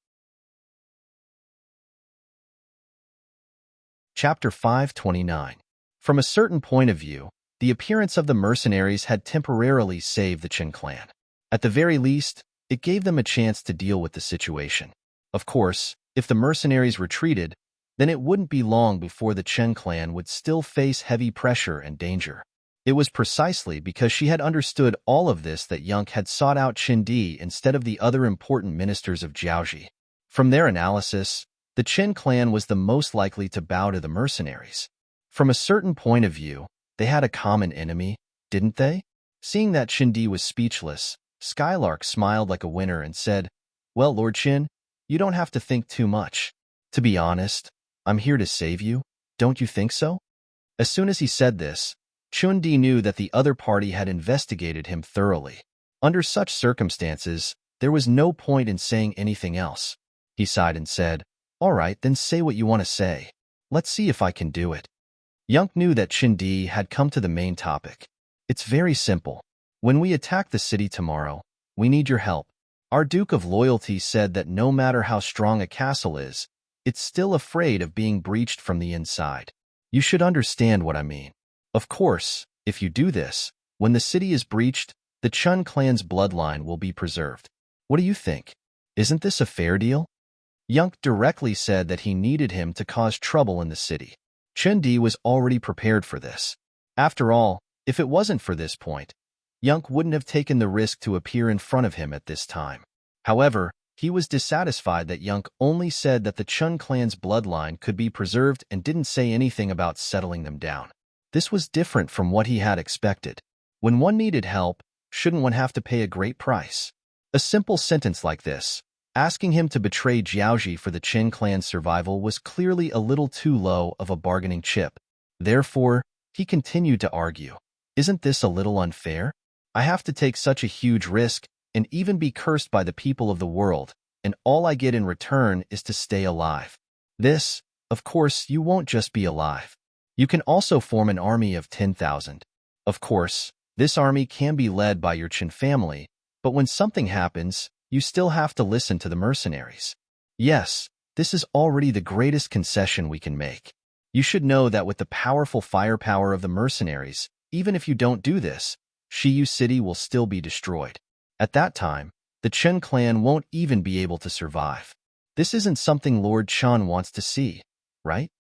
Chapter 529. From a certain point of view, the appearance of the mercenaries had temporarily saved the Qin clan. At the very least, it gave them a chance to deal with the situation. Of course, if the mercenaries retreated, then it wouldn't be long before the Chen clan would still face heavy pressure and danger. It was precisely because she had understood all of this that Yunk had sought out Qin-Di instead of the other important ministers of Jiaoji. From their analysis, the Qin clan was the most likely to bow to the mercenaries. From a certain point of view, they had a common enemy, didn't they? Seeing that Qin-Di was speechless, Skylark smiled like a winner and said, "Well, Lord Qin, you don't have to think too much. To be honest, I'm here to save you, don't you think so?" As soon as he said this, Chun-Di knew that the other party had investigated him thoroughly. Under such circumstances, there was no point in saying anything else. He sighed and said, "All right, then say what you want to say. Let's see if I can do it." Yunk knew that Qin-Di had come to the main topic. "It's very simple. When we attack the city tomorrow, we need your help. Our Duke of Loyalty said that no matter how strong a castle is, it's still afraid of being breached from the inside. You should understand what I mean. Of course, if you do this, when the city is breached, the Chun clan's bloodline will be preserved. What do you think? Isn't this a fair deal?" Yunk directly said that he needed him to cause trouble in the city. Chun-Di was already prepared for this. After all, if it wasn't for this point, Yunk wouldn't have taken the risk to appear in front of him at this time. However, he was dissatisfied that Yunk only said that the Chun clan's bloodline could be preserved and didn't say anything about settling them down. This was different from what he had expected. When one needed help, shouldn't one have to pay a great price? A simple sentence like this, asking him to betray Jiaoji for the Qin clan's survival, was clearly a little too low of a bargaining chip. Therefore, he continued to argue. "Isn't this a little unfair? I have to take such a huge risk and even be cursed by the people of the world, and all I get in return is to stay alive. This, of course, you won't just be alive. You can also form an army of 10,000. Of course, this army can be led by your Qin family, but when something happens, you still have to listen to the mercenaries. Yes, this is already the greatest concession we can make. You should know that with the powerful firepower of the mercenaries, even if you don't do this, Shiyu City will still be destroyed. At that time, the Chen clan won't even be able to survive. This isn't something Lord Chan wants to see, right?"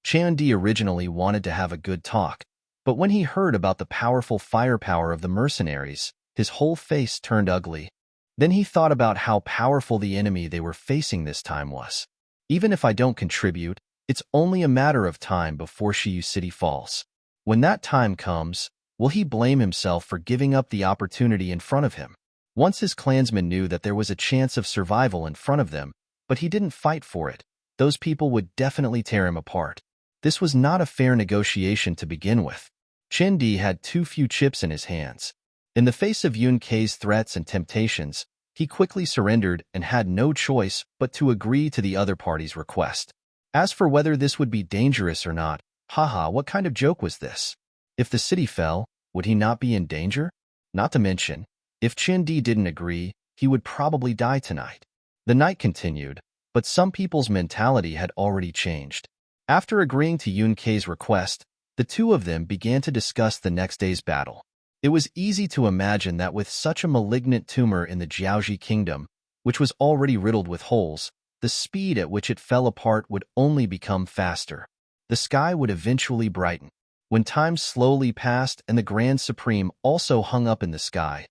Chun-Di originally wanted to have a good talk, but when he heard about the powerful firepower of the mercenaries, his whole face turned ugly. Then he thought about how powerful the enemy they were facing this time was. Even if I don't contribute, it's only a matter of time before Shiyu City falls. When that time comes, will he blame himself for giving up the opportunity in front of him? Once his clansmen knew that there was a chance of survival in front of them, but he didn't fight for it, those people would definitely tear him apart. This was not a fair negotiation to begin with. Chen Di had too few chips in his hands. In the face of Yun Kei's threats and temptations, he quickly surrendered and had no choice but to agree to the other party's request. As for whether this would be dangerous or not, haha, what kind of joke was this? If the city fell, would he not be in danger? Not to mention, if Chen Di didn't agree, he would probably die tonight. The night continued, but some people's mentality had already changed. After agreeing to Yun Kei's request, the two of them began to discuss the next day's battle. It was easy to imagine that with such a malignant tumor in the Jiaoji kingdom, which was already riddled with holes, the speed at which it fell apart would only become faster. The sky would eventually brighten. When time slowly passed and the Grand Supreme also hung up in the sky,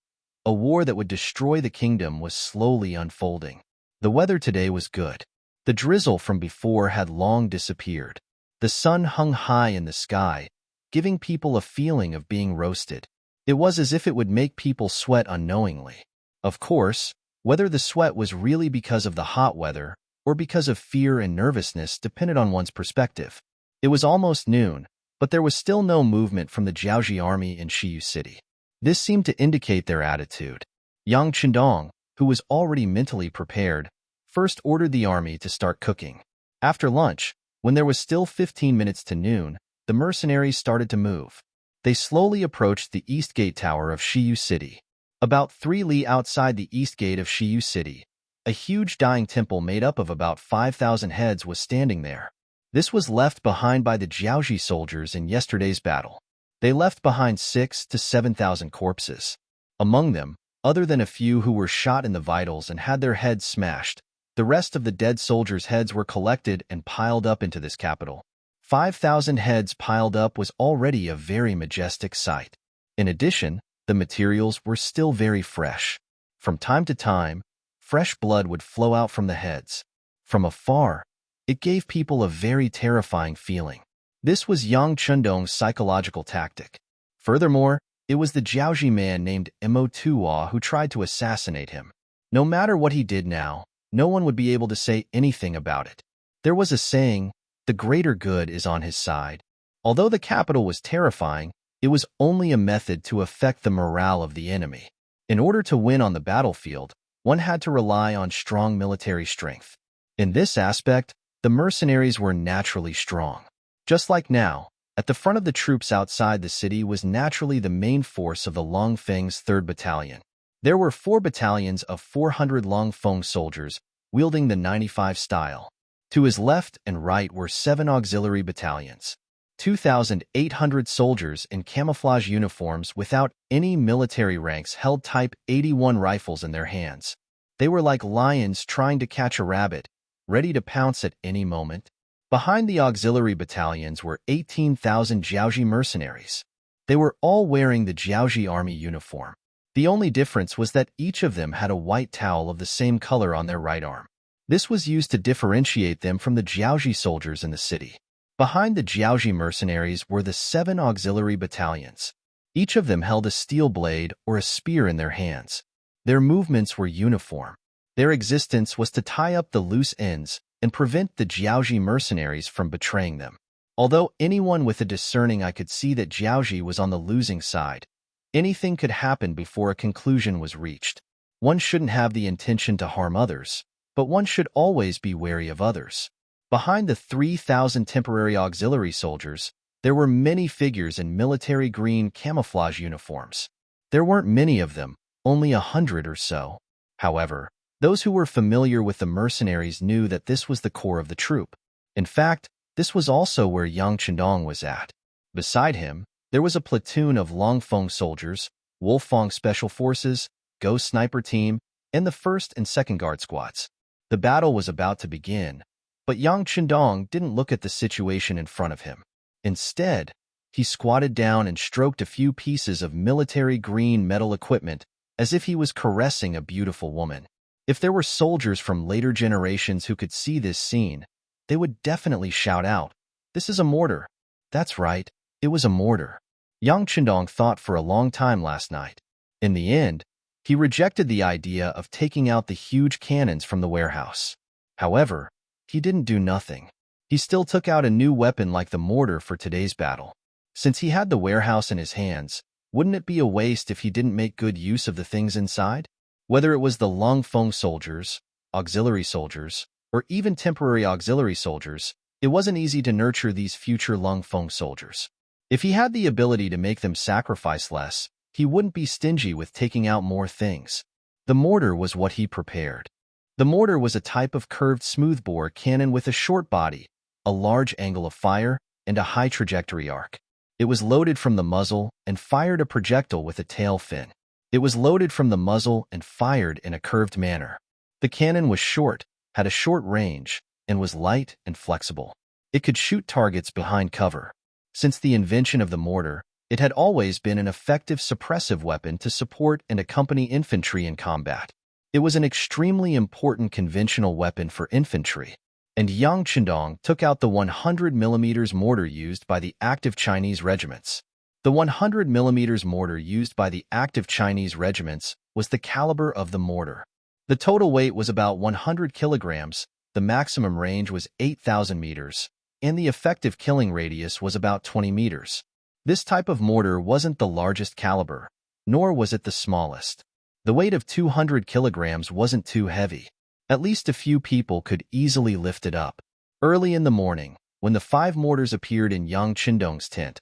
a war that would destroy the kingdom was slowly unfolding. The weather today was good. The drizzle from before had long disappeared. The sun hung high in the sky, giving people a feeling of being roasted. It was as if it would make people sweat unknowingly. Of course, whether the sweat was really because of the hot weather or because of fear and nervousness depended on one's perspective. It was almost noon, but there was still no movement from the Jiaoji army in Shiyu City. This seemed to indicate their attitude. Yang Chendong, who was already mentally prepared, first ordered the army to start cooking. After lunch, when there was still 15 minutes to noon, the mercenaries started to move. They slowly approached the East Gate Tower of Shiyu City. About 3 li outside the East Gate of Shiyu City, a huge dying temple made up of about 5,000 heads was standing there. This was left behind by the Jiaoji soldiers in yesterday's battle. They left behind 6,000 to 7,000 corpses. Among them, other than a few who were shot in the vitals and had their heads smashed, the rest of the dead soldiers' heads were collected and piled up into this capital. 5,000 heads piled up was already a very majestic sight. In addition, the materials were still very fresh. From time to time, fresh blood would flow out from the heads. From afar, it gave people a very terrifying feeling. This was Yang Chendong's psychological tactic. Furthermore, it was the Jiaoji man named Mo Tuwa who tried to assassinate him. No matter what he did now, no one would be able to say anything about it. There was a saying, the greater good is on his side. Although the capital was terrifying, it was only a method to affect the morale of the enemy. In order to win on the battlefield, one had to rely on strong military strength. In this aspect, the mercenaries were naturally strong. Just like now, at the front of the troops outside the city was naturally the main force of the Longfeng's 3rd Battalion. There were 4 battalions of 400 Longfeng soldiers, wielding the 95 style. To his left and right were 7 auxiliary battalions, 2,800 soldiers in camouflage uniforms without any military ranks held Type 81 rifles in their hands. They were like lions trying to catch a rabbit, ready to pounce at any moment. Behind the auxiliary battalions were 18,000 Jiaoji mercenaries. They were all wearing the Jiaoji army uniform. The only difference was that each of them had a white towel of the same color on their right arm. This was used to differentiate them from the Jiaoji soldiers in the city. Behind the Jiaoji mercenaries were the 7 auxiliary battalions. Each of them held a steel blade or a spear in their hands. Their movements were uniform. Their existence was to tie up the loose ends and prevent the Jiaoji mercenaries from betraying them. Although anyone with a discerning eye could see that Jiaoji was on the losing side, anything could happen before a conclusion was reached. One shouldn't have the intention to harm others, but one should always be wary of others. Behind the 3,000 temporary auxiliary soldiers, there were many figures in military green camouflage uniforms. There weren't many of them, only 100 or so. However, those who were familiar with the mercenaries knew that this was the core of the troop. In fact, this was also where Yang Chendong was at. Beside him, there was a platoon of Longfeng soldiers, Wolfang Special Forces, Ghost Sniper Team, and the 1st and 2nd Guard Squads. The battle was about to begin, but Yang Chendong didn't look at the situation in front of him. Instead, he squatted down and stroked a few pieces of military green metal equipment as if he was caressing a beautiful woman. If there were soldiers from later generations who could see this scene, they would definitely shout out, "This is a mortar." That's right, it was a mortar. Yang Chendong thought for a long time last night. In the end, he rejected the idea of taking out the huge cannons from the warehouse. However, he didn't do nothing. He still took out a new weapon like the mortar for today's battle. Since he had the warehouse in his hands, wouldn't it be a waste if he didn't make good use of the things inside? Whether it was the Lung Feng soldiers, auxiliary soldiers, or even temporary auxiliary soldiers, it wasn't easy to nurture these future Lung Feng soldiers. If he had the ability to make them sacrifice less, he wouldn't be stingy with taking out more things. The mortar was what he prepared. The mortar was a type of curved smoothbore cannon with a short body, a large angle of fire, and a high trajectory arc. It was loaded from the muzzle and fired a projectile with a tail fin. It was loaded from the muzzle and fired in a curved manner. The cannon was short, had a short range, and was light and flexible. It could shoot targets behind cover. Since the invention of the mortar, it had always been an effective suppressive weapon to support and accompany infantry in combat. It was an extremely important conventional weapon for infantry, and Yang Chendong took out the 100 mm mortar used by the active Chinese regiments. The 100 mm mortar used by the active Chinese regiments was the caliber of the mortar. The total weight was about 100 kilograms, the maximum range was 8,000 meters, and the effective killing radius was about 20 meters. This type of mortar wasn't the largest caliber, nor was it the smallest. The weight of 200 kilograms wasn't too heavy. At least a few people could easily lift it up. Early in the morning, when the 5 mortars appeared in Yang Chendong's tent,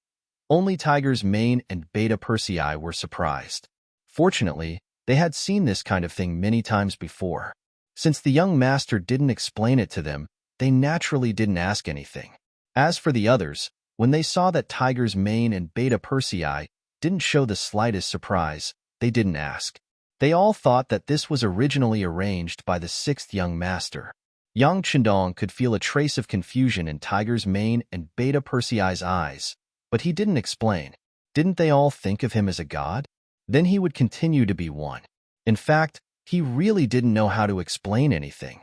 only Tiger's Mane and Beta Persei were surprised. Fortunately, they had seen this kind of thing many times before. Since the young master didn't explain it to them, they naturally didn't ask anything. As for the others, when they saw that Tiger's Mane and Beta Persei didn't show the slightest surprise, they didn't ask. They all thought that this was originally arranged by the 6th young master. Yang Chendong could feel a trace of confusion in Tiger's Mane and Beta Persei's eyes, but he didn't explain. Didn't they all think of him as a god? Then he would continue to be one. In fact, he really didn't know how to explain anything.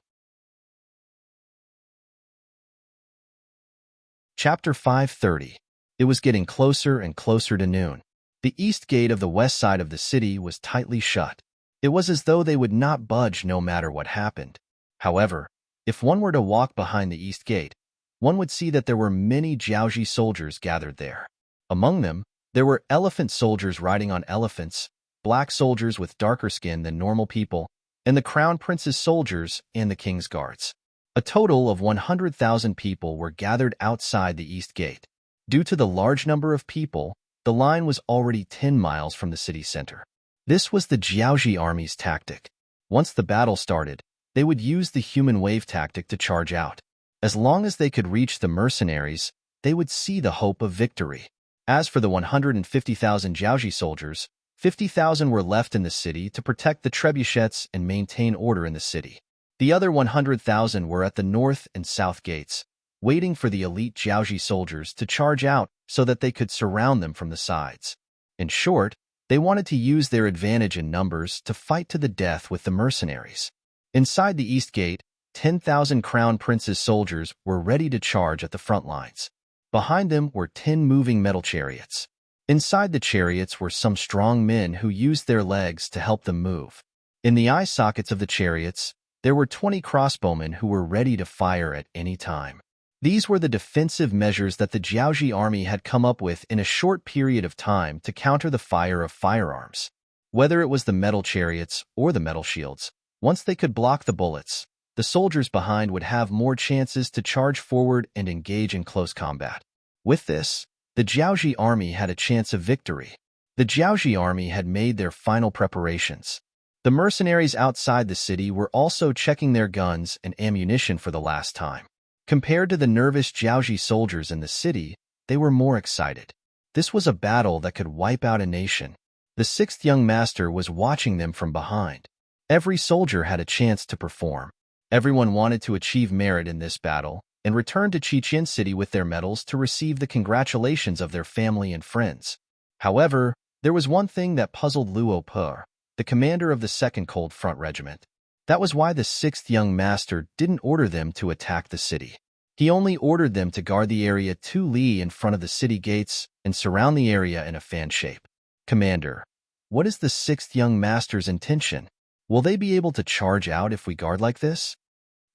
Chapter 530. It was getting closer and closer to noon. The east gate of the west side of the city was tightly shut. It was as though they would not budge no matter what happened. However, if one were to walk behind the east gate, one would see that there were many Jiaoji soldiers gathered there. Among them, there were elephant soldiers riding on elephants, black soldiers with darker skin than normal people, and the crown prince's soldiers and the king's guards. A total of 100,000 people were gathered outside the east gate. Due to the large number of people, the line was already 10 miles from the city center. This was the Jiaoji army's tactic. Once the battle started, they would use the human wave tactic to charge out. As long as they could reach the mercenaries, they would see the hope of victory. As for the 150,000 Jiaoji soldiers, 50,000 were left in the city to protect the trebuchets and maintain order in the city. The other 100,000 were at the north and south gates, waiting for the elite Jiaoji soldiers to charge out so that they could surround them from the sides. In short, they wanted to use their advantage in numbers to fight to the death with the mercenaries. Inside the east gate, 10,000 crown prince's soldiers were ready to charge at the front lines. Behind them were 10 moving metal chariots. Inside the chariots were some strong men who used their legs to help them move. In the eye sockets of the chariots, there were 20 crossbowmen who were ready to fire at any time. These were the defensive measures that the Jiaoji army had come up with in a short period of time to counter the fire of firearms. Whether it was the metal chariots or the metal shields, once they could block the bullets, the soldiers behind would have more chances to charge forward and engage in close combat. With this, the Jiaoji army had a chance of victory. The Jiaoji army had made their final preparations. The mercenaries outside the city were also checking their guns and ammunition for the last time. Compared to the nervous Jiaoji soldiers in the city, they were more excited. This was a battle that could wipe out a nation. The 6th young master was watching them from behind. Every soldier had a chance to perform. Everyone wanted to achieve merit in this battle and return to Qiqian City with their medals to receive the congratulations of their family and friends. However, there was one thing that puzzled Luo Per, the commander of the 2nd Cold Front Regiment. That was why the sixth young master didn't order them to attack the city. He only ordered them to guard the area 2 li in front of the city gates and surround the area in a fan shape. Commander, what is the sixth young master's intention? Will they be able to charge out if we guard like this?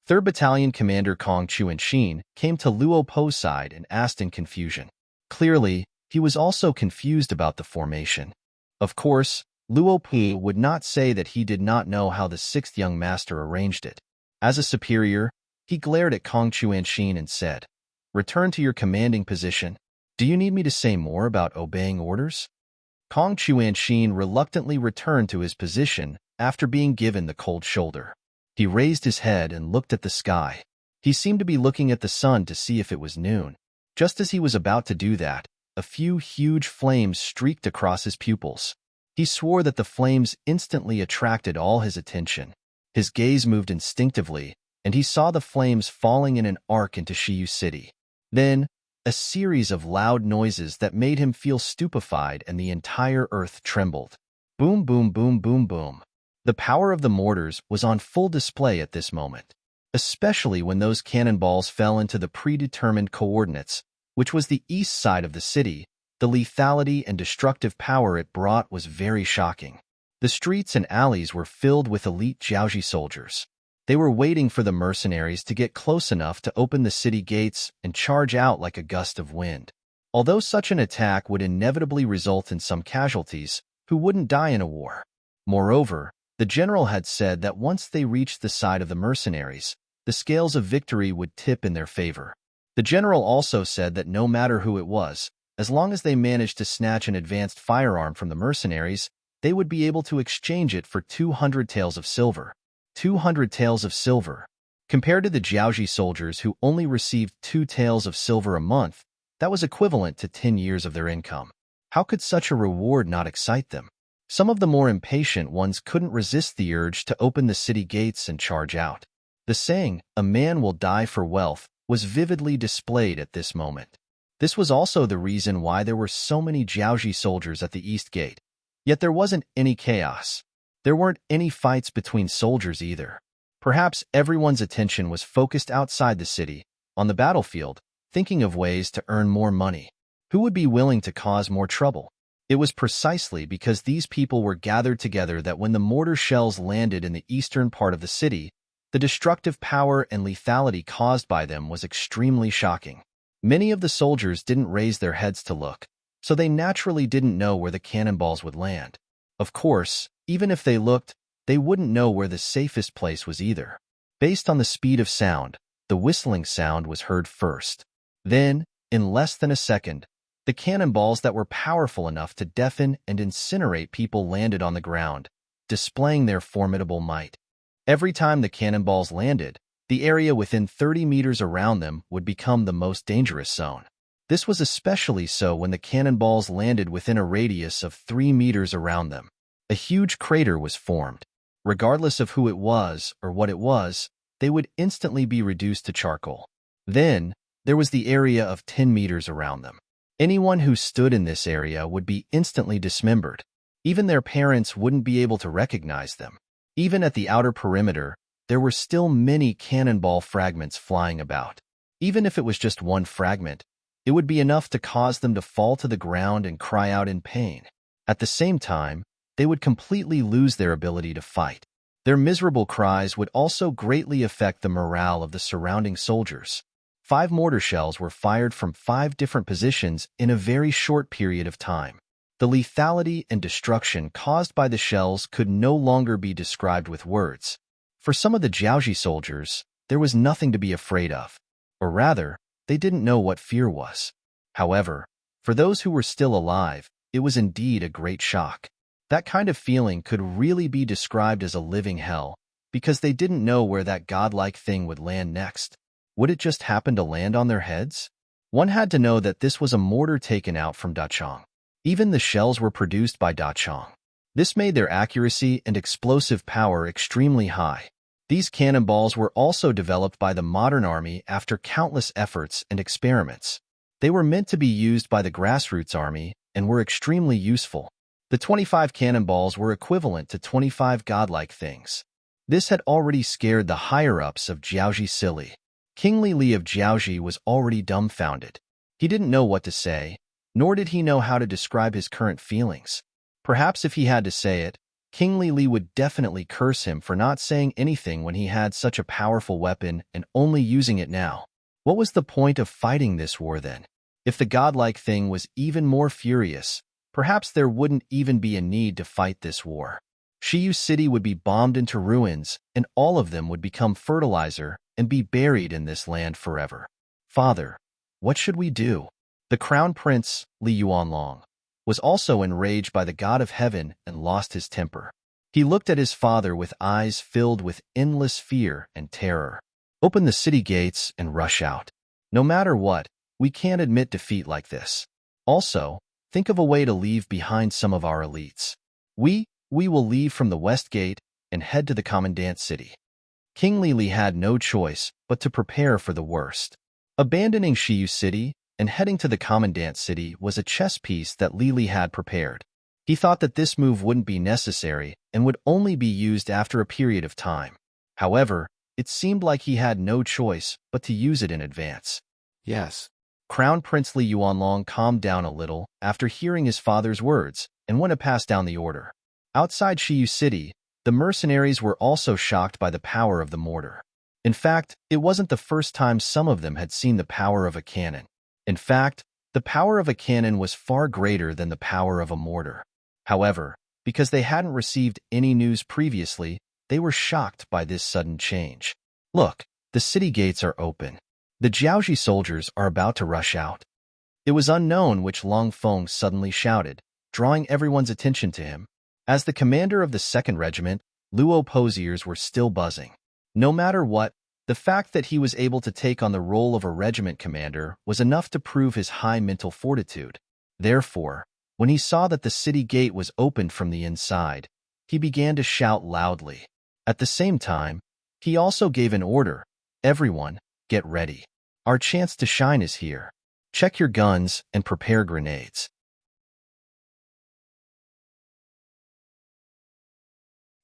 3rd Battalion Commander Kong Chuan-shin came to Luo Po's side and asked in confusion. Clearly, he was also confused about the formation. Of course, Luo Po would not say that he did not know how the sixth young master arranged it. As a superior, he glared at Kong Chuan-shin and said, "Return to your commanding position. Do you need me to say more about obeying orders?" Kong Chuan-shin reluctantly returned to his position after being given the cold shoulder. He raised his head and looked at the sky. He seemed to be looking at the sun to see if it was noon. Just as he was about to do that, a few huge flames streaked across his pupils. He swore that the flames instantly attracted all his attention. His gaze moved instinctively, and he saw the flames falling in an arc into Shiyu City. Then, a series of loud noises that made him feel stupefied, and the entire earth trembled. Boom, boom, boom, boom, boom. The power of the mortars was on full display at this moment, especially when those cannonballs fell into the predetermined coordinates, which was the east side of the city. The lethality and destructive power it brought was very shocking. The streets and alleys were filled with elite Jiaoji soldiers. They were waiting for the mercenaries to get close enough to open the city gates and charge out like a gust of wind. Although such an attack would inevitably result in some casualties, who wouldn't die in a war? Moreover, the general had said that once they reached the side of the mercenaries, the scales of victory would tip in their favor. The general also said that no matter who it was, as long as they managed to snatch an advanced firearm from the mercenaries, they would be able to exchange it for 200 taels of silver. 200 taels of silver. Compared to the Jiaoji soldiers who only received 2 taels of silver a month, that was equivalent to 10 years of their income. How could such a reward not excite them? Some of the more impatient ones couldn't resist the urge to open the city gates and charge out. The saying, "A man will die for wealth," was vividly displayed at this moment. This was also the reason why there were so many Jiaoji soldiers at the East Gate. Yet there wasn't any chaos. There weren't any fights between soldiers either. Perhaps everyone's attention was focused outside the city, on the battlefield, thinking of ways to earn more money. Who would be willing to cause more trouble? It was precisely because these people were gathered together that when the mortar shells landed in the eastern part of the city, the destructive power and lethality caused by them was extremely shocking. Many of the soldiers didn't raise their heads to look, so they naturally didn't know where the cannonballs would land. Of course, even if they looked, they wouldn't know where the safest place was either. Based on the speed of sound, the whistling sound was heard first. Then, in less than a second, the cannonballs that were powerful enough to deafen and incinerate people landed on the ground, displaying their formidable might. Every time the cannonballs landed, the area within 30 meters around them would become the most dangerous zone. This was especially so when the cannonballs landed within a radius of 3 meters around them. A huge crater was formed. Regardless of who it was or what it was, they would instantly be reduced to charcoal. Then, there was the area of 10 meters around them. Anyone who stood in this area would be instantly dismembered. Even their parents wouldn't be able to recognize them. Even at the outer perimeter, there were still many cannonball fragments flying about. Even if it was just one fragment, it would be enough to cause them to fall to the ground and cry out in pain. At the same time, they would completely lose their ability to fight. Their miserable cries would also greatly affect the morale of the surrounding soldiers. 5 mortar shells were fired from 5 different positions in a very short period of time. The lethality and destruction caused by the shells could no longer be described with words. For some of the Jiaoji soldiers, there was nothing to be afraid of. Or rather, they didn't know what fear was. However, for those who were still alive, it was indeed a great shock. That kind of feeling could really be described as a living hell, because they didn't know where that godlike thing would land next. Would it just happen to land on their heads? One had to know that this was a mortar taken out from Dachang. Even the shells were produced by Dachang. This made their accuracy and explosive power extremely high. These cannonballs were also developed by the modern army after countless efforts and experiments. They were meant to be used by the grassroots army and were extremely useful. The 25 cannonballs were equivalent to 25 godlike things. This had already scared the higher-ups of Jiaoji silly. King Li of Jiaoji was already dumbfounded. He didn't know what to say, nor did he know how to describe his current feelings. Perhaps if he had to say it, King Li would definitely curse him for not saying anything when he had such a powerful weapon and only using it now. What was the point of fighting this war then? If the godlike thing was even more furious, perhaps there wouldn't even be a need to fight this war. Shiyu City would be bombed into ruins, and all of them would become fertilizer and be buried in this land forever. Father, what should we do? The crown prince, Li Yuanlong, was also enraged by the god of heaven and lost his temper. He looked at his father with eyes filled with endless fear and terror. Open the city gates and rush out. No matter what, we can't admit defeat like this. Also, think of a way to leave behind some of our elites. We will leave from the west gate and head to the commandant city. King Li had no choice but to prepare for the worst. Abandoning Shiyu City and heading to the commandant city was a chess piece that Li had prepared. He thought that this move wouldn't be necessary and would only be used after a period of time. However, it seemed like he had no choice but to use it in advance. Yes. Crown Prince Li Yuanlong calmed down a little after hearing his father's words and went to pass down the order. Outside Shiyu City, the mercenaries were also shocked by the power of the mortar. In fact, it wasn't the first time some of them had seen the power of a cannon. In fact, the power of a cannon was far greater than the power of a mortar. However, because they hadn't received any news previously, they were shocked by this sudden change. Look, the city gates are open. The Jiaoji soldiers are about to rush out. It was unknown which Long Feng suddenly shouted, drawing everyone's attention to him. As the commander of the 2nd Regiment, Luo Po's ears were still buzzing. No matter what, the fact that he was able to take on the role of a regiment commander was enough to prove his high mental fortitude. Therefore, when he saw that the city gate was opened from the inside, he began to shout loudly. At the same time, he also gave an order. Everyone, get ready. Our chance to shine is here. Check your guns and prepare grenades.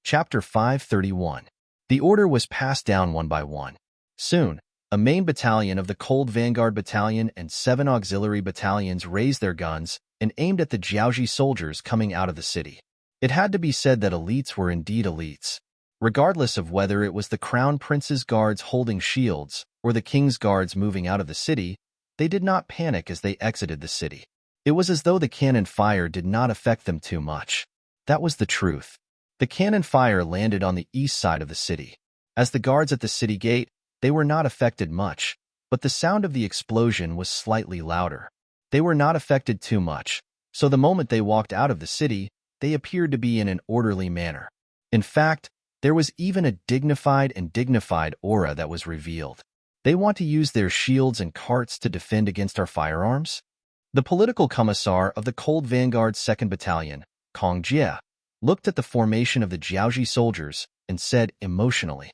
Chapter 531. The order was passed down one by one. Soon, a main battalion of the Cold Vanguard Battalion and 7 auxiliary battalions raised their guns and aimed at the Jiaoji soldiers coming out of the city. It had to be said that elites were indeed elites. Regardless of whether it was the Crown Prince's guards holding shields or the King's guards moving out of the city, they did not panic as they exited the city. It was as though the cannon fire did not affect them too much. That was the truth. The cannon fire landed on the east side of the city. As the guards at the city gate, they were not affected much, but the sound of the explosion was slightly louder. They were not affected too much, so the moment they walked out of the city, they appeared to be in an orderly manner. In fact, there was even a dignified aura that was revealed. They want to use their shields and carts to defend against our firearms? The political commissar of the Cold Vanguard 2nd Battalion, Kong Jie, looked at the formation of the Jiaoji soldiers and said emotionally,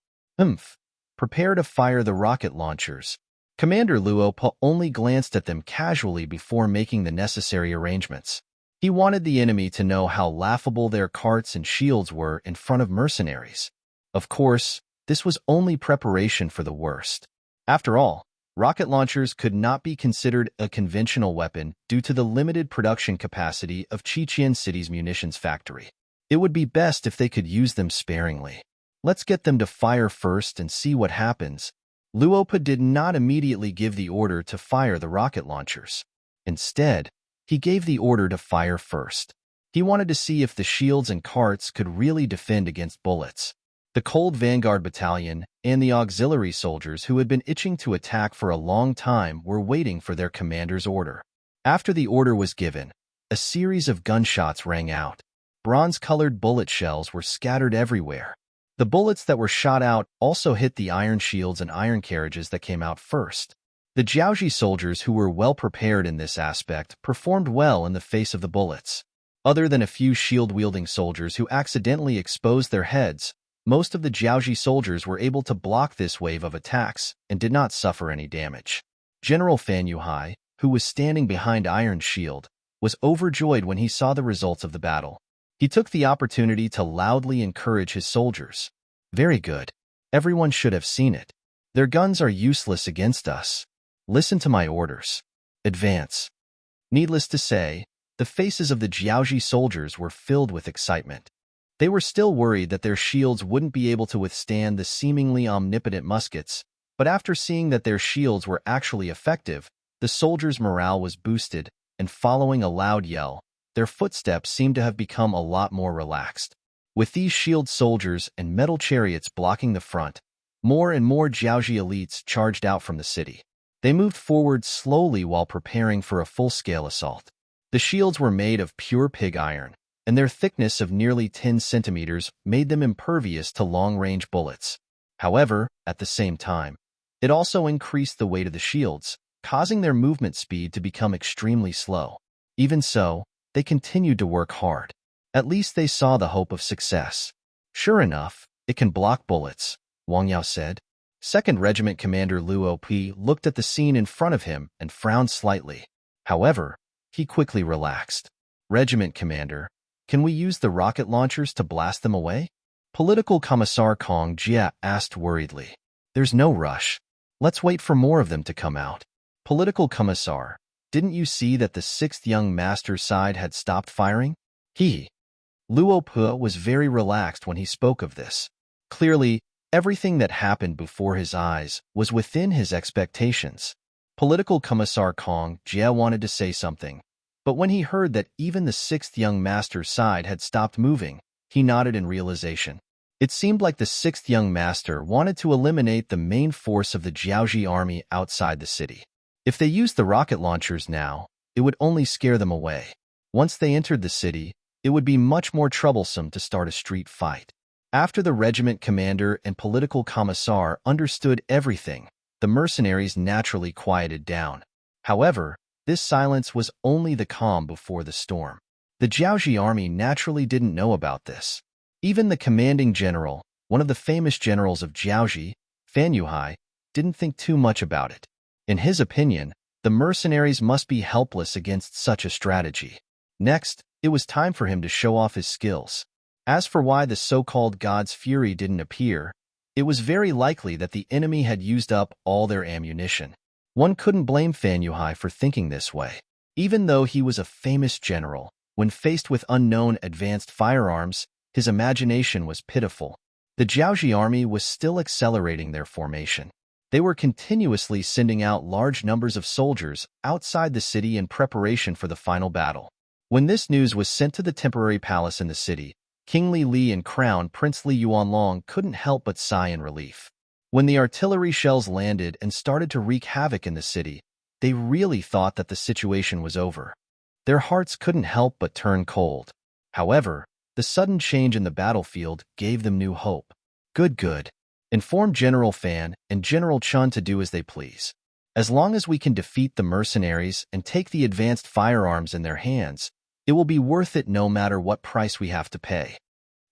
prepare to fire the rocket launchers. Commander Luo Po only glanced at them casually before making the necessary arrangements. He wanted the enemy to know how laughable their carts and shields were in front of mercenaries. Of course, this was only preparation for the worst. After all, rocket launchers could not be considered a conventional weapon due to the limited production capacity of Qiqian City's munitions factory. It would be best if they could use them sparingly. Let's get them to fire first and see what happens. Luopa did not immediately give the order to fire the rocket launchers. Instead, he gave the order to fire first. He wanted to see if the shields and carts could really defend against bullets. The Cold Vanguard Battalion and the auxiliary soldiers who had been itching to attack for a long time were waiting for their commander's order. After the order was given, a series of gunshots rang out. Bronze-colored bullet shells were scattered everywhere. The bullets that were shot out also hit the iron shields and iron carriages that came out first. The Jiaoji soldiers who were well prepared in this aspect performed well in the face of the bullets. Other than a few shield-wielding soldiers who accidentally exposed their heads, most of the Jiaoji soldiers were able to block this wave of attacks and did not suffer any damage. General Fan Yuhai, who was standing behind Iron Shield, was overjoyed when he saw the results of the battle. He took the opportunity to loudly encourage his soldiers. Very good. Everyone should have seen it. Their guns are useless against us. Listen to my orders. Advance. Needless to say, the faces of the Jiaoji soldiers were filled with excitement. They were still worried that their shields wouldn't be able to withstand the seemingly omnipotent muskets, but after seeing that their shields were actually effective, the soldiers' morale was boosted, and following a loud yell, their footsteps seemed to have become a lot more relaxed. With these shield soldiers and metal chariots blocking the front, more and more Jiaoji elites charged out from the city. They moved forward slowly while preparing for a full-scale assault. The shields were made of pure pig iron, and their thickness of nearly 10 centimeters made them impervious to long-range bullets. However, at the same time, it also increased the weight of the shields, causing their movement speed to become extremely slow. Even so, they continued to work hard. At least they saw the hope of success. Sure enough, it can block bullets, Wang Yao said. 2nd Regiment Commander Luo Pi looked at the scene in front of him and frowned slightly. However, he quickly relaxed. Regiment Commander, can we use the rocket launchers to blast them away? Political Commissar Kong Jia asked worriedly. There's no rush. Let's wait for more of them to come out. Political Commissar, didn't you see that the 6th Young Master's side had stopped firing? Luo Pi was very relaxed when he spoke of this. Clearly, everything that happened before his eyes was within his expectations. Political Commissar Kong Jia wanted to say something, but when he heard that even the 6th Young Master's side had stopped moving, he nodded in realization. It seemed like the 6th Young Master wanted to eliminate the main force of the Jiaoji army outside the city. If they used the rocket launchers now, it would only scare them away. Once they entered the city, it would be much more troublesome to start a street fight. After the regiment commander and political commissar understood everything, the mercenaries naturally quieted down. However, this silence was only the calm before the storm. The Jiaoji army naturally didn't know about this. Even the commanding general, one of the famous generals of Jiaoji, Fan Yuhai, didn't think too much about it. In his opinion, the mercenaries must be helpless against such a strategy. Next, it was time for him to show off his skills. As for why the so-called God's Fury didn't appear, it was very likely that the enemy had used up all their ammunition. One couldn't blame Fan Yuhai for thinking this way. Even though he was a famous general, when faced with unknown advanced firearms, his imagination was pitiful. The Jiaoji army was still accelerating their formation. They were continuously sending out large numbers of soldiers outside the city in preparation for the final battle. When this news was sent to the temporary palace in the city, King Li and Crown Prince Li Yuanlong couldn't help but sigh in relief. When the artillery shells landed and started to wreak havoc in the city, they really thought that the situation was over. Their hearts couldn't help but turn cold. However, the sudden change in the battlefield gave them new hope. Good. Inform General Fan and General Chun to do as they please. As long as we can defeat the mercenaries and take the advanced firearms in their hands, it will be worth it no matter what price we have to pay.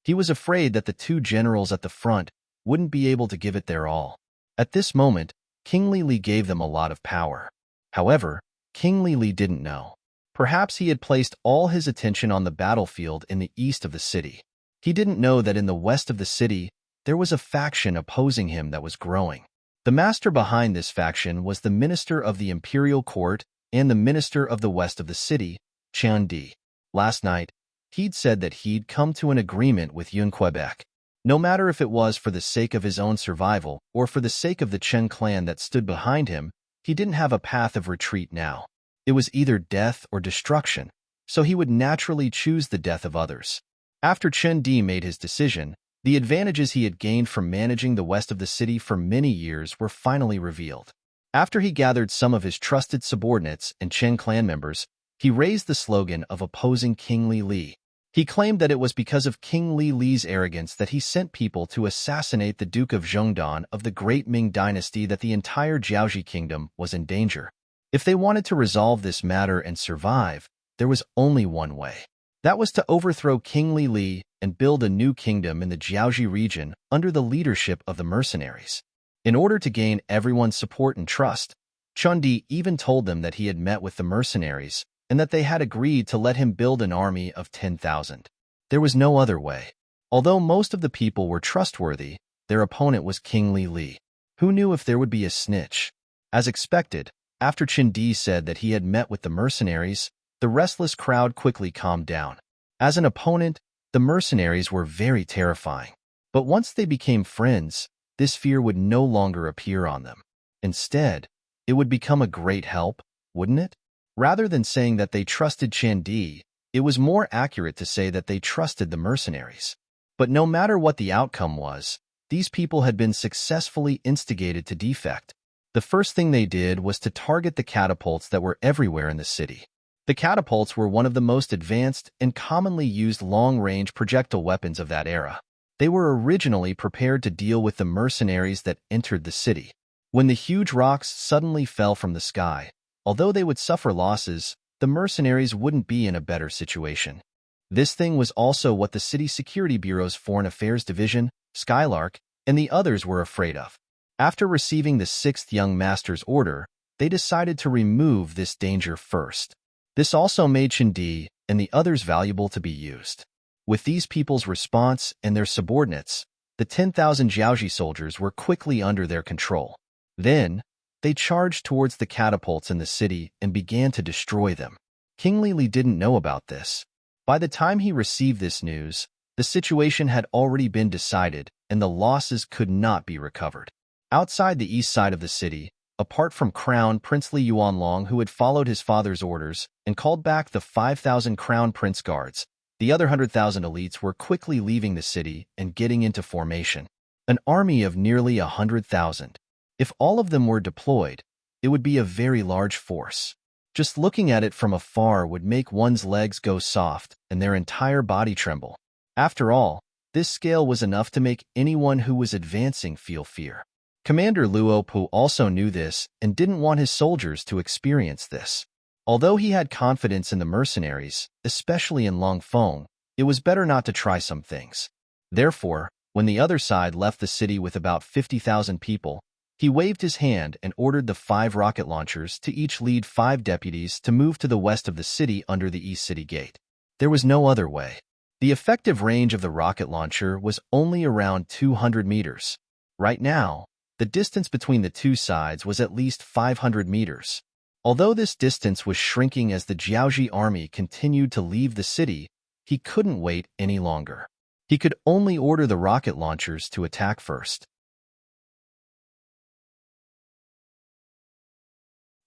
He was afraid that the two generals at the front wouldn't be able to give it their all. At this moment, King Li gave them a lot of power. However, King Li didn't know. Perhaps he had placed all his attention on the battlefield in the east of the city. He didn't know that in the west of the city, there was a faction opposing him that was growing. The master behind this faction was the minister of the imperial court and the minister of the west of the city, Chen Di. Last night, he'd said that he'd come to an agreement with Yun Quebec. No matter if it was for the sake of his own survival or for the sake of the Chen clan that stood behind him, he didn't have a path of retreat now. It was either death or destruction, so he would naturally choose the death of others. After Chen Di made his decision, the advantages he had gained from managing the west of the city for many years were finally revealed. After he gathered some of his trusted subordinates and Chen clan members, he raised the slogan of opposing King Li. He claimed that it was because of King Li's arrogance that he sent people to assassinate the Duke of Zhongdan of the great Ming dynasty, that the entire Jiaoji kingdom was in danger. If they wanted to resolve this matter and survive, there was only one way. That was to overthrow King Li and build a new kingdom in the Jiaoji region under the leadership of the mercenaries. In order to gain everyone's support and trust, Chen Di even told them that he had met with the mercenaries and that they had agreed to let him build an army of 10,000. There was no other way. Although most of the people were trustworthy, their opponent was King Li. Who knew if there would be a snitch? As expected, after Di said that he had met with the mercenaries, the restless crowd quickly calmed down. As an opponent, the mercenaries were very terrifying. But once they became friends, this fear would no longer appear on them. Instead, it would become a great help, wouldn't it? Rather than saying that they trusted Di, it was more accurate to say that they trusted the mercenaries. But no matter what the outcome was, these people had been successfully instigated to defect. The first thing they did was to target the catapults that were everywhere in the city. The catapults were one of the most advanced and commonly used long-range projectile weapons of that era. They were originally prepared to deal with the mercenaries that entered the city. When the huge rocks suddenly fell from the sky, although they would suffer losses, the mercenaries wouldn't be in a better situation. This thing was also what the City Security Bureau's Foreign Affairs Division, Skylark, and the others were afraid of. After receiving the 6th Young Master's order, they decided to remove this danger first. This also made Di and the others valuable to be used. With these people's response and their subordinates, the 10,000 Jiaoji soldiers were quickly under their control. Then, they charged towards the catapults in the city and began to destroy them. King Li didn't know about this. By the time he received this news, the situation had already been decided and the losses could not be recovered. Outside the east side of the city, apart from Crown Prince Li Yuanlong, who had followed his father's orders and called back the 5,000 Crown Prince guards, the other 100,000 elites were quickly leaving the city and getting into formation. An army of nearly 100,000. If all of them were deployed, it would be a very large force. Just looking at it from afar would make one's legs go soft and their entire body tremble. After all, this scale was enough to make anyone who was advancing feel fear. Commander Luo Pu also knew this and didn't want his soldiers to experience this. Although he had confidence in the mercenaries, especially in Longfeng, it was better not to try some things. Therefore, when the other side left the city with about 50,000 people, he waved his hand and ordered the 5 rocket launchers to each lead 5 deputies to move to the west of the city under the East City Gate. There was no other way. The effective range of the rocket launcher was only around 200 meters. Right now, the distance between the two sides was at least 500 meters. Although this distance was shrinking as the Jiaoji army continued to leave the city, he couldn't wait any longer. He could only order the rocket launchers to attack first.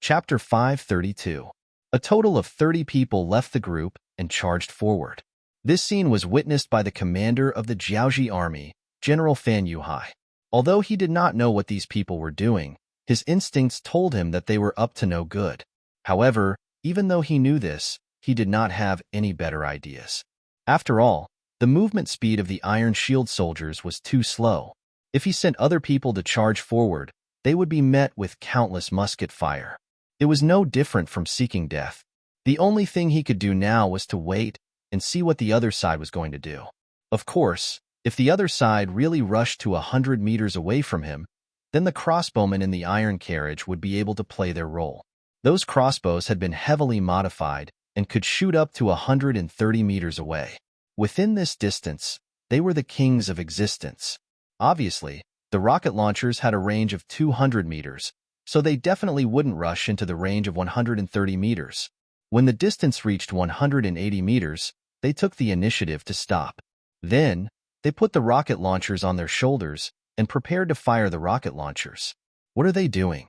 Chapter 532. A total of 30 people left the group and charged forward. This scene was witnessed by the commander of the Jiaoji army, General Fan Yuhai. Although he did not know what these people were doing, his instincts told him that they were up to no good. However, even though he knew this, he did not have any better ideas. After all, the movement speed of the Iron Shield soldiers was too slow. If he sent other people to charge forward, they would be met with countless musket fire. It was no different from seeking death. The only thing he could do now was to wait and see what the other side was going to do. Of course, if the other side really rushed to 100 meters away from him, then the crossbowmen in the iron carriage would be able to play their role. Those crossbows had been heavily modified and could shoot up to 130 meters away. Within this distance, they were the kings of existence. Obviously, the rocket launchers had a range of 200 meters, so they definitely wouldn't rush into the range of 130 meters. When the distance reached 180 meters, they took the initiative to stop. Then, they put the rocket launchers on their shoulders and prepared to fire the rocket launchers. What are they doing?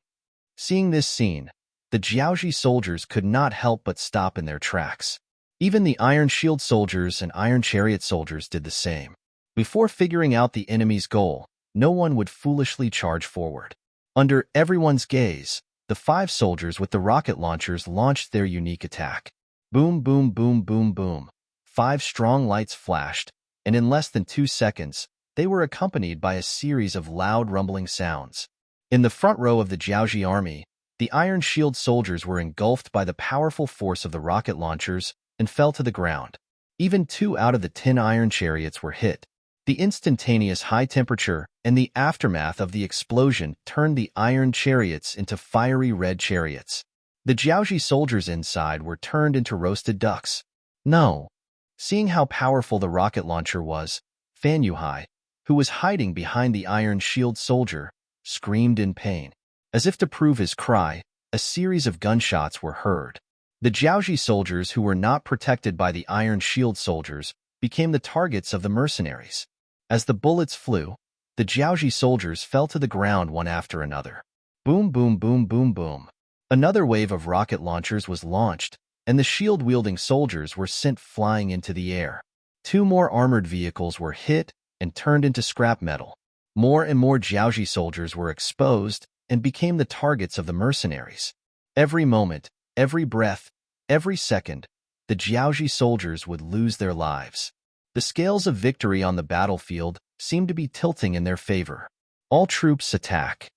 Seeing this scene, the Jiaoji soldiers could not help but stop in their tracks. Even the Iron Shield soldiers and Iron Chariot soldiers did the same. Before figuring out the enemy's goal, no one would foolishly charge forward. Under everyone's gaze, the 5 soldiers with the rocket launchers launched their unique attack. Boom, boom, boom, boom, boom. 5 strong lights flashed, and in less than 2 seconds, they were accompanied by a series of loud rumbling sounds. In the front row of the Jiaoji army, the Iron Shield soldiers were engulfed by the powerful force of the rocket launchers and fell to the ground. Even 2 out of the 10 Iron Chariots were hit. The instantaneous high temperature and the aftermath of the explosion turned the Iron Chariots into fiery red chariots. The Jiaoji soldiers inside were turned into roasted ducks. No. Seeing how powerful the rocket launcher was, Fan Yuhai, who was hiding behind the iron shield soldier, screamed in pain. As if to prove his cry, a series of gunshots were heard. The Jiaoji soldiers who were not protected by the iron shield soldiers became the targets of the mercenaries. As the bullets flew, the Jiaoji soldiers fell to the ground one after another. Boom, boom, boom, boom, boom. Another wave of rocket launchers was launched, and the shield-wielding soldiers were sent flying into the air. 2 more armored vehicles were hit and turned into scrap metal. More and more Jiaoji soldiers were exposed and became the targets of the mercenaries. Every moment, every breath, every second, the Jiaoji soldiers would lose their lives. The scales of victory on the battlefield seemed to be tilting in their favor. All troops attack.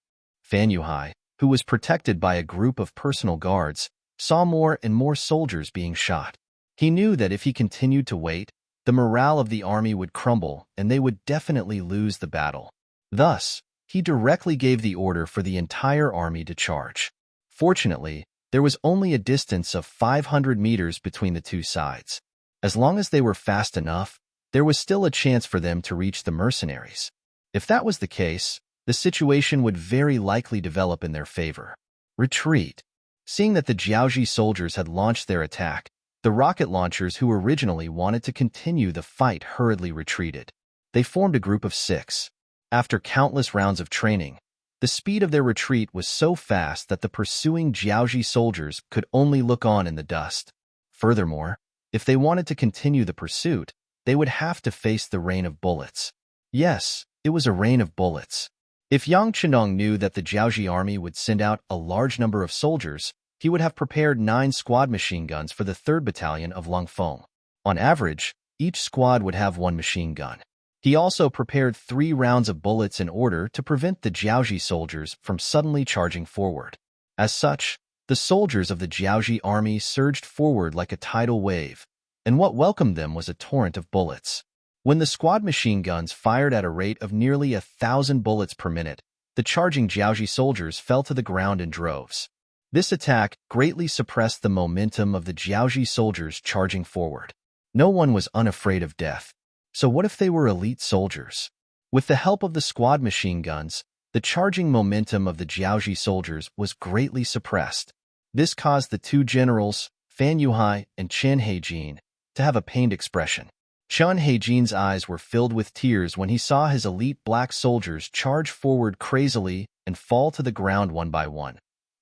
Fan Yuhai, who was protected by a group of personal guards, saw more and more soldiers being shot. He knew that if he continued to wait, the morale of the army would crumble and they would definitely lose the battle. Thus, he directly gave the order for the entire army to charge. Fortunately, there was only a distance of 500 meters between the two sides. As long as they were fast enough, there was still a chance for them to reach the mercenaries. If that was the case, the situation would very likely develop in their favor. Retreat. Seeing that the Jiaoji soldiers had launched their attack, the rocket launchers who originally wanted to continue the fight hurriedly retreated. They formed a group of 6. After countless rounds of training, the speed of their retreat was so fast that the pursuing Jiaoji soldiers could only look on in the dust. Furthermore, if they wanted to continue the pursuit, they would have to face the rain of bullets. Yes, it was a rain of bullets. If Yang Chenong knew that the Jiaoji army would send out a large number of soldiers, he would have prepared 9 squad machine guns for the 3rd Battalion of Longfeng. On average, each squad would have 1 machine gun. He also prepared 3 rounds of bullets in order to prevent the Jiaoji soldiers from suddenly charging forward. As such, the soldiers of the Jiaoji army surged forward like a tidal wave, and what welcomed them was a torrent of bullets. When the squad machine guns fired at a rate of nearly 1,000 bullets per minute, the charging Jiaoji soldiers fell to the ground in droves. This attack greatly suppressed the momentum of the Jiaoji soldiers charging forward. No one was unafraid of death. So what if they were elite soldiers? With the help of the squad machine guns, the charging momentum of the Jiaoji soldiers was greatly suppressed. This caused the 2 generals, Fan Yuhai and Chen Heijin, to have a pained expression. Chen Heijin's eyes were filled with tears when he saw his elite black soldiers charge forward crazily and fall to the ground one by one,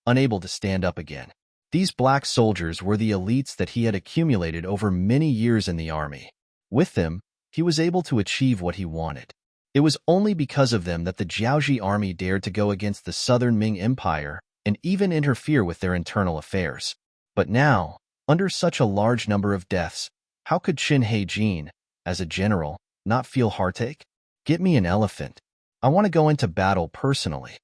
unable to stand up again. These black soldiers were the elites that he had accumulated over many years in the army. With them, he was able to achieve what he wanted. It was only because of them that the Jiaoji army dared to go against the southern Ming Empire and even interfere with their internal affairs. But now, under such a large number of deaths, how could Chen Heijin, as a general, not feel heartache? Get me an elephant. I want to go into battle personally.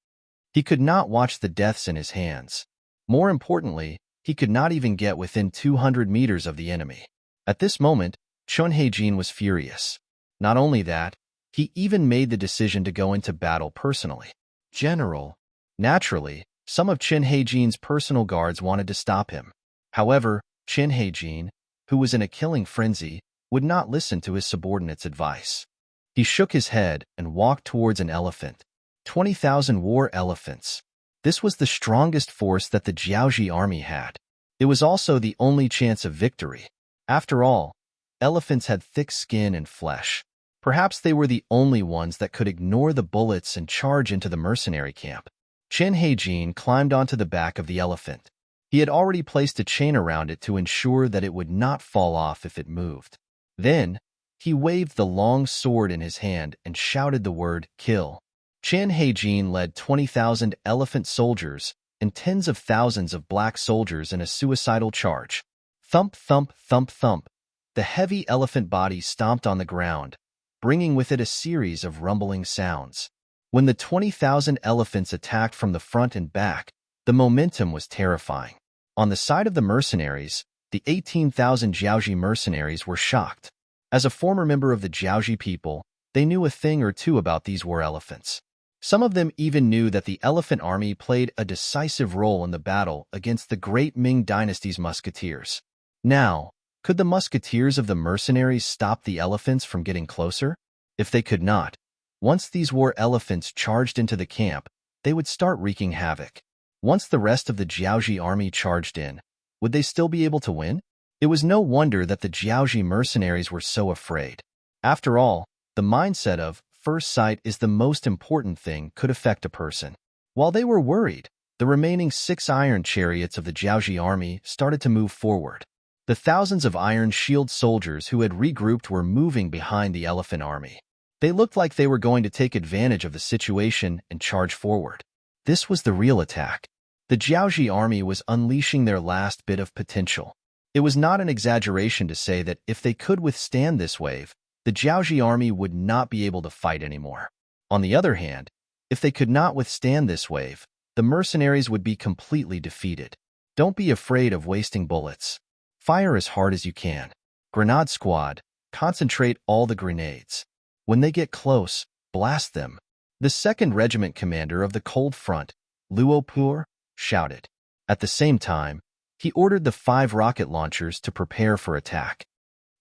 He could not watch the deaths in his hands. More importantly, he could not even get within 200 meters of the enemy. At this moment, Chen Heijin was furious. Not only that, he even made the decision to go into battle personally. General. Naturally, some of Chen Heijin's personal guards wanted to stop him. However, Chen Heijin, who was in a killing frenzy, would not listen to his subordinates' advice. He shook his head and walked towards an elephant. 20,000 war elephants. This was the strongest force that the Jiaoji army had. It was also the only chance of victory. After all, elephants had thick skin and flesh. Perhaps they were the only ones that could ignore the bullets and charge into the mercenary camp. Chen Heijin climbed onto the back of the elephant. He had already placed a chain around it to ensure that it would not fall off if it moved. Then, he waved the long sword in his hand and shouted the word, "Kill." Chen Heijin led 20,000 elephant soldiers and tens of thousands of black soldiers in a suicidal charge. Thump, thump, thump, thump. The heavy elephant body stomped on the ground, bringing with it a series of rumbling sounds. When the 20,000 elephants attacked from the front and back, the momentum was terrifying. On the side of the mercenaries, the 18,000 Jiaoji mercenaries were shocked. As a former member of the Jiaoji people, they knew a thing or two about these war elephants. Some of them even knew that the elephant army played a decisive role in the battle against the great Ming dynasty's musketeers. Now, could the musketeers of the mercenaries stop the elephants from getting closer? If they could not, Once these war elephants charged into the camp, they would start wreaking havoc. Once the rest of the Jiaoji army charged in, would they still be able to win? It was no wonder that the Jiaoji mercenaries were so afraid. After all, the mindset of first sight is the most important thing could affect a person. While they were worried, the remaining 6 iron chariots of the Jiaoji army started to move forward. The thousands of iron shield soldiers who had regrouped were moving behind the elephant army. They looked like they were going to take advantage of the situation and charge forward. This was the real attack. The Jiaoji army was unleashing their last bit of potential. It was not an exaggeration to say that if they could withstand this wave, the Jiaoji army would not be able to fight anymore. On the other hand, if they could not withstand this wave, the mercenaries would be completely defeated. Don't be afraid of wasting bullets. Fire as hard as you can. Grenade squad, concentrate all the grenades. When they get close, blast them. The 2nd Regiment commander of the Cold Front, Luo Pur, shouted. At the same time, he ordered the 5 rocket launchers to prepare for attack.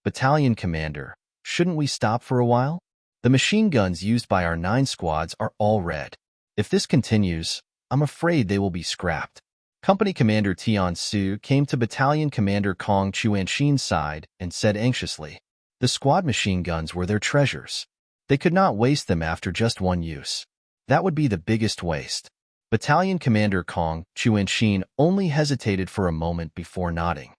Battalion commander, shouldn't we stop for a while? The machine guns used by our 9 squads are all red. If this continues, I'm afraid they will be scrapped. Company Commander Tian Su came to Battalion Commander Kong Chuanxin's side and said anxiously, the squad machine guns were their treasures. They could not waste them after just one use. That would be the biggest waste. Battalion Commander Kong Chuanxin only hesitated for a moment before nodding.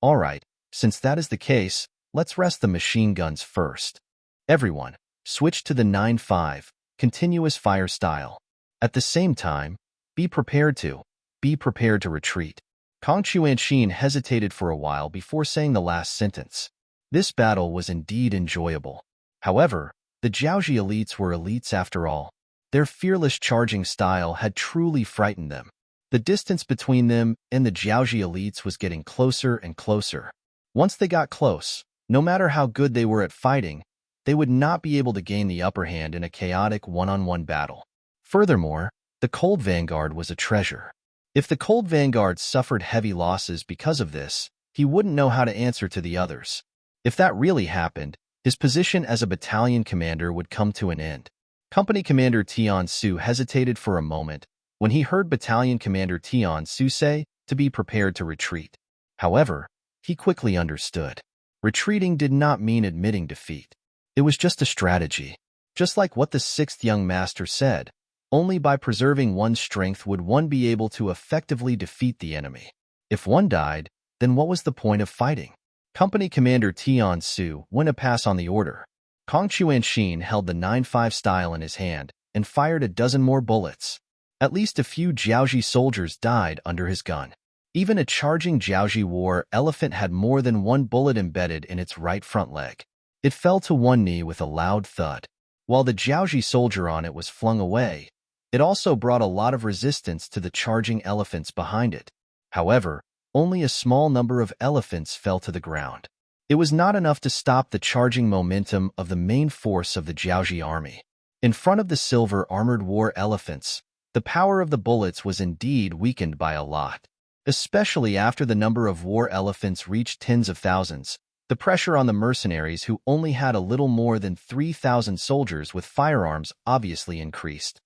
All right, since that is the case, let's rest the machine guns first. Everyone, switch to the 9-5, continuous fire style. At the same time, be prepared to retreat. Kong Chuanxin hesitated for a while before saying the last sentence. This battle was indeed enjoyable. However, the Jiaoji elites were elites after all. Their fearless charging style had truly frightened them. The distance between them and the Jiaoji elites was getting closer and closer. Once they got close, no matter how good they were at fighting, they would not be able to gain the upper hand in a chaotic one-on-one battle. Furthermore, the Cold Vanguard was a treasure. If the Cold Vanguard suffered heavy losses because of this, he wouldn't know how to answer to the others. If that really happened, his position as a battalion commander would come to an end. Company Commander Tian Su hesitated for a moment when he heard Battalion Commander Tian Su say to be prepared to retreat. However, he quickly understood. Retreating did not mean admitting defeat. It was just a strategy. Just like what the 6th young master said, only by preserving one's strength would one be able to effectively defeat the enemy. If one died, then what was the point of fighting? Company Commander Tian Su went a pass on the order. Kong Chuanxin held the 9-5 style in his hand and fired a dozen more bullets. At least a few Jiaoji soldiers died under his gun. Even a charging Jiaoji war elephant had more than one bullet embedded in its right front leg. It fell to one knee with a loud thud. While the Jiaoji soldier on it was flung away, it also brought a lot of resistance to the charging elephants behind it. However, only a small number of elephants fell to the ground. It was not enough to stop the charging momentum of the main force of the Jiaoji army. In front of the silver armored war elephants, the power of the bullets was indeed weakened by a lot. Especially after the number of war elephants reached tens of thousands, the pressure on the mercenaries who only had a little more than 3,000 soldiers with firearms obviously increased.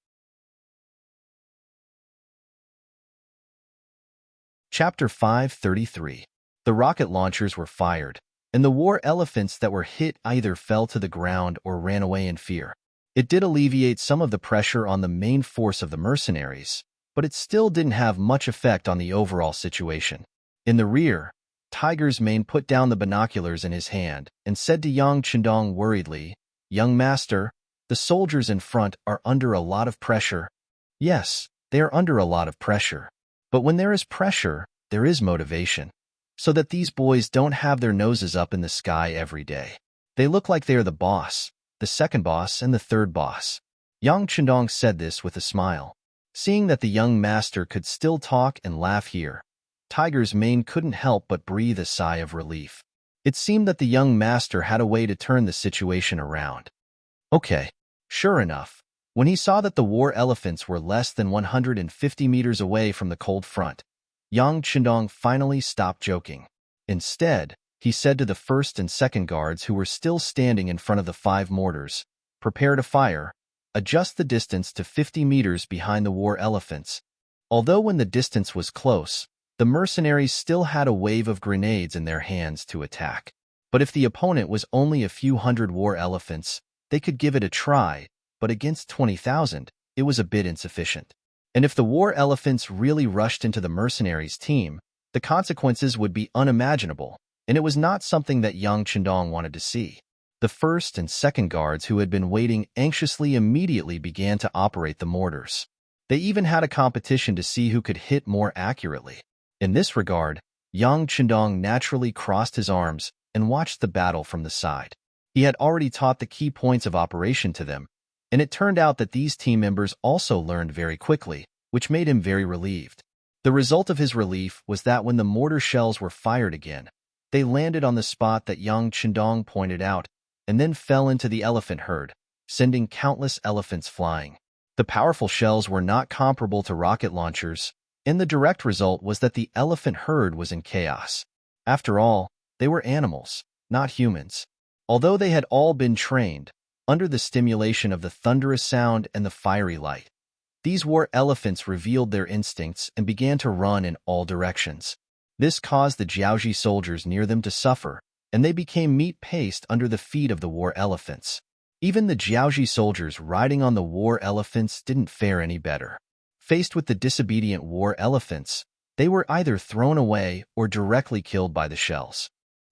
Chapter 533. The rocket launchers were fired, and the war elephants that were hit either fell to the ground or ran away in fear. It did alleviate some of the pressure on the main force of the mercenaries, but it still didn't have much effect on the overall situation. In the rear, Tiger's Mane put down the binoculars in his hand and said to Yang Chendong worriedly, "Young master, the soldiers in front are under a lot of pressure." Yes, they are under a lot of pressure. But when there is pressure, there is motivation. So that these boys don't have their noses up in the sky every day. They look like they are the boss, the second boss, and the third boss. Yang Chendong said this with a smile. Seeing that the young master could still talk and laugh here, Tiger's Mane couldn't help but breathe a sigh of relief. It seemed that the young master had a way to turn the situation around. Okay, sure enough, when he saw that the war elephants were less than 150 meters away from the cold front, Yang Chendong finally stopped joking. Instead, he said to the first and second guards who were still standing in front of the 5 mortars, "Prepare to fire, adjust the distance to 50 meters behind the war elephants. Although when the distance was close, the mercenaries still had a wave of grenades in their hands to attack. But if the opponent was only a few hundred war elephants, they could give it a try, but against 20,000, it was a bit insufficient. And if the war elephants really rushed into the mercenaries' team, the consequences would be unimaginable, and it was not something that young Chandong wanted to see. The first and second guards who had been waiting anxiously immediately began to operate the mortars. They even had a competition to see who could hit more accurately. In this regard, young Chandong naturally crossed his arms and watched the battle from the side. He had already taught the key points of operation to them, and it turned out that these team members also learned very quickly, which made him very relieved. The result of his relief was that when the mortar shells were fired again, they landed on the spot that young Chandong pointed out, and then fell into the elephant herd, sending countless elephants flying. The powerful shells were not comparable to rocket launchers, and the direct result was that the elephant herd was in chaos. After all, they were animals, not humans. Although they had all been trained, under the stimulation of the thunderous sound and the fiery light, these war elephants revealed their instincts and began to run in all directions. This caused the Jiaoji soldiers near them to suffer, and they became meat paste under the feet of the war elephants. Even the Jiaoji soldiers riding on the war elephants didn't fare any better. Faced with the disobedient war elephants, they were either thrown away or directly killed by the shells.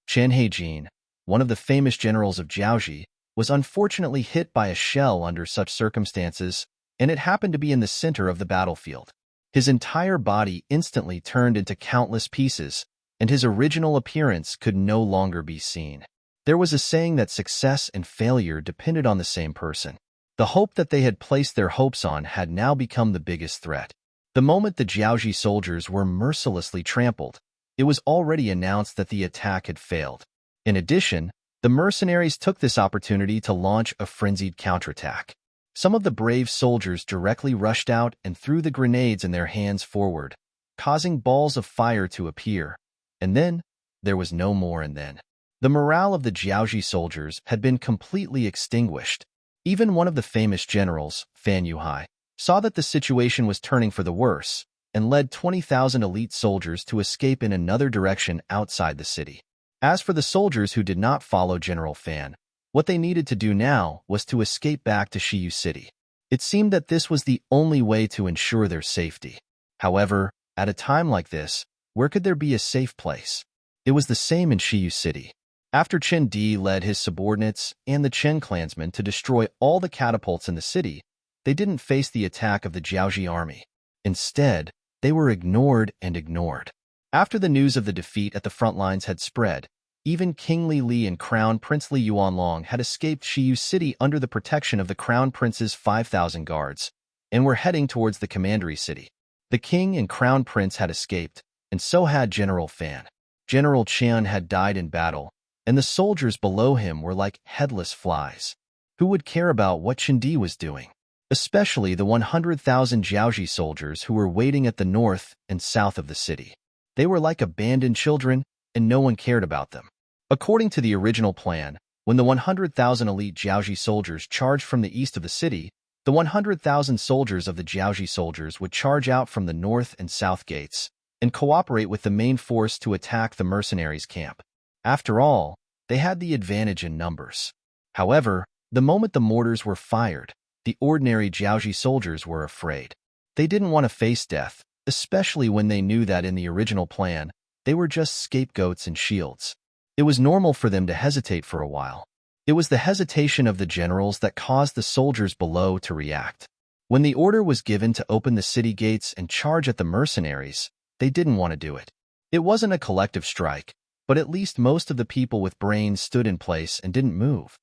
Chen Heijin, one of the famous generals of Jiaoji, was unfortunately hit by a shell under such circumstances, and it happened to be in the center of the battlefield. His entire body instantly turned into countless pieces, and his original appearance could no longer be seen. There was a saying that success and failure depended on the same person. The hope that they had placed their hopes on had now become the biggest threat. The moment the Jiaoji soldiers were mercilessly trampled, it was already announced that the attack had failed. In addition, the mercenaries took this opportunity to launch a frenzied counterattack. Some of the brave soldiers directly rushed out and threw the grenades in their hands forward, causing balls of fire to appear. And then, there was no more and then. The morale of the Jiaoji soldiers had been completely extinguished. Even one of the famous generals, Fan Yuhai, saw that the situation was turning for the worse and led 20,000 elite soldiers to escape in another direction outside the city. As for the soldiers who did not follow General Fan, what they needed to do now was to escape back to Shiyu City. It seemed that this was the only way to ensure their safety. However, at a time like this, where could there be a safe place? It was the same in Shiyu City. After Chen Di led his subordinates and the Chen clansmen to destroy all the catapults in the city, they didn't face the attack of the Jiaoji army. Instead, they were ignored and ignored. After the news of the defeat at the front lines had spread, even King Li and Crown Prince Li Yuanlong had escaped Shiyu City under the protection of the Crown Prince's 5,000 guards, and were heading towards the commandery city. The king and Crown Prince had escaped, and so had General Fan. General Qian had died in battle, and the soldiers below him were like headless flies. Who would care about what Chen Di was doing? Especially the 100,000 Jiaoji soldiers who were waiting at the north and south of the city. They were like abandoned children, and no one cared about them. According to the original plan, when the 100,000 elite Jiaoji soldiers charged from the east of the city, the 100,000 soldiers of the Jiaoji soldiers would charge out from the north and south gates and cooperate with the main force to attack the mercenaries' camp. After all, they had the advantage in numbers. However, the moment the mortars were fired, the ordinary Jiaoji soldiers were afraid. They didn't want to face death, especially when they knew that in the original plan, they were just scapegoats and shields. It was normal for them to hesitate for a while. It was the hesitation of the generals that caused the soldiers below to react. When the order was given to open the city gates and charge at the mercenaries, they didn't want to do it. It wasn't a collective strike, but at least most of the people with brains stood in place and didn't move.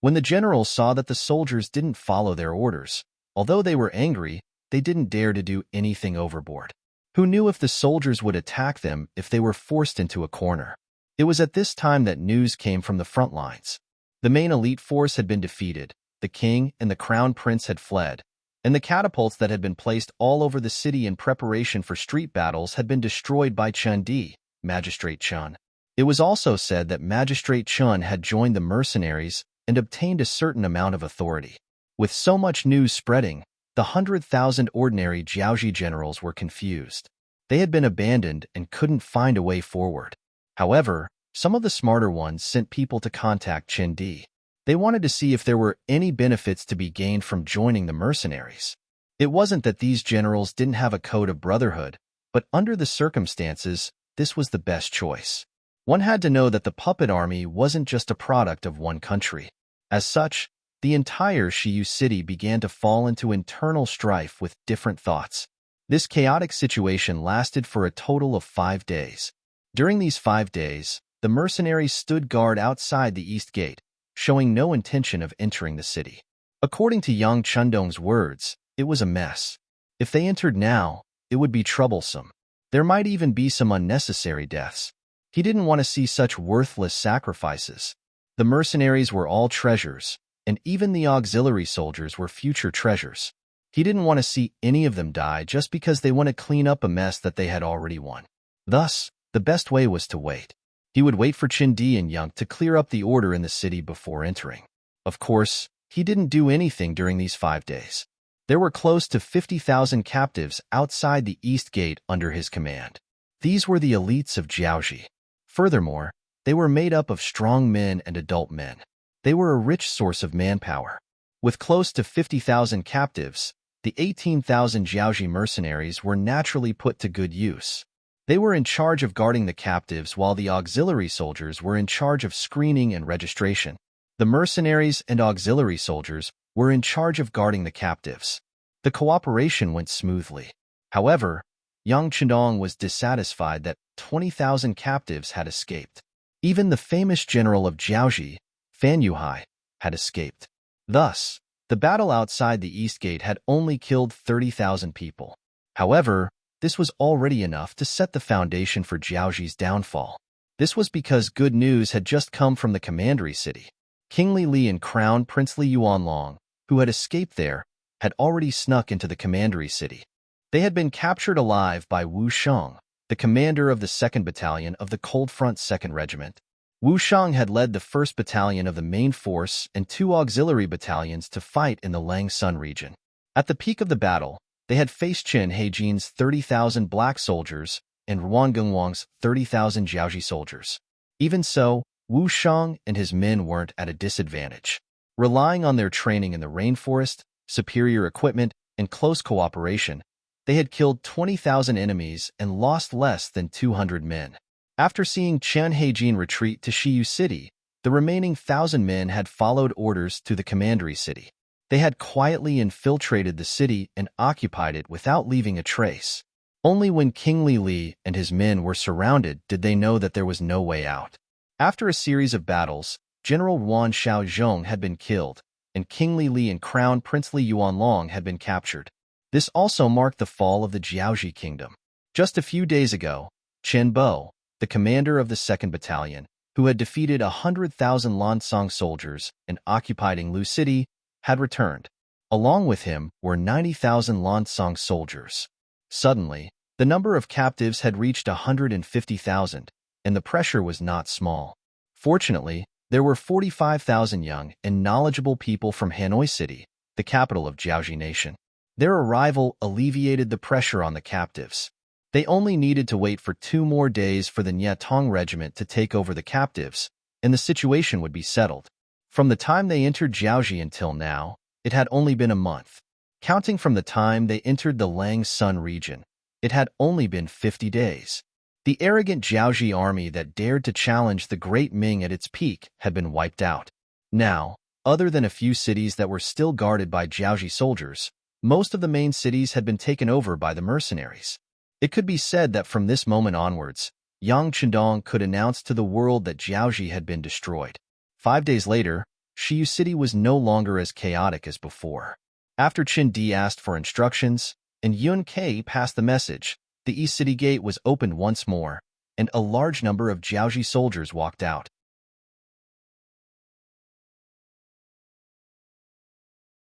When the generals saw that the soldiers didn't follow their orders, although they were angry, they didn't dare to do anything overboard. Who knew if the soldiers would attack them if they were forced into a corner? It was at this time that news came from the front lines. The main elite force had been defeated, the king and the crown prince had fled, and the catapults that had been placed all over the city in preparation for street battles had been destroyed by Chen Di, Magistrate Chen. It was also said that Magistrate Chen had joined the mercenaries and obtained a certain amount of authority. With so much news spreading, the 100,000 ordinary Jiaoji generals were confused. They had been abandoned and couldn't find a way forward. However, some of the smarter ones sent people to contact Qin Di. They wanted to see if there were any benefits to be gained from joining the mercenaries. It wasn't that these generals didn't have a code of brotherhood, but under the circumstances, this was the best choice. One had to know that the puppet army wasn't just a product of one country. As such, the entire Shiyu city began to fall into internal strife with different thoughts. This chaotic situation lasted for a total of 5 days. During these 5 days, the mercenaries stood guard outside the east gate, showing no intention of entering the city. According to Yang Chundong's words, it was a mess. If they entered now, it would be troublesome. There might even be some unnecessary deaths. He didn't want to see such worthless sacrifices. The mercenaries were all treasures, and even the auxiliary soldiers were future treasures. He didn't want to see any of them die just because they want to clean up a mess that they had already won. Thus, the best way was to wait. He would wait for Qin Di and Yang to clear up the order in the city before entering. Of course, he didn't do anything during these 5 days. There were close to 50,000 captives outside the east gate under his command. These were the elites of Jiaoji. Furthermore, they were made up of strong men and adult men. They were a rich source of manpower. With close to 50,000 captives, the 18,000 Jiaoji mercenaries were naturally put to good use. They were in charge of guarding the captives while the auxiliary soldiers were in charge of screening and registration. The mercenaries and auxiliary soldiers were in charge of guarding the captives. The cooperation went smoothly. However, Yang Chundong was dissatisfied that 20,000 captives had escaped. Even the famous general of Jiaoji, Fan Yuhai, had escaped. Thus, the battle outside the East Gate had only killed 30,000 people. However, this was already enough to set the foundation for Jiaoji's downfall. This was because good news had just come from the commandery city. King Li and Crown Prince Li Yuanlong, who had escaped there, had already snuck into the commandery city. They had been captured alive by Wu Sheng, the commander of the 2nd Battalion of the Cold Front 2nd Regiment. Wu Sheng had led the 1st Battalion of the main force and 2 auxiliary battalions to fight in the Langsun region. At the peak of the battle, they had faced Qin Heijin's 30,000 black soldiers and Ruan Gengwang's 30,000 Jiaoji soldiers. Even so, Wu Sheng and his men weren't at a disadvantage. Relying on their training in the rainforest, superior equipment, and close cooperation, they had killed 20,000 enemies and lost less than 200 men. After seeing Qin Heijin retreat to Shiyu City, the remaining 1,000 men had followed orders to the commandery city. They had quietly infiltrated the city and occupied it without leaving a trace. Only when King Li and his men were surrounded did they know that there was no way out. After a series of battles, General Ruan Xiaozhong had been killed, and King Li and Crown Prince Li Yuanlong had been captured. This also marked the fall of the Jiaoji kingdom. Just a few days ago, Chen Bo, the commander of the 2nd Battalion, who had defeated 100,000 Lansong soldiers and occupied Lu City, had returned. Along with him were 90,000 Lansong soldiers. Suddenly, the number of captives had reached 150,000, and the pressure was not small. Fortunately, there were 45,000 young and knowledgeable people from Hanoi City, the capital of Jiaoji Nation. Their arrival alleviated the pressure on the captives. They only needed to wait for 2 more days for the Nyatong regiment to take over the captives, and the situation would be settled. From the time they entered Jiaoji until now, it had only been a month. Counting from the time they entered the Langsun region, it had only been 50 days. The arrogant Jiaoji army that dared to challenge the great Ming at its peak had been wiped out. Now, other than a few cities that were still guarded by Jiaoji soldiers, most of the main cities had been taken over by the mercenaries. It could be said that from this moment onwards, Yang Chundong could announce to the world that Jiaoji had been destroyed. 5 days later, Shiyu City was no longer as chaotic as before. After Qin Di asked for instructions, and Yun Kai passed the message, the East City Gate was opened once more, and a large number of Jiaoji soldiers walked out.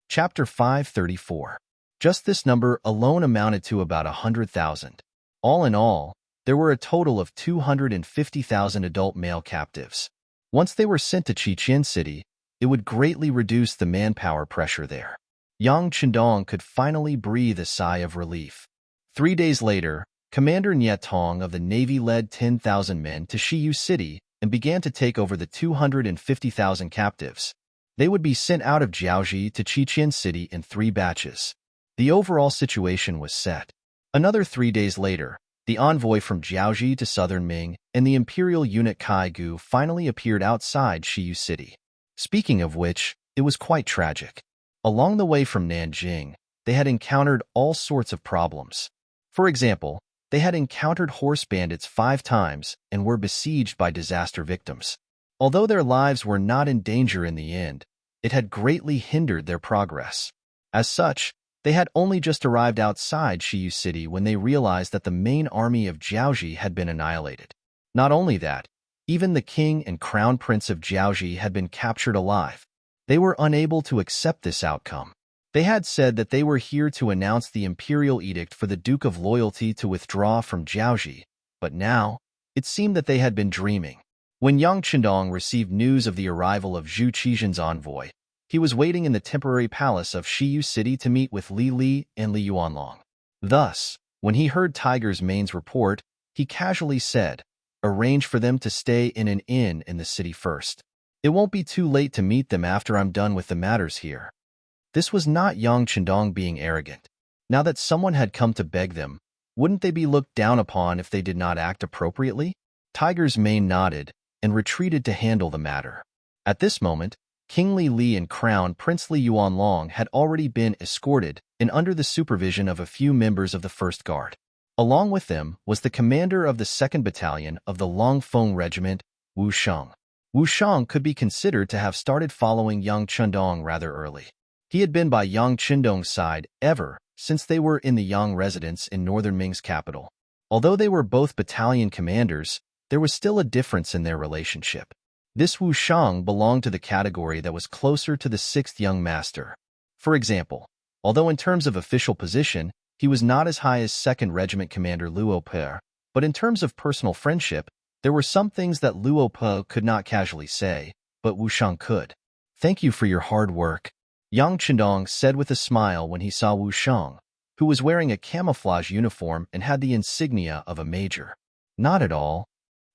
Chapter 534. Just this number alone amounted to about 100,000. All in all, there were a total of 250,000 adult male captives. Once they were sent to Qiqian City, it would greatly reduce the manpower pressure there. Yang Chendong could finally breathe a sigh of relief. 3 days later, Commander Nyetong of the Navy led 10,000 men to Shiyu City and began to take over the 250,000 captives. They would be sent out of Jiaoji to Chichen City in 3 batches. The overall situation was set. Another 3 days later, the envoy from Jiaoji to southern Ming and the imperial eunuch Kai Gu finally appeared outside Shiyu City. Speaking of which, it was quite tragic. Along the way from Nanjing, they had encountered all sorts of problems. For example, they had encountered horse bandits 5 times and were besieged by disaster victims. Although their lives were not in danger in the end, it had greatly hindered their progress. As such, they had only just arrived outside Shiyu City when they realized that the main army of Jiaoji had been annihilated. Not only that, even the king and crown prince of Jiaoji had been captured alive. They were unable to accept this outcome. They had said that they were here to announce the imperial edict for the Duke of Loyalty to withdraw from Jiaoji, but now, it seemed that they had been dreaming. When Yang Chendong received news of the arrival of Zhu Qizhen's envoy, he was waiting in the temporary palace of Shiyu City to meet with Li Li and Li Yuanlong. Thus, when he heard Tiger's Mane's report, he casually said, "Arrange for them to stay in an inn in the city first. It won't be too late to meet them after I'm done with the matters here." This was not Yang Chendong being arrogant. Now that someone had come to beg them, wouldn't they be looked down upon if they did not act appropriately? Tiger's Mane nodded and retreated to handle the matter. At this moment, King Li Li and Crown Prince Li Yuanlong had already been escorted and under the supervision of a few members of the First Guard. Along with them was the commander of the 2nd Battalion of the Longfeng Regiment, Wu Sheng. Wu Sheng could be considered to have started following Yang Chendong rather early. He had been by Yang Chendong's side ever since they were in the Yang residence in northern Ming's capital. Although they were both battalion commanders, there was still a difference in their relationship. This Wu Sheng belonged to the category that was closer to the 6th young master. For example, although in terms of official position, he was not as high as 2nd Regiment Commander Luo Pe, but in terms of personal friendship, there were some things that Luo Pe could not casually say, but Wu Sheng could. "Thank you for your hard work," Yang Chendong said with a smile when he saw Wu Sheng, who was wearing a camouflage uniform and had the insignia of a major. "Not at all."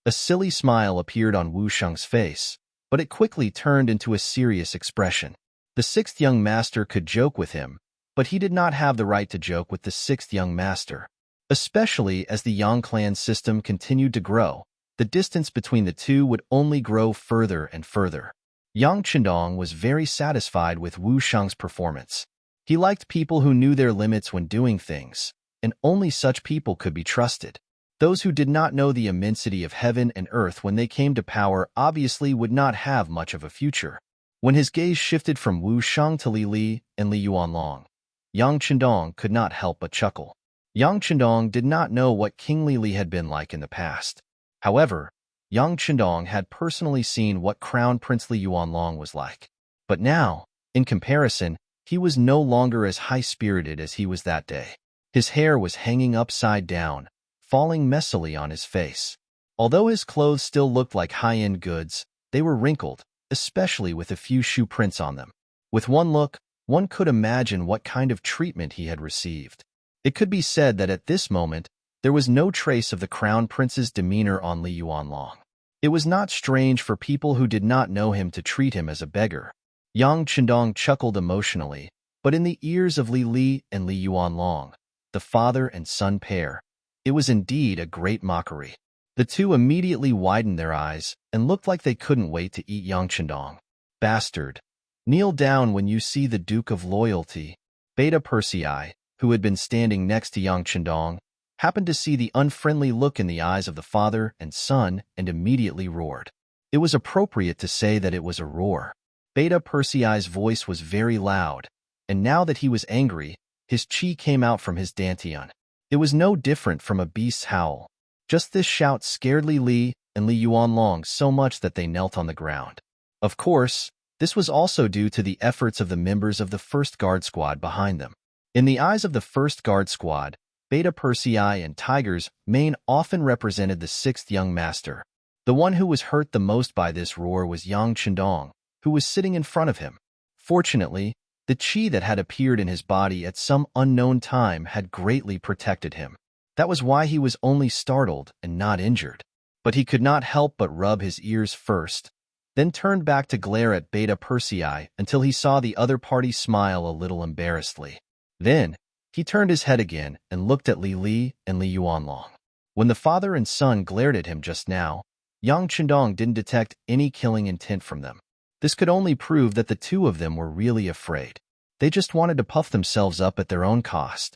A silly smile appeared on Wu Sheng's face, but it quickly turned into a serious expression. The 6th young master could joke with him, but he did not have the right to joke with the 6th young master. Especially as the Yang clan system continued to grow, the distance between the two would only grow further and further. Yang Chendong was very satisfied with Wu Sheng's performance. He liked people who knew their limits when doing things, and only such people could be trusted. Those who did not know the immensity of heaven and earth when they came to power obviously would not have much of a future. When his gaze shifted from Wu Sheng to Li Li and Li Yuanlong, Yang Chendong could not help but chuckle. Yang Chendong did not know what King Li Li had been like in the past. However, Yang Chendong had personally seen what Crown Prince Li Yuanlong was like. But now, in comparison, he was no longer as high-spirited as he was that day. His hair was hanging upside down, falling messily on his face. Although his clothes still looked like high-end goods, they were wrinkled, especially with a few shoe prints on them. With one look, one could imagine what kind of treatment he had received. It could be said that at this moment, there was no trace of the Crown Prince's demeanor on Li Yuanlong. It was not strange for people who did not know him to treat him as a beggar. Yang Chendong chuckled emotionally, but in the ears of Li Li and Li Yuanlong, the father and son pair, it was indeed a great mockery. The two immediately widened their eyes and looked like they couldn't wait to eat Yang Chendong. "Bastard! Kneel down when you see the Duke of Loyalty." Beta Persei, who had been standing next to Yang Chendong, happened to see the unfriendly look in the eyes of the father and son and immediately roared. It was appropriate to say that it was a roar. Beta Persei's voice was very loud, and now that he was angry, his chi came out from his dantian. It was no different from a beast's howl. Just this shout scared Li Li and Li Yuanlong so much that they knelt on the ground. Of course, this was also due to the efforts of the members of the 1st Guard Squad behind them. In the eyes of the 1st Guard Squad, Beta Persei and Tiger's Mane often represented the 6th young master. The one who was hurt the most by this roar was Yang Chendong, who was sitting in front of him. Fortunately, The qi that had appeared in his body at some unknown time had greatly protected him. That was why he was only startled and not injured. But he could not help but rub his ears first, then turned back to glare at Beta Persei until he saw the other party smile a little embarrassedly. Then, he turned his head again and looked at Li Li and Li Yuanlong. When the father and son glared at him just now, Yang Chendong didn't detect any killing intent from them. This could only prove that the two of them were really afraid. They just wanted to puff themselves up at their own cost.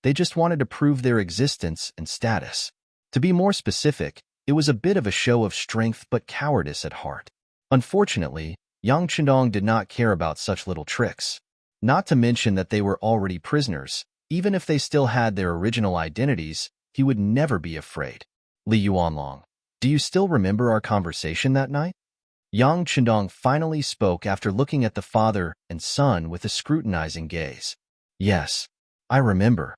They just wanted to prove their existence and status. To be more specific, it was a bit of a show of strength but cowardice at heart. Unfortunately, Yang Chendong did not care about such little tricks. Not to mention that they were already prisoners. Even if they still had their original identities, he would never be afraid. Li Yuanlong, do you still remember our conversation that night? Yang Chendong finally spoke after looking at the father and son with a scrutinizing gaze. Yes, I remember.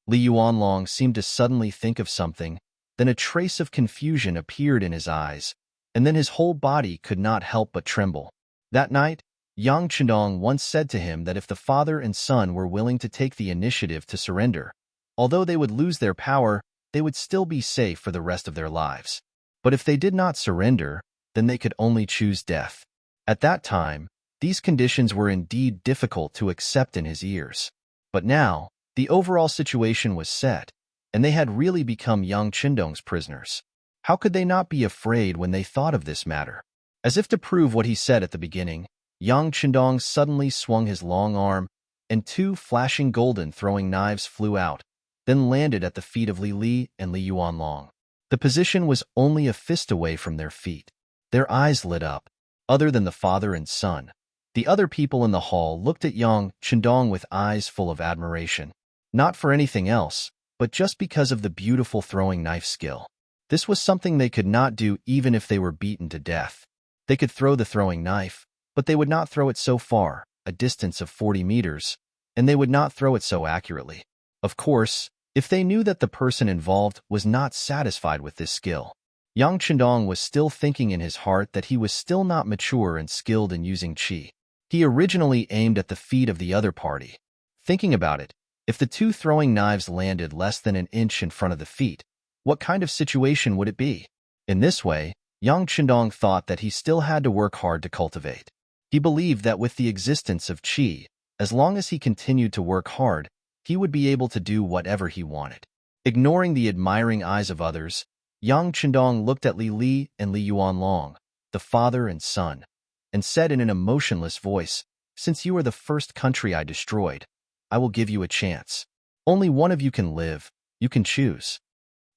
Li Yuanlong seemed to suddenly think of something, then a trace of confusion appeared in his eyes, and then his whole body could not help but tremble. That night, Yang Chendong once said to him that if the father and son were willing to take the initiative to surrender, although they would lose their power, they would still be safe for the rest of their lives. But if they did not surrender, then they could only choose death. At that time, these conditions were indeed difficult to accept in his ears. But now, the overall situation was set, and they had really become Yang Chendong's prisoners. How could they not be afraid when they thought of this matter? As if to prove what he said at the beginning, Yang Chendong suddenly swung his long arm, and two flashing golden throwing knives flew out, then landed at the feet of Li Li and Li Yuanlong. The position was only a fist away from their feet. Their eyes lit up. Other than the father and son, the other people in the hall looked at Yang Chendong with eyes full of admiration. Not for anything else, but just because of the beautiful throwing knife skill. This was something they could not do even if they were beaten to death. They could throw the throwing knife, but they would not throw it so far, a distance of 40 meters, and they would not throw it so accurately. Of course, if they knew that the person involved was not satisfied with this skill. Yang Chendong was still thinking in his heart that he was still not mature and skilled in using qi. He originally aimed at the feet of the other party. Thinking about it, if the two throwing knives landed less than an inch in front of the feet, what kind of situation would it be? In this way, Yang Chendong thought that he still had to work hard to cultivate. He believed that with the existence of qi, as long as he continued to work hard, he would be able to do whatever he wanted. Ignoring the admiring eyes of others, Yang Chendong looked at Li Li and Li Yuanlong, the father and son, and said in an emotionless voice, "Since you are the first country I destroyed, I will give you a chance. Only one of you can live. You can choose."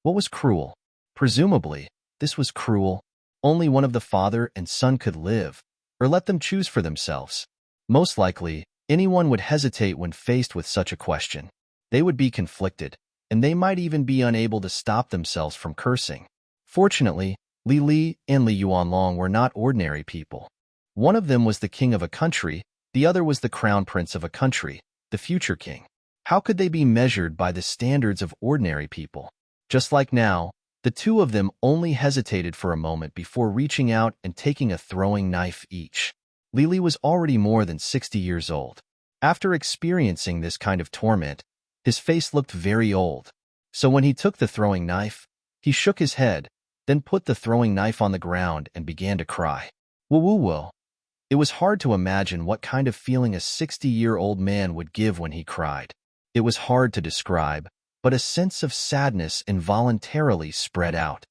What was cruel? Presumably, this was cruel. Only one of the father and son could live, or let them choose for themselves. Most likely, anyone would hesitate when faced with such a question. They would be conflicted, and they might even be unable to stop themselves from cursing. Fortunately, Li Li and Li Yuanlong were not ordinary people. One of them was the king of a country, the other was the crown prince of a country, the future king. How could they be measured by the standards of ordinary people? Just like now, the two of them only hesitated for a moment before reaching out and taking a throwing knife each. Li Li was already more than 60 years old. After experiencing this kind of torment, his face looked very old. So when he took the throwing knife, he shook his head, then put the throwing knife on the ground and began to cry. Woo-woo-woo. It was hard to imagine what kind of feeling a 60-year-old man would give when he cried. It was hard to describe, but a sense of sadness involuntarily spread out.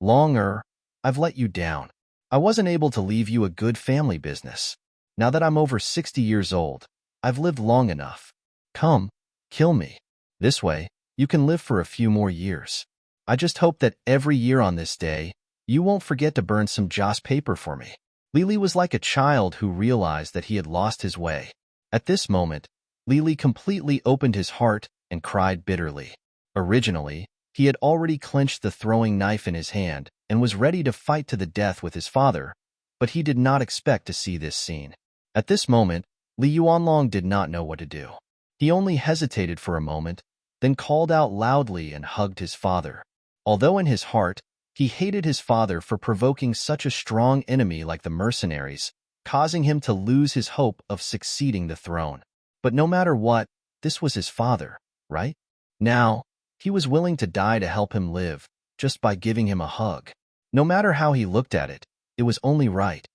Longer, I've let you down. I wasn't able to leave you a good family business. Now that I'm over 60 years old, I've lived long enough. Come, kill me. This way, you can live for a few more years. I just hope that every year on this day, you won't forget to burn some joss paper for me. Li Li was like a child who realized that he had lost his way. At this moment, Li Li completely opened his heart and cried bitterly. Originally, he had already clenched the throwing knife in his hand and was ready to fight to the death with his father, but he did not expect to see this scene. At this moment, Li Yuanlong did not know what to do. He only hesitated for a moment, then called out loudly and hugged his father. Although in his heart, he hated his father for provoking such a strong enemy like the mercenaries, causing him to lose his hope of succeeding the throne. But no matter what, this was his father, right? Now, he was willing to die to help him live, just by giving him a hug. No matter how he looked at it, it was only right.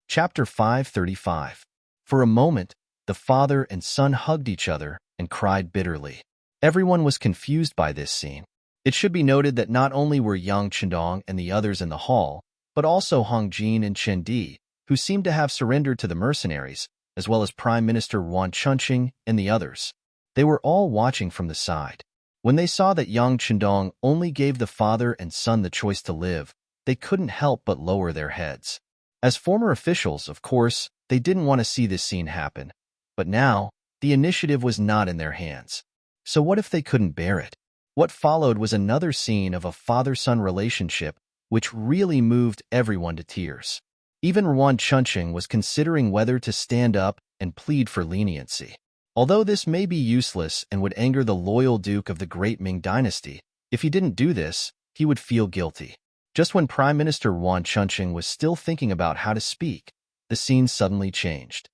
Chapter 535. For a moment, the father and son hugged each other and cried bitterly. Everyone was confused by this scene. It should be noted that not only were Yang Chendong and the others in the hall, but also Hong Jin and Chen Di, who seemed to have surrendered to the mercenaries, as well as Prime Minister Yuan Chunqing and the others. They were all watching from the side. When they saw that Yang Chendong only gave the father and son the choice to live, they couldn't help but lower their heads. As former officials, of course, they didn't want to see this scene happen. But now, the initiative was not in their hands. So what if they couldn't bear it? What followed was another scene of a father-son relationship which really moved everyone to tears. Even Yuan Chunqing was considering whether to stand up and plead for leniency. Although this may be useless and would anger the loyal duke of the great Ming dynasty, if he didn't do this, he would feel guilty. Just when Prime Minister Yuan Chunqing was still thinking about how to speak, the scene suddenly changed.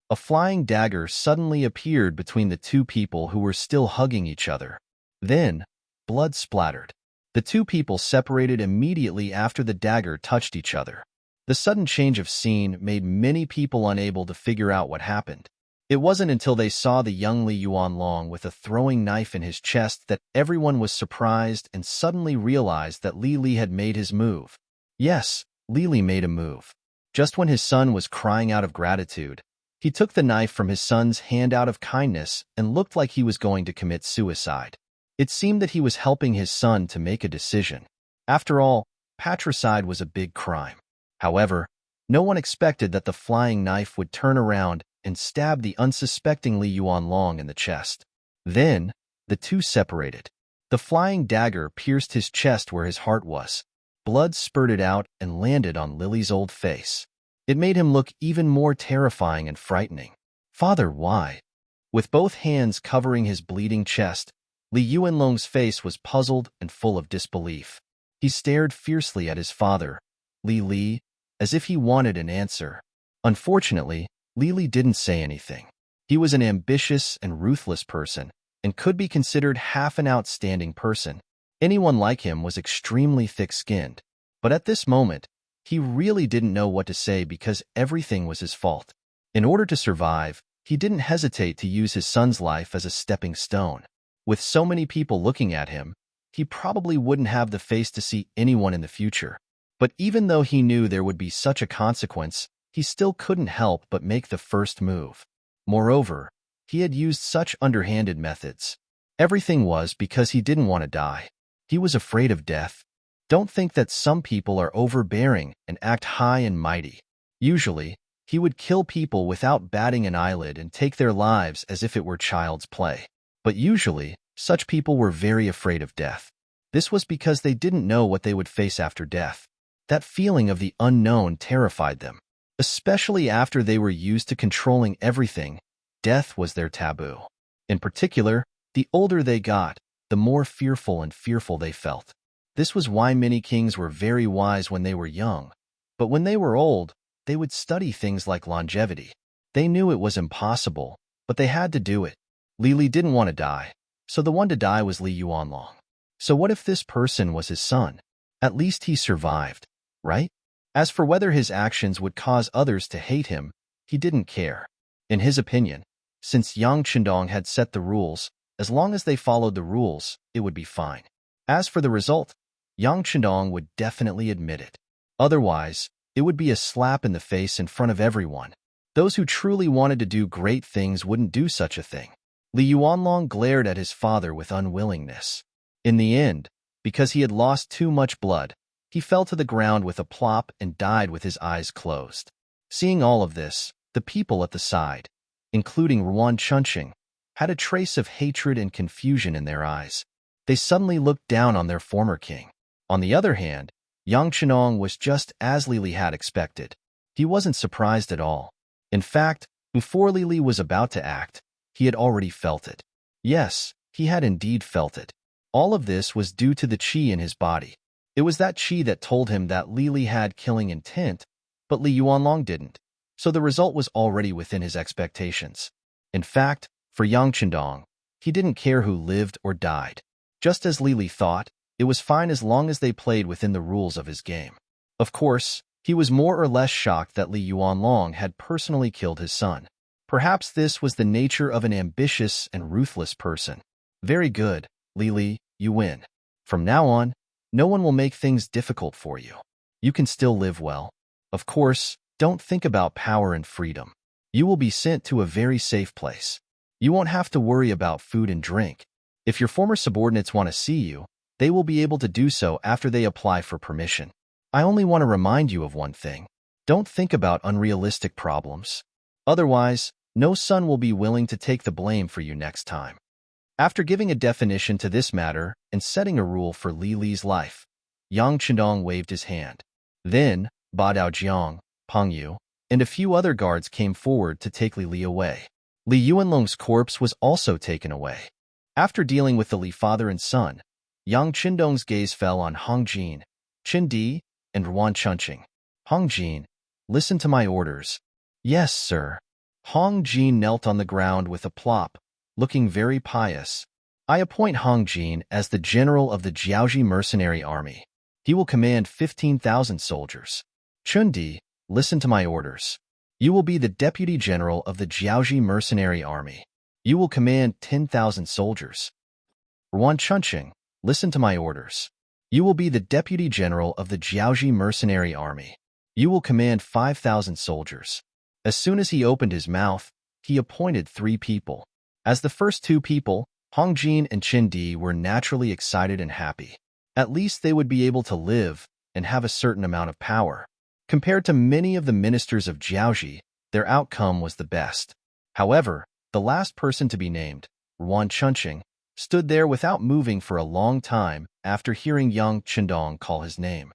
A flying dagger suddenly appeared between the two people who were still hugging each other. Then, blood splattered. The two people separated immediately after the dagger touched each other. The sudden change of scene made many people unable to figure out what happened. It wasn't until they saw the young Li Yuanlong with a throwing knife in his chest that everyone was surprised and suddenly realized that Li Li had made his move. Yes, Li Li made a move. Just when his son was crying out of gratitude, he took the knife from his son's hand out of kindness and looked like he was going to commit suicide. It seemed that he was helping his son to make a decision. After all, patricide was a big crime. However, no one expected that the flying knife would turn around and stab the unsuspecting Li Yuanlong in the chest. Then, the two separated. The flying dagger pierced his chest where his heart was. Blood spurted out and landed on Lily's old face. It made him look even more terrifying and frightening. "Father, why?" With both hands covering his bleeding chest, Li Yuanlong's face was puzzled and full of disbelief. He stared fiercely at his father, Li Li, as if he wanted an answer. Unfortunately, Li Li didn't say anything. He was an ambitious and ruthless person, and could be considered half an outstanding person. Anyone like him was extremely thick-skinned. But at this moment, he really didn't know what to say because everything was his fault. In order to survive, he didn't hesitate to use his son's life as a stepping stone. With so many people looking at him, he probably wouldn't have the face to see anyone in the future. But even though he knew there would be such a consequence, he still couldn't help but make the first move. Moreover, he had used such underhanded methods. Everything was because he didn't want to die. He was afraid of death. Don't think that some people are overbearing and act high and mighty. Usually, he would kill people without batting an eyelid and take their lives as if it were child's play. But usually, such people were very afraid of death. This was because they didn't know what they would face after death. That feeling of the unknown terrified them. Especially after they were used to controlling everything, death was their taboo. In particular, the older they got, the more fearful they felt. This was why many kings were very wise when they were young. But when they were old, they would study things like longevity. They knew it was impossible, but they had to do it. Li Li didn't want to die, so the one to die was Li Yuanlong. So what if this person was his son? At least he survived, right? As for whether his actions would cause others to hate him, he didn't care. In his opinion, since Yang Chendong had set the rules, as long as they followed the rules, it would be fine. As for the result, Yang Chendong would definitely admit it. Otherwise, it would be a slap in the face in front of everyone. Those who truly wanted to do great things wouldn't do such a thing. Li Yuanlong glared at his father with unwillingness. In the end, because he had lost too much blood, he fell to the ground with a plop and died with his eyes closed. Seeing all of this, the people at the side, including Yuan Chunqing, had a trace of hatred and confusion in their eyes. They suddenly looked down on their former king. On the other hand, Yang Chenong was just as Li Li had expected. He wasn't surprised at all. In fact, before Li Li was about to act, he had already felt it. Yes, he had indeed felt it. All of this was due to the qi in his body. It was that qi that told him that Li Li had killing intent, but Li Yuanlong didn't, so the result was already within his expectations. In fact, for Yang Qindong, he didn't care who lived or died. Just as Li Li thought, it was fine as long as they played within the rules of his game. Of course, he was more or less shocked that Li Yuanlong had personally killed his son. Perhaps this was the nature of an ambitious and ruthless person. Very good, Li Li, you win. From now on, no one will make things difficult for you. You can still live well. Of course, don't think about power and freedom. You will be sent to a very safe place. You won't have to worry about food and drink. If your former subordinates want to see you, they will be able to do so after they apply for permission. I only want to remind you of one thing. Don't think about unrealistic problems. Otherwise, no son will be willing to take the blame for you next time. After giving a definition to this matter and setting a rule for Li Li's life, Yang Qindong waved his hand. Then, Ba Daojiang, Peng Yu, and a few other guards came forward to take Li Li away. Li Yuanlong's corpse was also taken away. After dealing with the Li father and son, Yang Qindong's gaze fell on Hong Jin, Qin Di, and Ruan Chunqing. Hong Jin, listen to my orders. Yes, sir. Hong Jin knelt on the ground with a plop, looking very pious. I appoint Hong Jin as the general of the Jiaoji mercenary army. He will command 15,000 soldiers. Chun Di, listen to my orders. You will be the deputy general of the Jiaoji mercenary army. You will command 10,000 soldiers. Ruan Chunqing, listen to my orders. You will be the deputy general of the Jiaoji mercenary army. You will command 5,000 soldiers. As soon as he opened his mouth, he appointed 3 people. As the first 2 people, Hong Jin and Qin Di, were naturally excited and happy. At least they would be able to live and have a certain amount of power. Compared to many of the ministers of Jiaoji, their outcome was the best. However, the last person to be named, Ruan Chunqing, stood there without moving for a long time after hearing Yang Qindong call his name.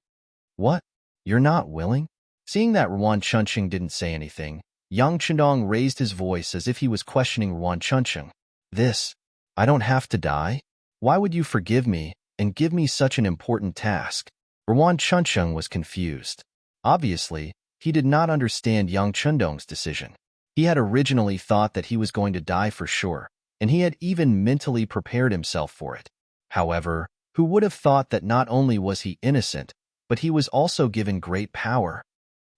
What? You're not willing? Seeing that Ruan Chunqing didn't say anything, Yang Qindong raised his voice as if he was questioning Ruan Chunqing. I don't have to die? Why would you forgive me and give me such an important task? Ruan Chunqing was confused. Obviously, he did not understand Yang Qindong's decision. He had originally thought that he was going to die for sure, and he had even mentally prepared himself for it. However, who would have thought that not only was he innocent, but he was also given great power?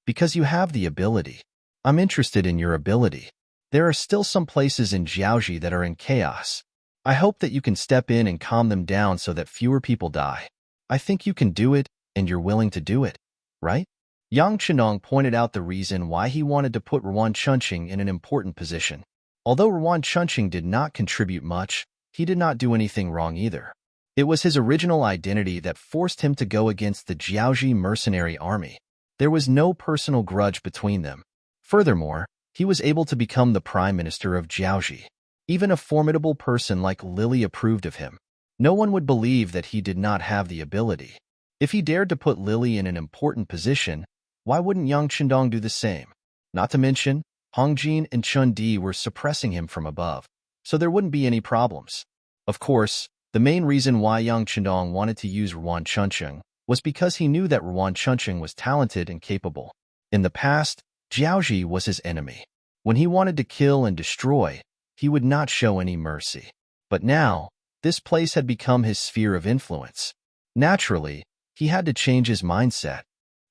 Because you have the ability. I'm interested in your ability. There are still some places in Jiaoji that are in chaos. I hope that you can step in and calm them down so that fewer people die. I think you can do it, and you're willing to do it, right? Yang Qindong pointed out the reason why he wanted to put Ruan Chunqing in an important position. Although Ruan Chunqing did not contribute much, he did not do anything wrong either. It was his original identity that forced him to go against the Jiaoji mercenary army. There was no personal grudge between them. Furthermore, he was able to become the prime minister of Jiaoji. Even a formidable person like Lily approved of him. No one would believe that he did not have the ability. If he dared to put Lily in an important position, why wouldn't Yang Qindong do the same? Not to mention, Hong Jin and Chun Di were suppressing him from above, so there wouldn't be any problems. Of course, the main reason why Yang Qindong wanted to use Ruan Chunqing was because he knew that Ruan Chunqing was talented and capable. In the past, Jiaoji was his enemy. When he wanted to kill and destroy, he would not show any mercy. But now, this place had become his sphere of influence. Naturally, he had to change his mindset.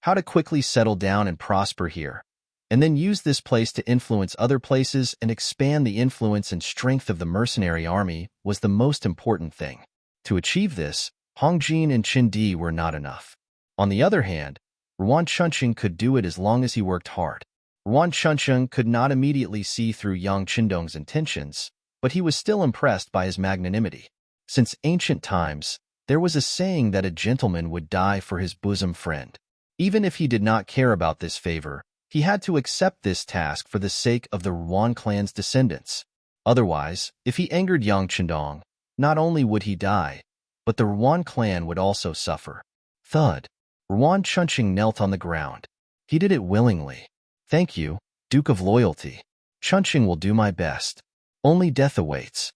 How to quickly settle down and prosper here, and then use this place to influence other places and expand the influence and strength of the mercenary army was the most important thing. To achieve this, Hong Jin and Qin Di were not enough. On the other hand, Ruan Chunqing could do it as long as he worked hard. Ruan Chunqing could not immediately see through Yang Qindong's intentions, but he was still impressed by his magnanimity. Since ancient times, there was a saying that a gentleman would die for his bosom friend. Even if he did not care about this favor, he had to accept this task for the sake of the Ruan clan's descendants. Otherwise, if he angered Yang Qindong, not only would he die, but the Ruan clan would also suffer. Thud. Ruan Chunqing knelt on the ground. He did it willingly. Thank you, Duke of Loyalty. Chunqing will do my best. Only death awaits.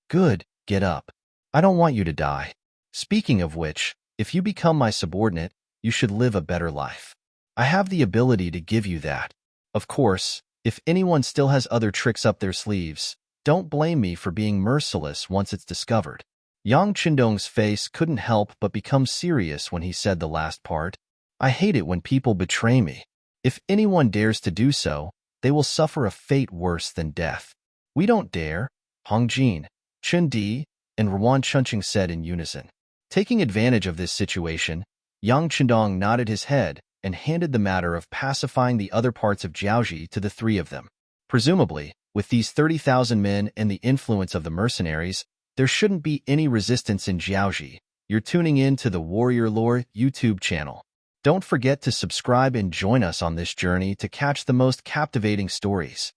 Good, get up. I don't want you to die. Speaking of which, if you become my subordinate, you should live a better life. I have the ability to give you that. Of course, if anyone still has other tricks up their sleeves, don't blame me for being merciless once it's discovered. Yang Qindong's face couldn't help but become serious when he said the last part. I hate it when people betray me. If anyone dares to do so, they will suffer a fate worse than death. We don't dare, Hong Jin, Chun Di, and Ruan Chunqing said in unison. Taking advantage of this situation, Yang Qindong nodded his head and handed the matter of pacifying the other parts of Jiaoji to the three of them. Presumably, with these 30,000 men and the influence of the mercenaries, there shouldn't be any resistance in Jiaoji. You're tuning in to the Warrior Lore YouTube channel. Don't forget to subscribe and join us on this journey to catch the most captivating stories.